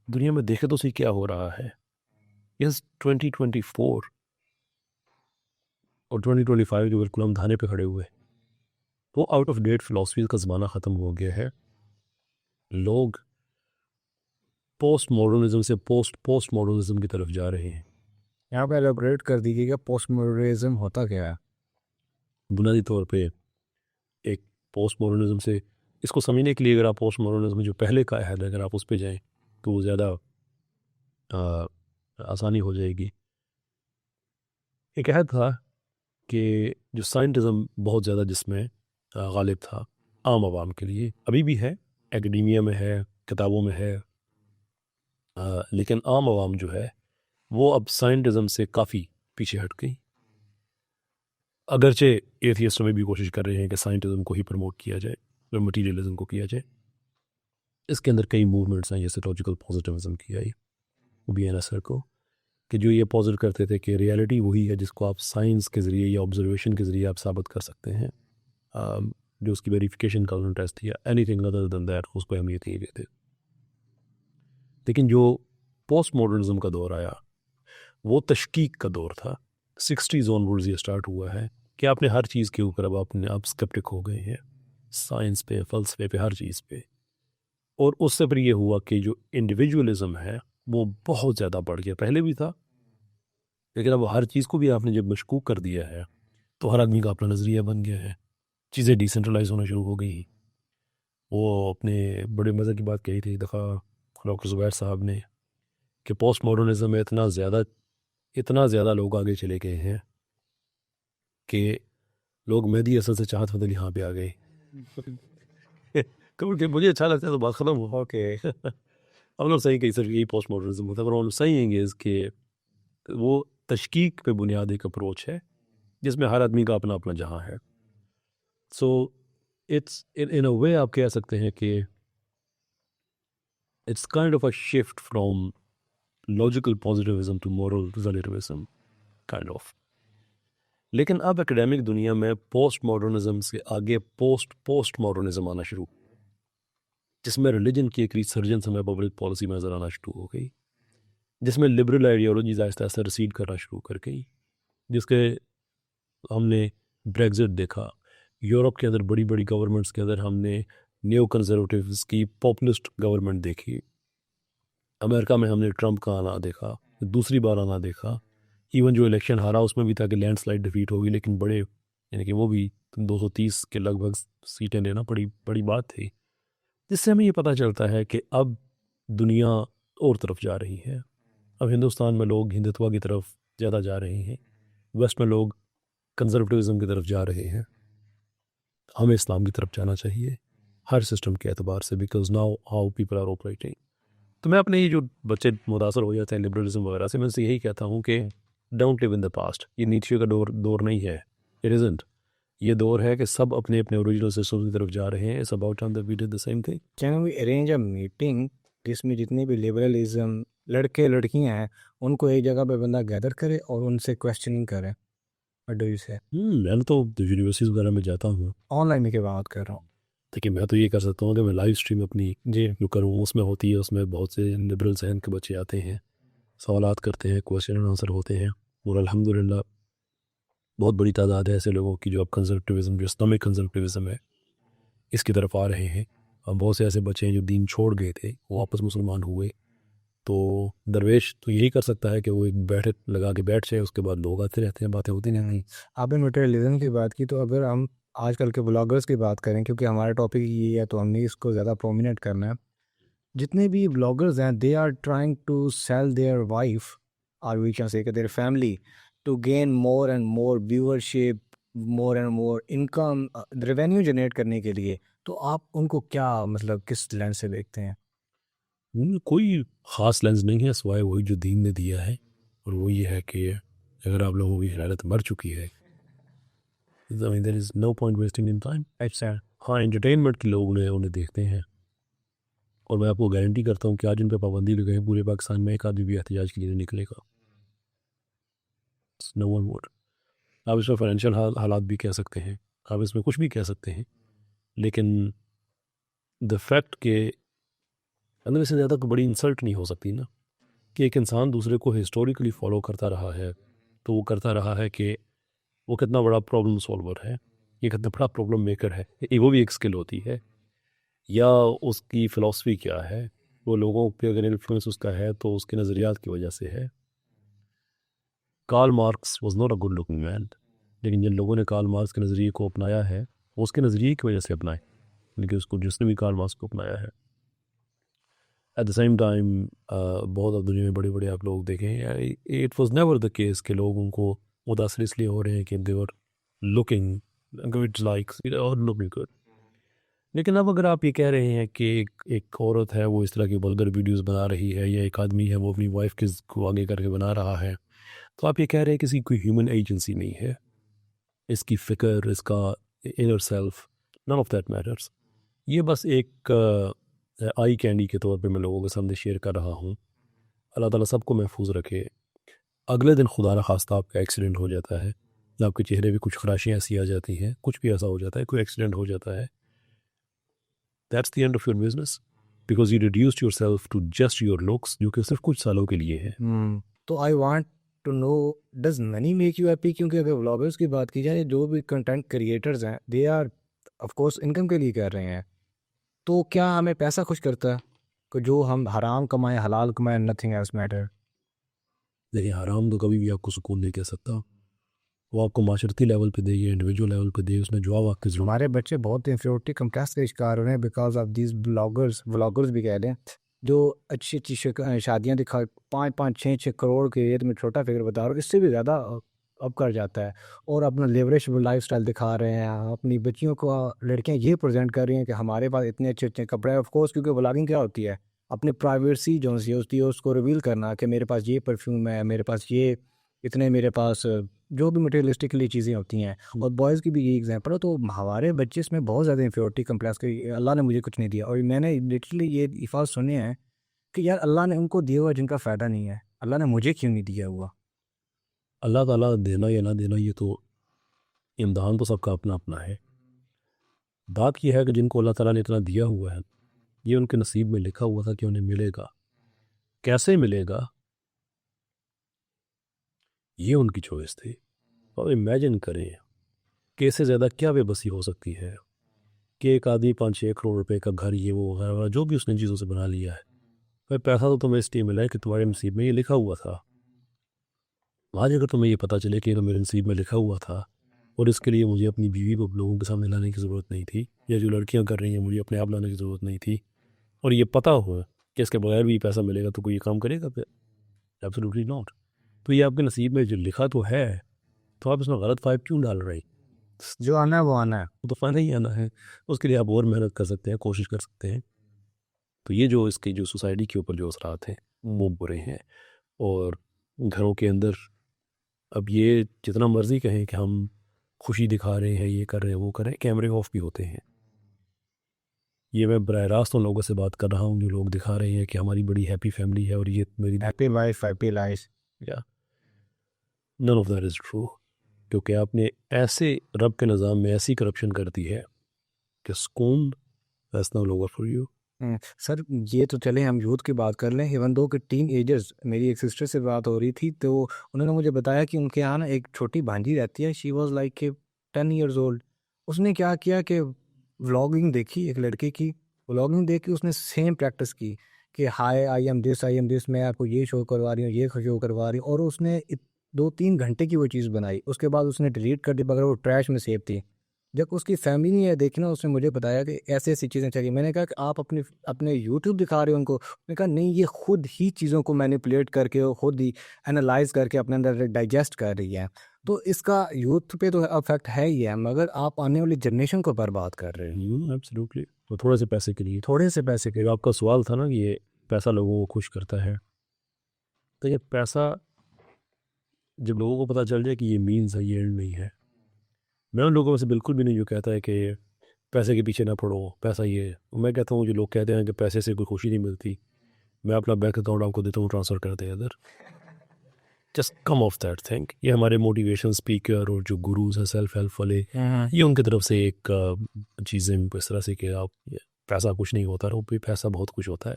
Speaker 2: दुनिया में देखे तो सही क्या हो रहा है। यस 2024 और 2025 जो बिल्कुल हम धाने पे खड़े हुए, वो आउट ऑफ डेट फिलॉसफीज का ज़माना ख़त्म हो गया है। लोग पोस्ट मॉडर्निज्म से पोस्ट मॉडर्निज्म की तरफ जा रहे हैं।
Speaker 3: यहाँ पे एलेबरेट कर दीजिएगा पोस्ट मॉडर्निज्म होता क्या है?
Speaker 2: बुनियादी तौर पे एक पोस्ट मॉडर्निज्म से इसको समझने के लिए अगर आप पोस्ट मॉडर्निज्म जो पहले का है अगर आप उस पर जाएं तो वो ज़्यादा आसानी हो जाएगी। एक अहद था कि जो साइंटिज़म बहुत ज़्यादा जिसमें गालिब था आम आवाम के लिए, अभी भी है, एकेडमिया में है, किताबों में है, लेकिन आम आवाम जो है वो अब साइंटिज़म से काफ़ी पीछे हट गई। अगरचे एथियस्ट में भी कोशिश कर रहे हैं कि साइंटिज़म को ही प्रमोट किया जाए और मटीरियलिज्म को किया जाए। इसके अंदर कई मूवमेंट्स हैं, जैसे लॉजिकल पॉजिटिविज्म की आई ओबियन सर को, कि जो ये पॉजिट करते थे कि रियलिटी वही है जिसको आप साइंस के ज़रिए या ऑब्जर्वेशन के ज़रिए आप साबित कर सकते हैं, जो उसकी वेरिफिकेशन का उन्होंने टेस्ट किया, एनीथिंग अदर देन दैट उसको अहमियत नहीं देते। लेकिन जो पोस्ट मॉडर्निज्म का दौर आया वो तशकीक का दौर था। 60s ऑनवर्ड्स ये स्टार्ट हुआ है कि आपने हर चीज़ के ऊपर अब अपने आप स्केप्टिक हो गए हैं, साइंस पे, फ़लसफ़े पे, हर चीज़ पे। और उससे फिर ये हुआ कि जो इंडिविजुअलिज्म है वो बहुत ज़्यादा बढ़ गया। पहले भी था, लेकिन अब हर चीज़ को भी आपने जब मशकूक कर दिया है तो हर आदमी का अपना नज़रिया बन गया है, चीज़ें डिसेंट्रलाइज होना शुरू हो गई। वो अपने बड़े मज़े की बात कही थी दफ़ा डॉक्टर ज़ुबैर साहब ने कि पोस्ट मॉडर्निज्म में इतना ज़्यादा लोग आगे चले गए हैं कि लोग मेहदी असल से चाहत बदल यहाँ पे आ गए। क्योंकि मुझे अच्छा लगता है तो बात ख़त्म हो।
Speaker 3: ओके।
Speaker 2: हम लोग सही कही सर, यही पोस्ट मॉडर्निज्म होता है, पर सही है कि वो तशकीक पे बुनियाद एक अप्रोच है जिसमें हर आदमी का अपना अपना जहाँ है। सो इट्स इन अ वे आप कह सकते हैं कि it's kind of a shift from logical positivism to moral relativism kind of. लेकिन अब एकेडमिक दुनिया में पोस्ट मॉडर्निज्म से आगे पोस्ट मॉडर्निज्म आना शुरू, जिसमें रिलीजन की एक रिसर्जेंस हमें पब्लिक पॉलिसी में नज़र आना शुरू हो गई, जिसमें liberal ideologies Aahista Aahista recede करना शुरू कर गई, जिसके हमने ब्रेग्जिट देखा, यूरोप के अंदर बड़ी बड़ी गवर्नमेंट्स के अंदर हमने न्यू कंजर्वेटिव्स की पॉपुलिस्ट गवर्नमेंट देखी, अमेरिका में हमने ट्रंप का आना देखा, दूसरी बार आना देखा, इवन जो इलेक्शन हारा उसमें भी था कि लैंडस्लाइड डिफीट होगी, लेकिन बड़े यानी कि वो भी 230 के लगभग सीटें लेना बड़ी बात थी, जिससे हमें ये पता चलता है कि अब दुनिया और तरफ जा रही है। अब हिंदुस्तान में लोग हिंदुत्व की तरफ ज़्यादा जा रहे हैं, वेस्ट में लोग कंजर्वेटिविज्म की तरफ जा रहे हैं। हमें इस्लाम की तरफ जाना चाहिए हर सिस्टम के एतबार से, because now how people are operating. तो मैं अपने ये जो बच्चे मुतासर हो जाते हैं लिबरलिज्म वगैरह से, मैं उनसे यही कहता हूँ कि don't live in the past. ये नीचे का दौर नहीं है, इट इज़ंट। ये दौर है कि सब अपने अपने ओरिजिनल सिस्टम की तरफ जा रहे हैं। It's about time that we did the same thing.
Speaker 3: Can we arrange a meeting जिसमें जितनी भी लिबरलिज्म लड़के लड़कियां हैं उनको एक जगह पे बंदा गैदर करे और उनसे क्वेश्चनिंग करे? व्हाट डू यू से?
Speaker 2: मैंने तो यूनिवर्सिटीज़ वगैरह में जाता हूँ।
Speaker 3: ऑनलाइन की बात कर रहा हूँ।
Speaker 2: देखिए मैं तो ये कर सकता हूँ कि मैं लाइव स्ट्रीम अपनी
Speaker 3: जी।
Speaker 2: जो करूँ उसमें होती है, उसमें बहुत से लिबरल जहन के बच्चे आते हैं, सवालात करते हैं, क्वेश्चन एंड आंसर होते हैं, और अल्हम्दुलिल्लाह बहुत बड़ी तादाद है ऐसे लोगों की जो अब कंजर्वेटिविज्म, जो इस्लामिक कंजर्वेटिविज्म है, इसकी तरफ आ रहे हैं। अब बहुत से ऐसे बच्चे हैं जो दीन छोड़ गए थे, वो वापस मुसलमान हुए। तो दरवेश तो यही कर सकता है कि वो एक बैठक लगा के बैठ जाए, उसके बाद लोग आते रहते हैं, बातें होती नहीं।
Speaker 3: आपने मटेरियलिज्म की बात की, तो अगर हम आजकल के ब्लॉगर्स की बात करें, क्योंकि हमारा टॉपिक ये है तो हमने इसको ज़्यादा प्रोमिनेंट करना है। जितने भी ब्लॉगर्स हैं they are trying to sell their wife और we can say their family to gain more and more viewership, more and more income, revenue generate करने के लिए। तो आप उनको क्या मतलब किस लेंस से देखते हैं?
Speaker 2: कोई ख़ास लेंस नहीं है सिवाय वही जो दीन ने दिया है, और वो ये है कि अगर आप लोगों की हिदायत मर चुकी है, there is no point wasting in time.
Speaker 3: अच्छा।
Speaker 2: हाँ, एंटरटेनमेंट के लोग उन्हें देखते हैं, और मैं आपको गारंटी करता हूँ कि आज उन पर पाबंदी लगाई पूरे पाकिस्तान में एक आदमी भी एहतजाज के लिए नहीं निकलेगा। No one would. आप इसमें फाइनेंशियल हालात भी कह सकते हैं, आप इसमें कुछ भी कह सकते हैं, लेकिन द फैक्ट के अंदर से ज़्यादा कोई बड़ी इंसल्ट नहीं हो सकती ना, कि एक इंसान दूसरे को हिस्टोरिकली फॉलो करता रहा है, तो वो करता रहा है कि वो कितना बड़ा प्रॉब्लम सॉल्वर है, ये कितना बड़ा प्रॉब्लम मेकर है, ये वो भी एक स्किल होती है। या उसकी फ़िलॉसफी क्या है, वो लोगों पे अगर इन्फ्लुएंस उसका है तो उसके नज़रियात की वजह से है। Karl Marx was not a good looking man, लेकिन जिन लोगों ने कार्ल मार्क्स के नज़रिए को अपनाया है वो उसके नज़रिए की वजह से अपनाए, लेकिन उसको जिसने भी कार्ल मार्क्स को अपनाया है। एट द सेम टाइम बहुत अब दुनिया में बड़े बड़े आप लोग देखें, it was never the case कि लोग उनको मुतासर इसलिए हो रहे हैं कि दे वर लुकिंग गुड लाइक और लुकिंग गुड। लेकिन अब अगर आप ये कह रहे हैं कि एक औरत है वो इस तरह की वल्गर वीडियोस बना रही है, या एक आदमी है वो अपनी वाइफ के को आगे करके बना रहा है, तो आप ये कह रहे हैं किसी कोई ह्यूमन एजेंसी नहीं है, इसकी फ़िक्र, इसका inner self, none of that matters. ये बस एक आई कैंडी के तौर पे मैं लोगों के सामने शेयर कर रहा हूँ। अल्लाह ताला सबको महफूज रखे। अगले दिन खुदा न खास्ता आपका एक्सीडेंट हो जाता है, आपके चेहरे पे कुछ खराशियाँ ऐसी आ जाती हैं, कुछ भी ऐसा हो जाता है, कोई एक्सीडेंट हो जाता है, that's the end of your business, because you reduced yourself to just your looks, जो कि सिर्फ कुछ सालों के लिए है।
Speaker 3: तो I want to know, does money make you happy? क्योंकि अगर व्लॉगर्स की बात की जाए, जो भी कंटेंट क्रिएटर्स हैं, they are of course income के लिए कर रहे हैं। तो क्या हमें पैसा खुश करता है कि जो हम हराम कमाएं, हलाल कमाएं, नथिंग एल्स मैटर?
Speaker 2: देखिए, हराम तो कभी भी आपको सुकून नहीं कह सकता, वो आपको माशरती लेवल पे दे या इंडिविजुअल लेवल पे दे, उसमें जवाब आपके ज़रूर।
Speaker 3: हमारे बच्चे बहुत इंफ्योरिटी कम्प्लेक्स का शिकार हो रहे हैं बिकॉज ऑफ दीज व्लॉगर्स भी कह लें, जो अच्छी अच्छी शादियां दिखा 5-5, 6-6 करोड़ के रेट में, छोटा फिगर बता रहा हूँ, इससे भी ज़्यादा अब कर जाता है, और अपना लेवरेज लाइफ स्टाइल दिखा रहे हैं। अपनी बच्चियों को लड़कियां ये प्रेजेंट कर रही हैं कि हमारे पास इतने अच्छे अच्छे कपड़े हैं। ऑफ कोर्स, क्योंकि व्लॉगिंग क्या होती है, अपनी प्राइवेसी जो सी होती है उसको रिवील करना कि मेरे पास ये परफ्यूम है, मेरे पास ये इतने, मेरे पास जो भी मटेरियलिस्टिकली चीज़ें होती हैं। और बॉयज़ की भी ये एग्जांपल है। तो हमारे बच्चे इसमें बहुत ज़्यादा इंफ्योरिटी कम्प्लेक्स की, अल्लाह ने मुझे कुछ नहीं दिया। और मैंने लिटरली ये अल्फाज सुने हैं कि यार अल्लाह ने उनको दिया हुआ जिनका फ़ायदा नहीं है, अल्लाह ने मुझे क्यों नहीं दिया हुआ?
Speaker 2: अल्लाह ताला देना या ना देना, ये तो इम्तिहान तो सबका अपना अपना है। बात यह है कि जिनको अल्लाह ताला ने इतना दिया हुआ है, ये उनके नसीब में लिखा हुआ था कि उन्हें मिलेगा। कैसे मिलेगा, ये उनकी चॉइस थी। और इमेजिन करें कि इससे ज़्यादा क्या बेबसी हो सकती है कि एक आदमी 5-6 करोड़ रुपए का घर, ये वो वगैरह जो भी उसने चीज़ों से बना लिया है, भाई पैसा तो तुम्हें इसलिए मिला है कि तुम्हारे नसीब में ये लिखा हुआ था। आज अगर तुम्हें ये पता चले कि ये तो मेरे नसीब में लिखा हुआ था और इसके लिए मुझे अपनी बीवी को लोगों के सामने लाने की ज़रूरत नहीं थी, या जो लड़कियां कर रही हैं मुझे अपने आप लाने की ज़रूरत नहीं थी, और ये पता हुआ कि इसके बगैर भी पैसा मिलेगा, तो कोई ये काम करेगा फिर? Absolutely not. तो ये आपके नसीब में जो लिखा तो है, तो आप इसमें गलत फाइव क्यों डाल रहे हैं?
Speaker 3: जो आना है वो आना है।
Speaker 2: वो तो फ़ायदा ही आना है, उसके लिए आप और मेहनत कर सकते हैं, कोशिश कर सकते हैं। तो ये जो इसकी जो सोसाइटी के ऊपर जो असरात हैं वो बुरे हैं। और घरों के अंदर अब ये जितना मर्ज़ी कहें कि हम खुशी दिखा रहे हैं, ये कर रहे हैं, वो कर रहे हैं, कैमरे ऑफ भी होते हैं। ये मैं बराह रास्त उन लोगों से बात कर रहा हूँ जो लोग दिखा रहे हैं कि हमारी बड़ी हैप्पी फैमिली है और ये मेरी,
Speaker 3: हैप्पी वाइफ, हैप्पी लाइफ।
Speaker 2: या none of that is true. क्योंकि आपने ऐसे रब के निज़ाम में ऐसी करप्शन कर दी है कि सुकून that's no longer for you.
Speaker 3: Sir, ये तो चले हम यूथ की बात कर लें। इवन दो कि टीन एजर्स, मेरी एक सिस्टर से बात हो रही थी, तो उन्होंने मुझे बताया कि उनके यहाँ ना एक छोटी भांजी रहती है। She was like 10 years old. उसने क्या किया कि व्लॉगिंग देखी एक लड़के की, व्लॉगिंग देख के उसने सेम प्रैक्टिस की कि हाय आई एम दिस, मैं आपको ये शो करवा रही हूँ, ये शो करवा रही हूँ। और उसने 2-3 घंटे की वो चीज़ बनाई, उसके बाद उसने डिलीट कर दी, मगर वो ट्रैश में सेव थी। जब उसकी फैमिली ने देखी ना, उसने मुझे बताया कि ऐसी ऐसी चीज़ें चाहिए। मैंने कहा कि आप अपने अपने यूट्यूब दिखा रहे हो उनको? उसने कहा नहीं, ये खुद ही चीज़ों को मैनिपुलेट करके और खुद ही एनालाइज करके अपने अंदर डाइजेस्ट कर रही है। तो इसका यूथ पे तो अफेक्ट है ही है, मगर आप आने वाली जनरेशन को बर्बाद कर रहे हो
Speaker 2: एब्सोल्युटली। तो थोड़े से पैसे के लिए,
Speaker 3: थोड़े से पैसे के।
Speaker 2: एक आपका सवाल था ना कि ये पैसा लोगों को खुश करता है, तो ये पैसा जब लोगों को पता चल जाए कि ये मीन्स है, ये एंड नहीं है। मैं उन लोगों में से बिल्कुल भी नहीं जो कहता है कि पैसे के पीछे ना पड़ो, पैसा ये है। मैं कहता हूँ जो लोग कहते हैं कि पैसे से कोई खुशी नहीं मिलती, मैं अपना बैंक अकाउंट आपको देता हूँ, ट्रांसफ़र कर दे इधर, just come of that thing. ये हमारे मोटिवेशन स्पीकर और जो गुरुज हैं सेल्फ हेल्प वाले, ये उनकी तरफ से एक चीज़ें इस तरह से कि आप पैसा कुछ नहीं होता, और भी पैसा बहुत कुछ होता है।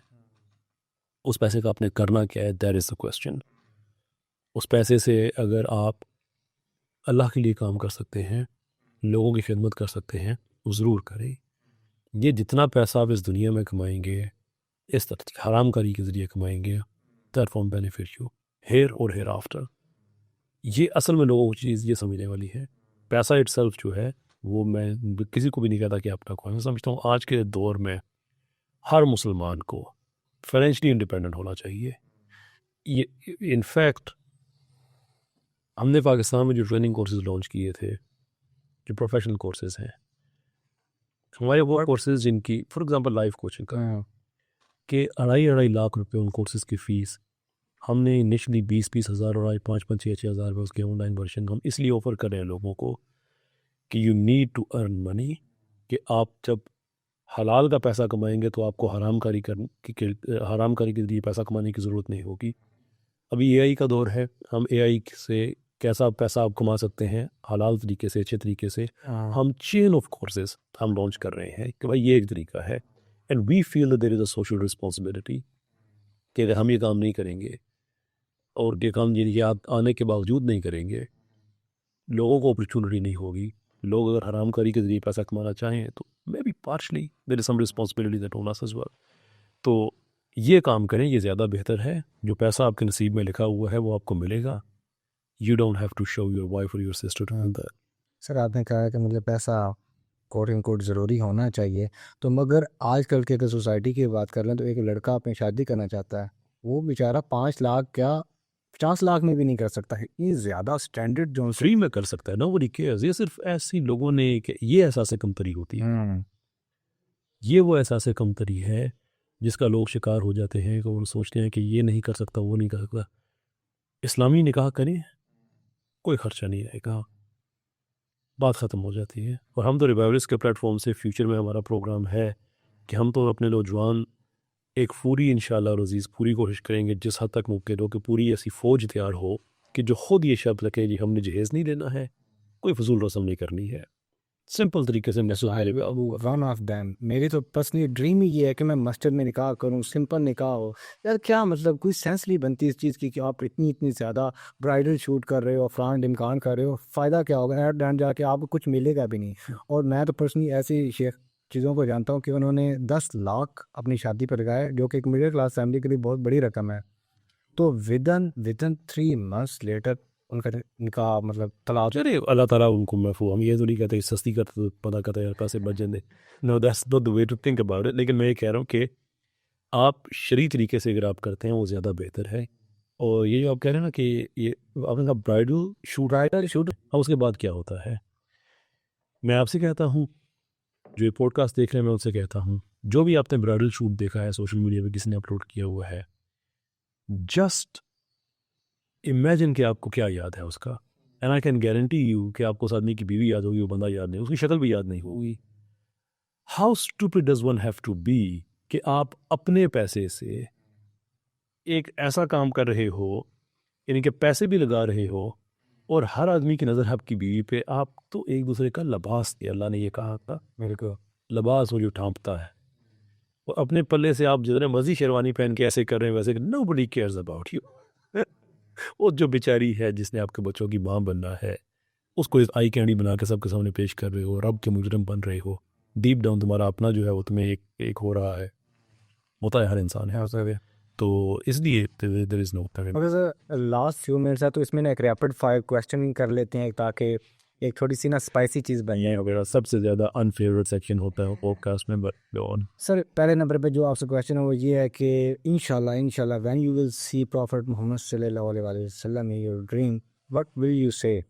Speaker 2: उस पैसे का आपने करना क्या है, दैट इज़ द क्वेश्चन। उस पैसे से अगर आप अल्लाह के लिए काम कर सकते हैं, लोगों की खिदमत कर सकते हैं, वो ज़रूर करें। ये जितना पैसा आप इस दुनिया में कमाएंगे, इस तरह हराम कारी के ज़रिए कमाएंगे, that won't benefit you here और हेयर आफ्टर। ये असल में लोगों को चीज़ ये समझने वाली है। पैसा इटसेल्फ जो है वो, मैं किसी को भी नहीं कहता कि आपका कोई, मैं समझता हूँ आज के दौर में हर मुसलमान को फाइनेंशियली इंडिपेंडेंट होना चाहिए। ये इनफैक्ट हमने पाकिस्तान में जो ट्रेनिंग कोर्सेज लॉन्च किए थे, जो प्रोफेशनल कोर्सेज हैं हमारे, वो कोर्सेज जिनकी फॉर एग्जांपल लाइफ कोचिंग का कि 2.5 लाख रुपए उन कोर्सेज की फ़ीस हमने इनिशली 20-20 हज़ार और आज 5-6 हज़ार में उसके ऑनलाइन वर्जन हम इसलिए ऑफ़र कर रहे हैं लोगों को कि you need to earn money. कि आप जब हलाल का पैसा कमाएंगे तो आपको हरामकारी हरामकारी के जरिए पैसा कमाने की ज़रूरत नहीं होगी। अभी एआई का दौर है, हम एआई से कैसा पैसा आप कमा सकते हैं हलाल तरीके से, अच्छे तरीके से। हम चेन ऑफ कोर्सेज हम लॉन्च कर रहे हैं कि भाई ये एक तरीका है, and we feel there is a social responsibility कि अगर हम ये काम नहीं करेंगे और ये काम ये आने के बावजूद नहीं करेंगे, लोगों को अपॉर्चुनिटी नहीं होगी। लोग अगर हरामकारी के जरिए पैसा कमाना चाहें तो maybe partially there is some responsibility that on us as well. तो ये काम करें, ये ज़्यादा बेहतर है। जो पैसा आपके नसीब में लिखा हुआ है वो आपको मिलेगा। You don't have to show your wife और your sister to do that.
Speaker 3: Sir आपने कहा कि मतलब पैसा कोट इन कोट ज़रूरी होना चाहिए, तो मगर आजकल के अगर सोसाइटी की बात कर लें तो एक लड़का अपनी शादी करना चाहता है, वो बेचारा 5 लाख क्या 50 लाख में भी नहीं कर सकता है। ये ज़्यादा स्टैंडर्ड जो
Speaker 2: फ्री में कर सकता है, नोबडी केयर्स। ये सिर्फ ऐसी लोगों ने कि ये एहसास कमतरी होती है, ये वो एहसास कमतरी है जिसका लोग शिकार हो जाते हैं कि वो सोचते हैं कि ये नहीं कर सकता, वो नहीं कर सकता। इस्लामी निकाह करें, कोई खर्चा नहीं आएगा, बात ख़त्म हो जाती है। और हम तो रिवाइवल्स के प्लेटफॉर्म से फ्यूचर में हमारा प्रोग्राम है कि हम तो अपने नौजवान एक पूरी इंशाल्लाह रज़ीज़ पूरी कोशिश करेंगे जिस हद तक मुमकिन हो कि पूरी ऐसी फ़ौज तैयार हो कि जो खुद ये शब्द रखे जी हमने जहेज़ नहीं लेना है, कोई फजूल रस्म नहीं करनी है, सिंपल तरीके से
Speaker 3: वन ऑफ दैम। मेरी तो पर्सनली ड्रीम ही ये है कि मैं मस्जिद में निकाह करूं, सिंपल निकाह हो। यार क्या मतलब कोई सेंस नहीं बनती इस चीज़ की कि आप इतनी ज़्यादा ब्राइडल शूट कर रहे हो, फलान ढिमकान कर रहे हो, फ़ायदा क्या होगा? एट द एंड जाके आपको कुछ मिलेगा भी नहीं। और मैं तो पर्सनली ऐसी शेख चीज़ों को जानता हूँ कि उन्होंने 10 लाख अपनी शादी पर लगाए, जो कि एक मिडिल क्लास फैमिली के लिए बहुत बड़ी रकम है। तो विदन 3 मंथ्स लेटर उनका मतलब तलाक।
Speaker 2: अरे अल्लाह ताला उनको महफूज, हम ये तो नहीं कहते कि सस्ती करते तो पता करते यार पैसे बच जाते, no that's not the way to think about it. लेकिन मैं ये कह रहा हूँ कि आप शरई तरीके से अगर आप करते हैं वो ज़्यादा बेहतर है। और ये जो आप कह रहे हैं ना कि ये आपने कहा ब्राइडल शूट, हाँ उसके बाद क्या होता है, मैं आपसे कहता हूँ, जो ये पॉडकास्ट देख रहे हैं मैं उनसे कहता हूँ, जो भी आपने ब्राइडल शूट देखा है सोशल मीडिया पे किसी ने अपलोड किया हुआ है, जस्ट इमेजिन कि आपको क्या याद है उसका, and I can guarantee you कि आपको उस आदमी की बीवी याद होगी, वो बंदा याद नहीं, उसकी शक्ल भी याद नहीं होगी। How stupid does one have to be कि आप अपने पैसे से एक ऐसा काम कर रहे हो, यानी कि पैसे भी लगा रहे हो और हर आदमी की नज़र है आपकी बीवी पे। आप तो एक दूसरे का लिबास थे, अल्लाह ने ये कहा था,
Speaker 3: मेरे को
Speaker 2: लिबास वो जो ढांपता है, और अपने पल्ले से आप जितने मर्जी शेरवानी पहन के ऐसे कर रहे हैं वैसे, नोबडी केयर्स अबाउट यू। वो जो बेचारी है जिसने आपके बच्चों की माँ बनना है, उसको इस आई कैंडी बना के सबके सामने पेश कर रहे हो, रब के मुजरिम बन रहे हो। डीप डाउन तुम्हारा अपना जो है वो तुम्हें एक हो रहा है, होता है, हर इंसान है। तो इसलिए there is no.
Speaker 3: Okay sir, last few minutes है तो इसमें ना एक रैपिड फायर क्वेश्चन कर लेते हैं ताकि एक थोड़ी सी ना स्पाइसी चीज़ बन जाए।
Speaker 2: वगैरह सबसे ज़्यादा अनफेवरेट सेक्शन होता है पॉडकास्ट में, बट ऑन।
Speaker 3: सर पहले नंबर पे जो आपसे क्वेश्चन है वो ये है कि इंशाल्लाह when you will see prophet Muhammad सल्लल्लाहु अलैहि वसल्लम in your dream, what will you say?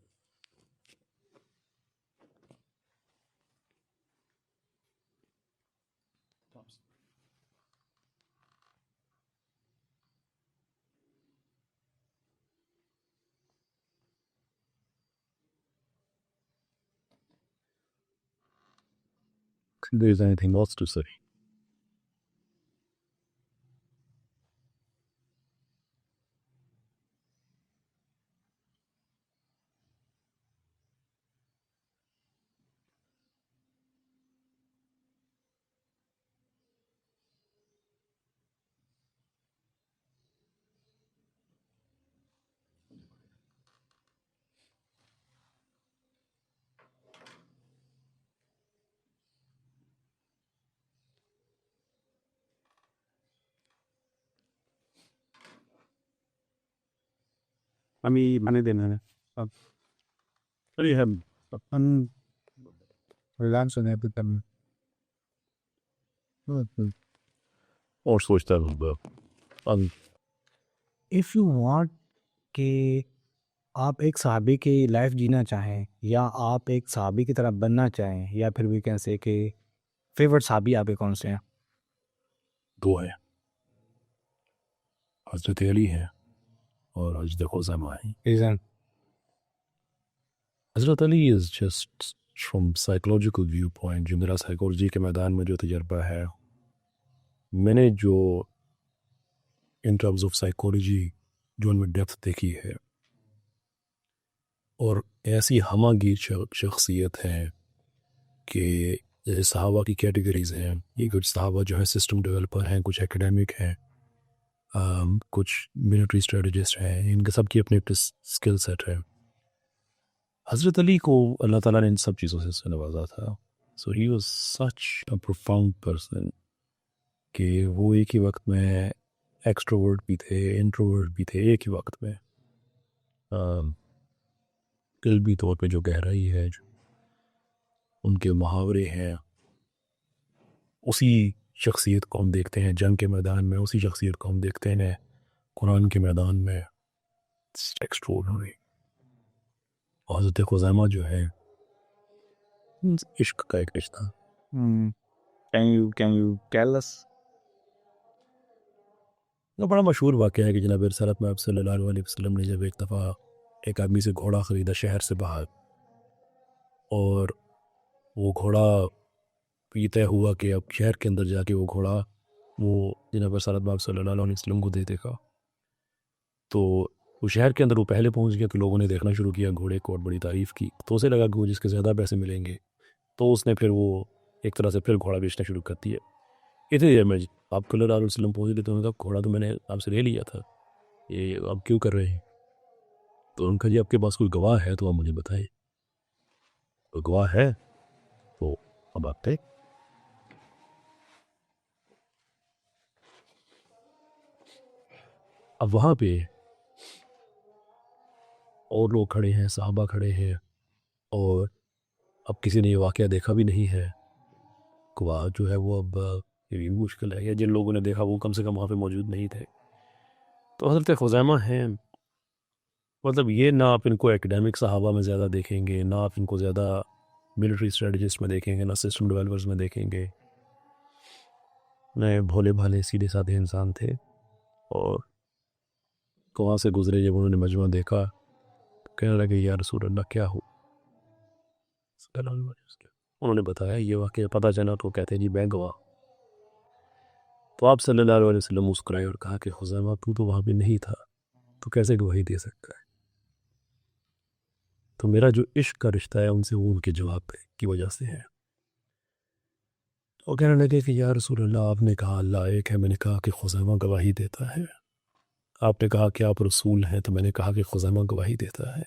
Speaker 2: There is anything else to say?
Speaker 3: আমি মানে দেন না
Speaker 2: What do you have?
Speaker 3: अपन रिलायंस होने पे तब
Speaker 2: और सोचता रहूँगा।
Speaker 3: इफ़ यू वांट कि आप एक सहाबी की लाइफ जीना चाहें या आप एक सहाबी की तरह बनना चाहें, या फिर वी कैन से कि फेवरेट सहाबी आपके कौन से हैं?
Speaker 2: दो है, हजरत अली है और हजरत खुज़ैमा है।
Speaker 3: Reason?
Speaker 2: Hazrat Ali is just from psychological view point, जो मेरा साइकोलॉजी के मैदान में जो तजर्बा है, मैंने जो इन टर्म्स ऑफ साइकोलॉजी जो उनमें डेप्थ देखी है, और ऐसी हमागीर शख्सियत है कि जैसे सहाबा की कैटेगरीज़ हैं, ये कुछ सहाबा जो है सिस्टम डेवलपर हैं, कुछ एकेडमिक हैं, कुछ मिलिट्री स्ट्रेटजिस्ट हैं, इनके सब की अपनी अपनी स्किल सेट है। हज़रत अली को अल्लाह ताला ने इन सब चीज़ों से नवाजा था। So he was such a profound person कि वो एक ही वक्त में एक्सट्रोवर्ट भी थे, इंट्रोवर्ट भी थे एक ही वक्त में। कल्बी तौर पे जो गहराई है, जो उनके मुहावरे हैं, उसी शख्सियत को हम देखते हैं जंग के मैदान में, उसी शख्सियत को हम देखते हैं कुरान के मैदान में। एक्स्ट्रोऑर्डिनरी। और हज़रत खुज़ैमा जो है, इश्क का एक रिश्ता।
Speaker 3: Can you tell us?
Speaker 2: तो बड़ा मशहूर वाक़या है कि जनाब रसूलुल्लाह में सल्लल्लाहु अलैहि वसल्लम ने जब एक दफ़ा एक आदमी से घोड़ा ख़रीदा शहर से बाहर, और वो घोड़ा ये तय हुआ कि अब शहर के अंदर जाके वो घोड़ा वो जनाब रसूलुल्लाह सल्लल्लाहु अलैहि वसल्लम को दे देगा। तो वो शहर के अंदर वो पहले पहुंच गया, तो लोगों ने देखना शुरू किया घोड़े को और बड़ी तारीफ़ की। तो उसे लगा कि वो जिसके ज़्यादा पैसे मिलेंगे, तो उसने फिर वो एक तरह से फिर घोड़ा बेचना शुरू कर दिया। इतनी देर में आप सल्लल्लाहु अलैहि वसल्लम पहुँच गए, तो उन्होंने कहा घोड़ा तो मैंने आपसे ले लिया था, ये आप क्यों कर रहे हैं? तो उनका जी आपके पास कोई गवाह है तो आप मुझे बताइए। तो गवाह है तो अब आप थे। अब वहाँ पे और लोग खड़े हैं, सहाबा खड़े हैं, और अब किसी ने ये वाक़या देखा भी नहीं है। गवाह जो है वो अब ये भी मुश्किल है, या जिन लोगों ने देखा वो कम से कम वहाँ पे मौजूद नहीं थे। तो हज़रत खुज़ैमा हैं, मतलब ये ना आप इनको एकेडमिक सहाबा में ज़्यादा देखेंगे, ना आप इनको ज़्यादा मिलिट्री स्ट्रेटजिस्ट में देखेंगे, ना सिस्टम डेवलपर्स में देखेंगे। नए भोले भाले सीधे साधे इंसान थे, और वहाँ से गुजरे जब उन्होंने मजमा देखा, तो कहने लगे या रसूल अल्लाह क्या हो? उन्होंने बताया ये वाक़या, पता चला तो कहते हैं जी मैं गवाह। तो आप सल्लल्लाहु अलैहि वसल्लम मुस्कुराए और कहा कि खुज़ैमा तू तो वहाँ पे नहीं था, तो कैसे गवाही दे सकता है? तो मेरा जो इश्क का रिश्ता है उनसे, वो उनके जवाब की वजह से है। और कहने लगे कि या रसूल अल्लाह, आपने कहा अल्लाह एक है, मैंने कहा कि खुज़ैमा गवाही देता है। आपने कहा कि आप रसूल हैं, तो मैंने कहा कि खुज़ैमा गवाही देता है।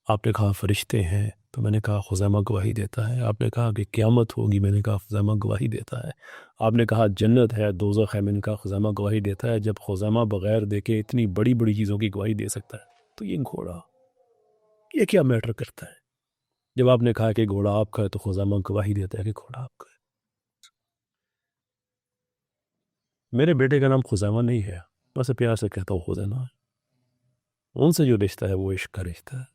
Speaker 2: आपने कहा फरिश्ते हैं, तो मैंने कहा खुज़ैमा गवाही देता है। आपने कहा कि क़यामत होगी, मैंने कहा खुज़ैमा गवाही देता है। आपने कहा जन्नत है, दोज़ख है, मैंने कहा खुज़ैमा गवाही देता है। जब खुज़ैमा बग़ैर देखे इतनी बड़ी बड़ी चीज़ों की गवाही दे सकता है, तो ये घोड़ा, ये क्या मैटर करता है? जब आपने कहा कि घोड़ा आपका है, तो खुज़ैमा गवाही देता है कि घोड़ा आपका है। मेरे बेटे का नाम खुज़ैमा नहीं है, बस प्यार से कहता हूँ खुज़ैमा। उनसे जो रिश्ता है वो इश्क का रिश्ता है।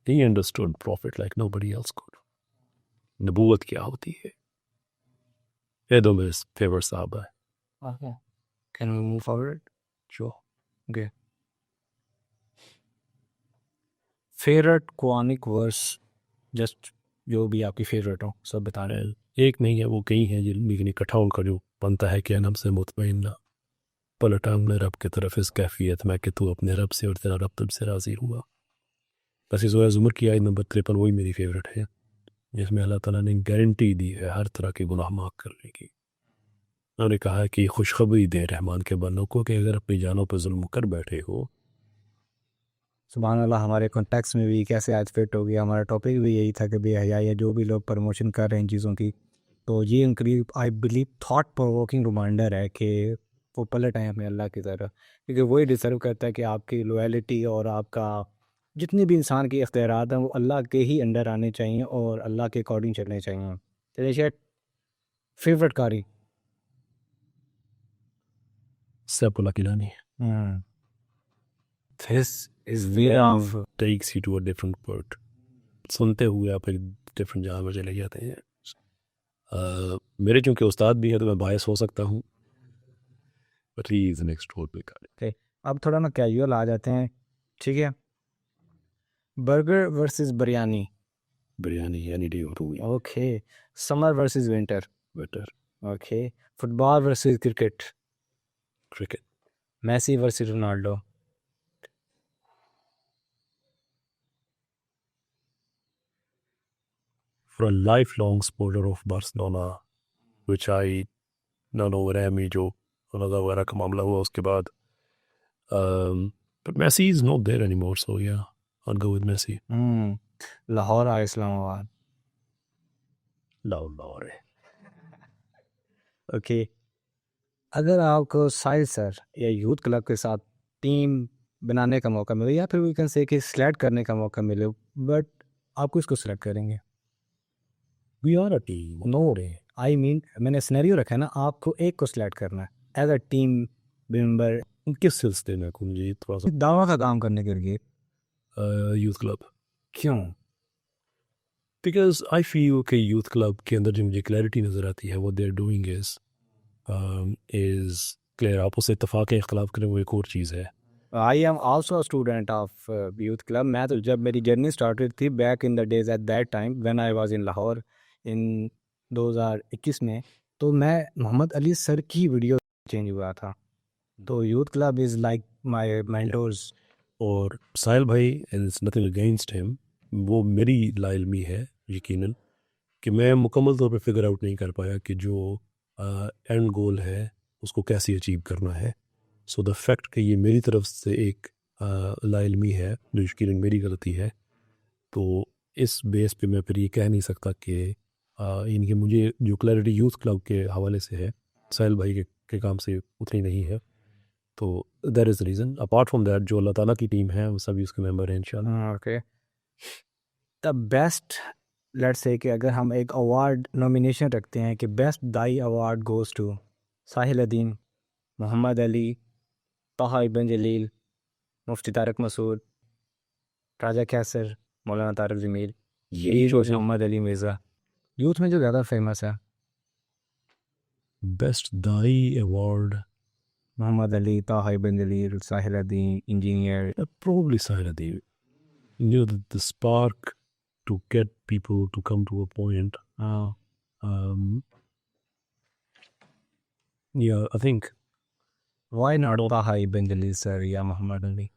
Speaker 2: He understood prophet like nobody else could. नबूवत क्या होती है? ये दो मेरे फेवरेट साहब है।
Speaker 3: Okay. Can we move forward?
Speaker 1: Sure.
Speaker 3: Okay. Favourite Quranic verse, just जो भी आपकी फेवरेट हो सब बता रहे हैं।
Speaker 2: एक नहीं है, वो कई हैं, लेकिन इकट्ठा उनका जो बनता है कि नम से मुतमइन्ना पलटा हमने रब की तरफ इस कैफियत में कि तू अपने रब से और तेरा रब तुझसे राज़ी हुआ। बस सूरह ज़ुमर की आयत नंबर 53 वही मेरी फेवरेट है, जिसमें अल्लाह ताला ने गारंटी दी है हर तरह के गुनाह माफ़ करने की। उन्होंने कहा कि खुशखबरी दे रहमान के बंदों को कि अगर अपनी जानों पर जुल्म कर बैठे हो।
Speaker 3: सुभान अल्लाह, हमारे कॉन्टेक्स्ट में भी कैसे आज फिट हो गया। हमारा टॉपिक भी यही था कि बेहया या जो भी लोग प्रमोशन कर रहे हैं चीज़ों की, तो ये उनके I believe thought provoking reminder है कि वो पलट आए अपने अल्लाह की तरफ, क्योंकि वही डिज़र्व करता है कि आपकी लॉयल्टी और आपका जितने भी इंसान के इख्तियारात हैं वो अल्लाह के ही अंडर आने चाहिए और अल्लाह के अकॉर्डिंग चलने चाहिए। चलिए शेट, favourite Qari
Speaker 2: Saifullah Kilani
Speaker 3: this is way of
Speaker 2: takes you to a different world. सुनते हुए आप एक डिफरेंट जहाँ में चले जाते हैं। मेरे चूँकि उस्ताद भी है तो मैं बायस हो सकता हूँ, but he is an extraordinary.
Speaker 3: अब थोड़ा ना कैजुअल आ जाते हैं, ठीक है। Burger versus biryani,
Speaker 2: biryani any day और हुई
Speaker 3: okay, summer versus winter.
Speaker 2: Better
Speaker 3: okay, football versus cricket.
Speaker 2: Cricket
Speaker 3: Messi versus Ronaldo.
Speaker 2: for a lifelong supporter of Barcelona, which I don't know where me जो रोनाल्डो वगैरह का मामला हुआ उसके बाद, but Messi is not there anymore, so yeah, I'll go with Messi.
Speaker 3: Lahore और इस्लामाबाद।
Speaker 2: लाहौर है।
Speaker 3: Okay, अगर आपको साहिल सर या यूथ क्लब के साथ टीम बनाने का मौका मिले या फिर वी कैन से कि सिलेक्ट करने का मौका मिले, बट आप किसको सिलेक्ट करेंगे?
Speaker 2: We are a team.
Speaker 3: No, I mean मैंने सिनेरियो रखा है ना, आपको एक को सिलेक्ट करना है एज अ टीम मेंबर
Speaker 2: किस सिलसिले में कुंजी थोड़ा सा
Speaker 3: दावा का काम करने के लिए।
Speaker 2: यूथ क्लब,
Speaker 3: क्यों?
Speaker 2: बिकॉज आई फील कि यूथ क्लब के अंदर जो मुझे क्लैरिटी नज़र आती है what they're doing is clear. आपस से इतफाक़ के इख्तलाफ करें वो एक और चीज़ है।
Speaker 3: I am also student of youth club. मैं तो जब मेरी जर्नी स्टार्टेड थी back in the days at that time when I was in Lahore in 2021 में, तो मैं मोहम्मद अली सर की वीडियो चेंज हुआ था। तो youth club is like my mentors.
Speaker 2: और साहिल भाई, and it's nothing against him, वो मेरी लाइलमी है यकीनन कि मैं मुकम्मल तौर पे फिगर आउट नहीं कर पाया कि जो एंड गोल है उसको कैसे अचीव करना है। सो द फैक्ट कि ये मेरी तरफ से एक लाइलमी है जो यकीनन मेरी गलती है, तो इस बेस पे मैं फिर ये कह नहीं सकता कि यानी कि मुझे जो क्लैरिटी यूथ क्लब के हवाले से है साहिल भाई के काम से उतनी नहीं है। तो that is the reason. Apart from that जो अल्लाह ताला की टीम है वो सभी उसके मेंबर हैं इंशाल्लाह।
Speaker 3: Okay, the best, let's say कि अगर हम एक अवार्ड नॉमिनेशन रखते हैं कि बेस्ट दाई award goes to Sahil Adeem, Mohammad Ali, Taha इब्न जलील, मुफ्ती तारक मसूद, राजा कैसर, मौलाना तारक जमील,
Speaker 2: यही जो है
Speaker 3: मोहम्मद अली मिर्ज़ा, यूथ में जो ज़्यादा फेमस है।
Speaker 2: बेस्ट दाई award,
Speaker 3: Mohammad Ali, Taha ibn Jalil, Sahil अदीम, engineer.
Speaker 2: probably Sahil Adeeb. You know, the spark to get people to come to a point. Yeah, I think
Speaker 3: why not Taha ibn Jalil sir या मोहम्मद अली?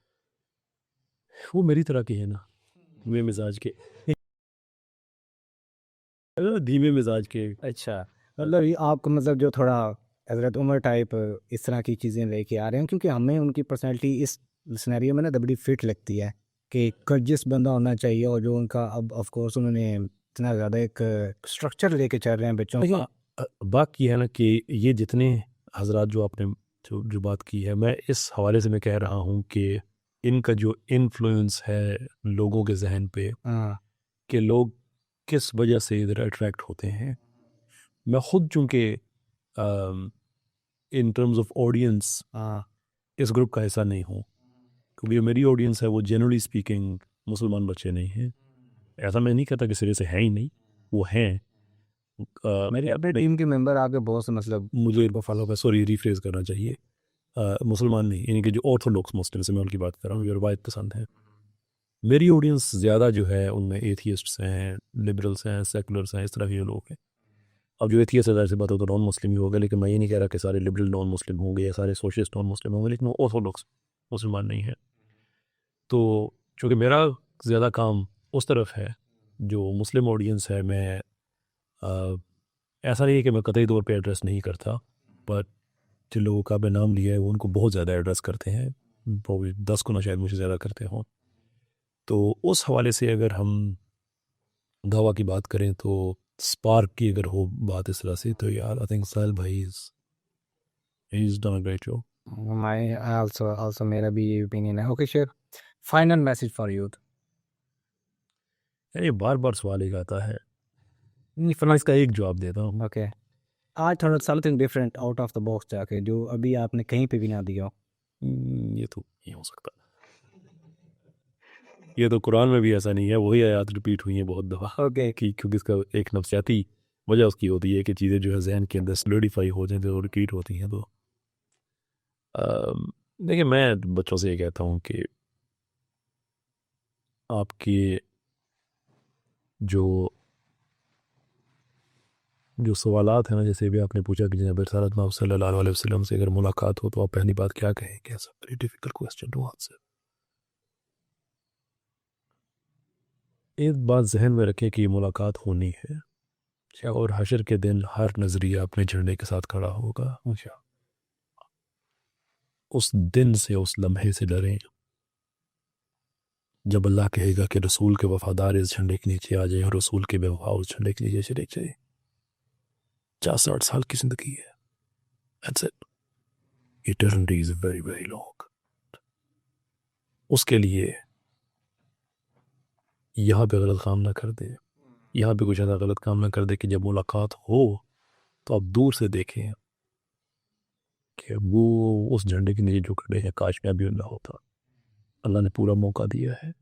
Speaker 2: वो मेरी तरह के हैं ना, धीमे मिजाज के धीमे मिजाज के।
Speaker 3: अच्छा, मतलब ये आपको मतलब जो थोड़ा हज़रत उमर टाइप इस तरह की चीज़ें लेके आ रहे हैं, क्योंकि हमें उनकी पर्सनैलिटी इस सिनेरियो में ना बड़ी फिट लगती है कि कर्जिस बंदा होना चाहिए, और जो उनका अब ऑफ कोर्स उन्होंने इतना ज़्यादा एक स्ट्रक्चर लेके चल रहे हैं बच्चों का।
Speaker 2: बात की है ना कि ये जितने हजरात जो आपने जो बात की है, मैं इस हवाले से मैं कह रहा हूँ कि इनका जो इन्फ्लुएंस है लोगों के जहन पे
Speaker 3: हाँ,
Speaker 2: कि लोग किस वजह से इधर अट्रैक्ट होते हैं। मैं ख़ुद चूँकि इन टर्म्स ऑफ ऑडियंस
Speaker 3: हाँ,
Speaker 2: इस ग्रुप का हिस्सा नहीं हूँ, क्योंकि मेरी ऑडियंस है वो जनरली स्पीकिंग मुसलमान बच्चे नहीं हैं। ऐसा मैं नहीं कहता कि सिरे से है ही नहीं, वो हैं।
Speaker 3: मेरे अपने टीम के मेंबर आपके बहुत से मतलब
Speaker 2: मुझे इनको फॉलो कर, सॉरी रिफ्रेज करना चाहिए, मुसलमान नहीं, यानी कि जो ऑर्थोडॉक्स मुस्लिम से मैं उनकी बात कर रहा हूँ, जो रवायत पसंद है। मेरी ऑडियंस ज़्यादा जो है उनमें एथियस्ट्स हैं, लिबरल्स हैं, सेकुलर्स हैं, इस तरह के लोग हैं। अब जो एथियस्ट है ज़ाहिर सी बात हो तो नॉन मुस्लिम ही होगा, लेकिन मैं ये नहीं कह रहा कि सारे लिबरल नॉन मुस्लिम होंगे या सारे सोशलिस्ट नॉन मुस्लिम होंगे, लेकिन वो ऑर्थोडॉक्स मुसलमान नहीं है। तो चूँकि मेरा ज़्यादा काम उस तरफ है जो मुस्लिम ऑडियंस है, मैं ऐसा नहीं है कि मैं कतई तौर पे एड्रेस नहीं करता, बट जिन लोगों का मैं नाम लिया है वो उनको बहुत ज़्यादा एड्रेस करते हैं, प्रॉब्ली 10 गुना शायद मुझे ज़्यादा करते हों। तो उस हवाले से अगर हम दावा की बात करें तो स्पार्क की अगर हो बात इस तरह से, तो यार आई थिंक साहिल भाई is done a great job.
Speaker 3: My also मेरा भी ये ओपिनियन है। Okay share, final message for youth.
Speaker 2: यार ये बार बार सवाल एक आता है, फिलहाल इसका एक जवाब देता हूँ।
Speaker 3: ओके, आज थोड़ा something different out of the box जाके जो अभी आपने कहीं पे भी ना दिया हो।
Speaker 2: ये तो नहीं हो सकता, ये तो कुरान में भी ऐसा नहीं है, वही आयत रिपीट हुई है बहुत दफ़ा।
Speaker 3: ओके,
Speaker 2: कि क्योंकि इसका एक नफ्सियाती वजह उसकी होती है कि चीज़ें जो है जहन के अंदर सोलिडिफाई हो जाए तो रिपीट होती हैं। तो देखिए, मैं बच्चों से ये कहता हूँ कि आपकी जो जो सवालात हैं ना, जैसे भी आपने पूछा कि जनाब रसूलुल्लाह सल्लल्लाहु अलैहि वसल्लम से अगर मुलाकात हो तो आप पहली बात क्या कहेंगे? ऐसा very difficult question to answer. एक बात जहन में रखें कि ये मुलाकात होनी है, और हशर के दिन हर नज़रिया अपने झंडे के साथ खड़ा होगा।
Speaker 3: अच्छा।
Speaker 2: उस दिन से, उस लम्हे से डरें जब अल्लाह कहेगा कि रसूल के वफादार इस झंडे के नीचे आ जाए और रसूल के बेवफा उस झंडे के नीचे चले जाए। 50-60 साल की जिंदगी है, that's it. Eternity is very very long. उसके लिए यहाँ पे गलत काम ना कर दे, यहाँ पे कुछ ऐसा गलत काम ना कर दे कि जब मुलाकात हो तो आप दूर से देखें कि वो उस झंडे के नीचे जो खड़े हैं, काश मैं भी उनमें होता। अल्लाह ने पूरा मौका दिया है।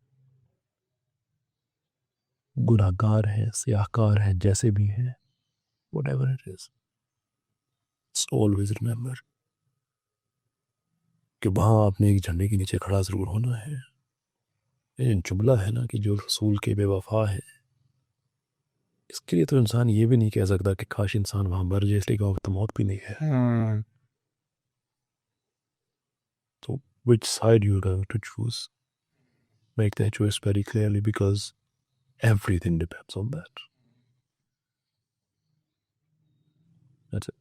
Speaker 2: गुनाहगार हैं, सियाहकार हैं, जैसे भी हैं, whatever it is, always remember कि वहाँ आपने एक झंडे के नीचे खड़ा ज़रूर होना है। ये जुमला है ना कि जो रसूल के बेवफा है, इसके लिए तो इंसान ये भी नहीं कह सकता कि काश इंसान वहाँ मर जाए, इसलिए वक्त मौत भी नहीं है। तो which side you're going to choose, make that choice very clearly because everything depends on that. That's it.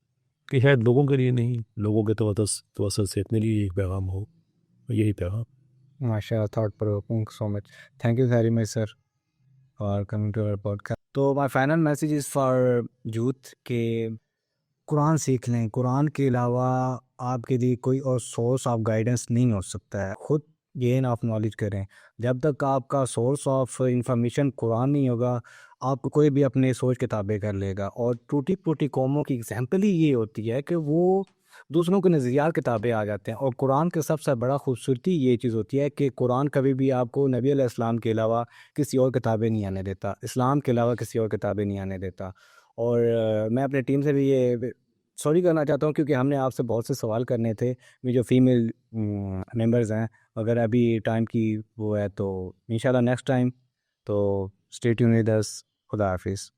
Speaker 2: कि शायद लोगों के लिए नहीं, लोगों के तो असल से इतने लिए एक पैगाम हो, यही पैगाम।
Speaker 3: Mashallah, thought provoking so much. Thank you very much, sir, for coming to our podcast. तो my final message is for youth कि कुरान सीख लें। कुरान के अलावा आपके लिए कोई और सोर्स ऑफ गाइडेंस नहीं हो सकता है। खुद गेन ऑफ नॉलेज करें। जब तक आपका सोर्स ऑफ इंफॉर्मेशन कुरान नहीं होगा, आपको कोई भी अपने सोच के ताबे कर लेगा। और टूटी फूटी कौमों की एग्जाम्पल ही ये होती है कि वो दूसरों के नज़रियात के ताबे आ जाते हैं। और कुरान के सबसे बड़ा खूबसूरती ये चीज़ होती है कि कुरान कभी भी आपको नबी अलैहिस्सलाम के अलावा किसी और किताबें नहीं आने देता, इस्लाम के अलावा किसी और किताबें नहीं आने देता। और मैं अपने टीम से भी ये सॉरी करना चाहता हूँ क्योंकि हमने आपसे बहुत से सवाल करने थे। ये जो फीमेल मेंबर्स हैं, अगर अभी टाइम की वो है तो इंशाल्लाह नेक्स्ट टाइम। तो स्टे ट्यून्ड विद अस। खुदा हाफिज़।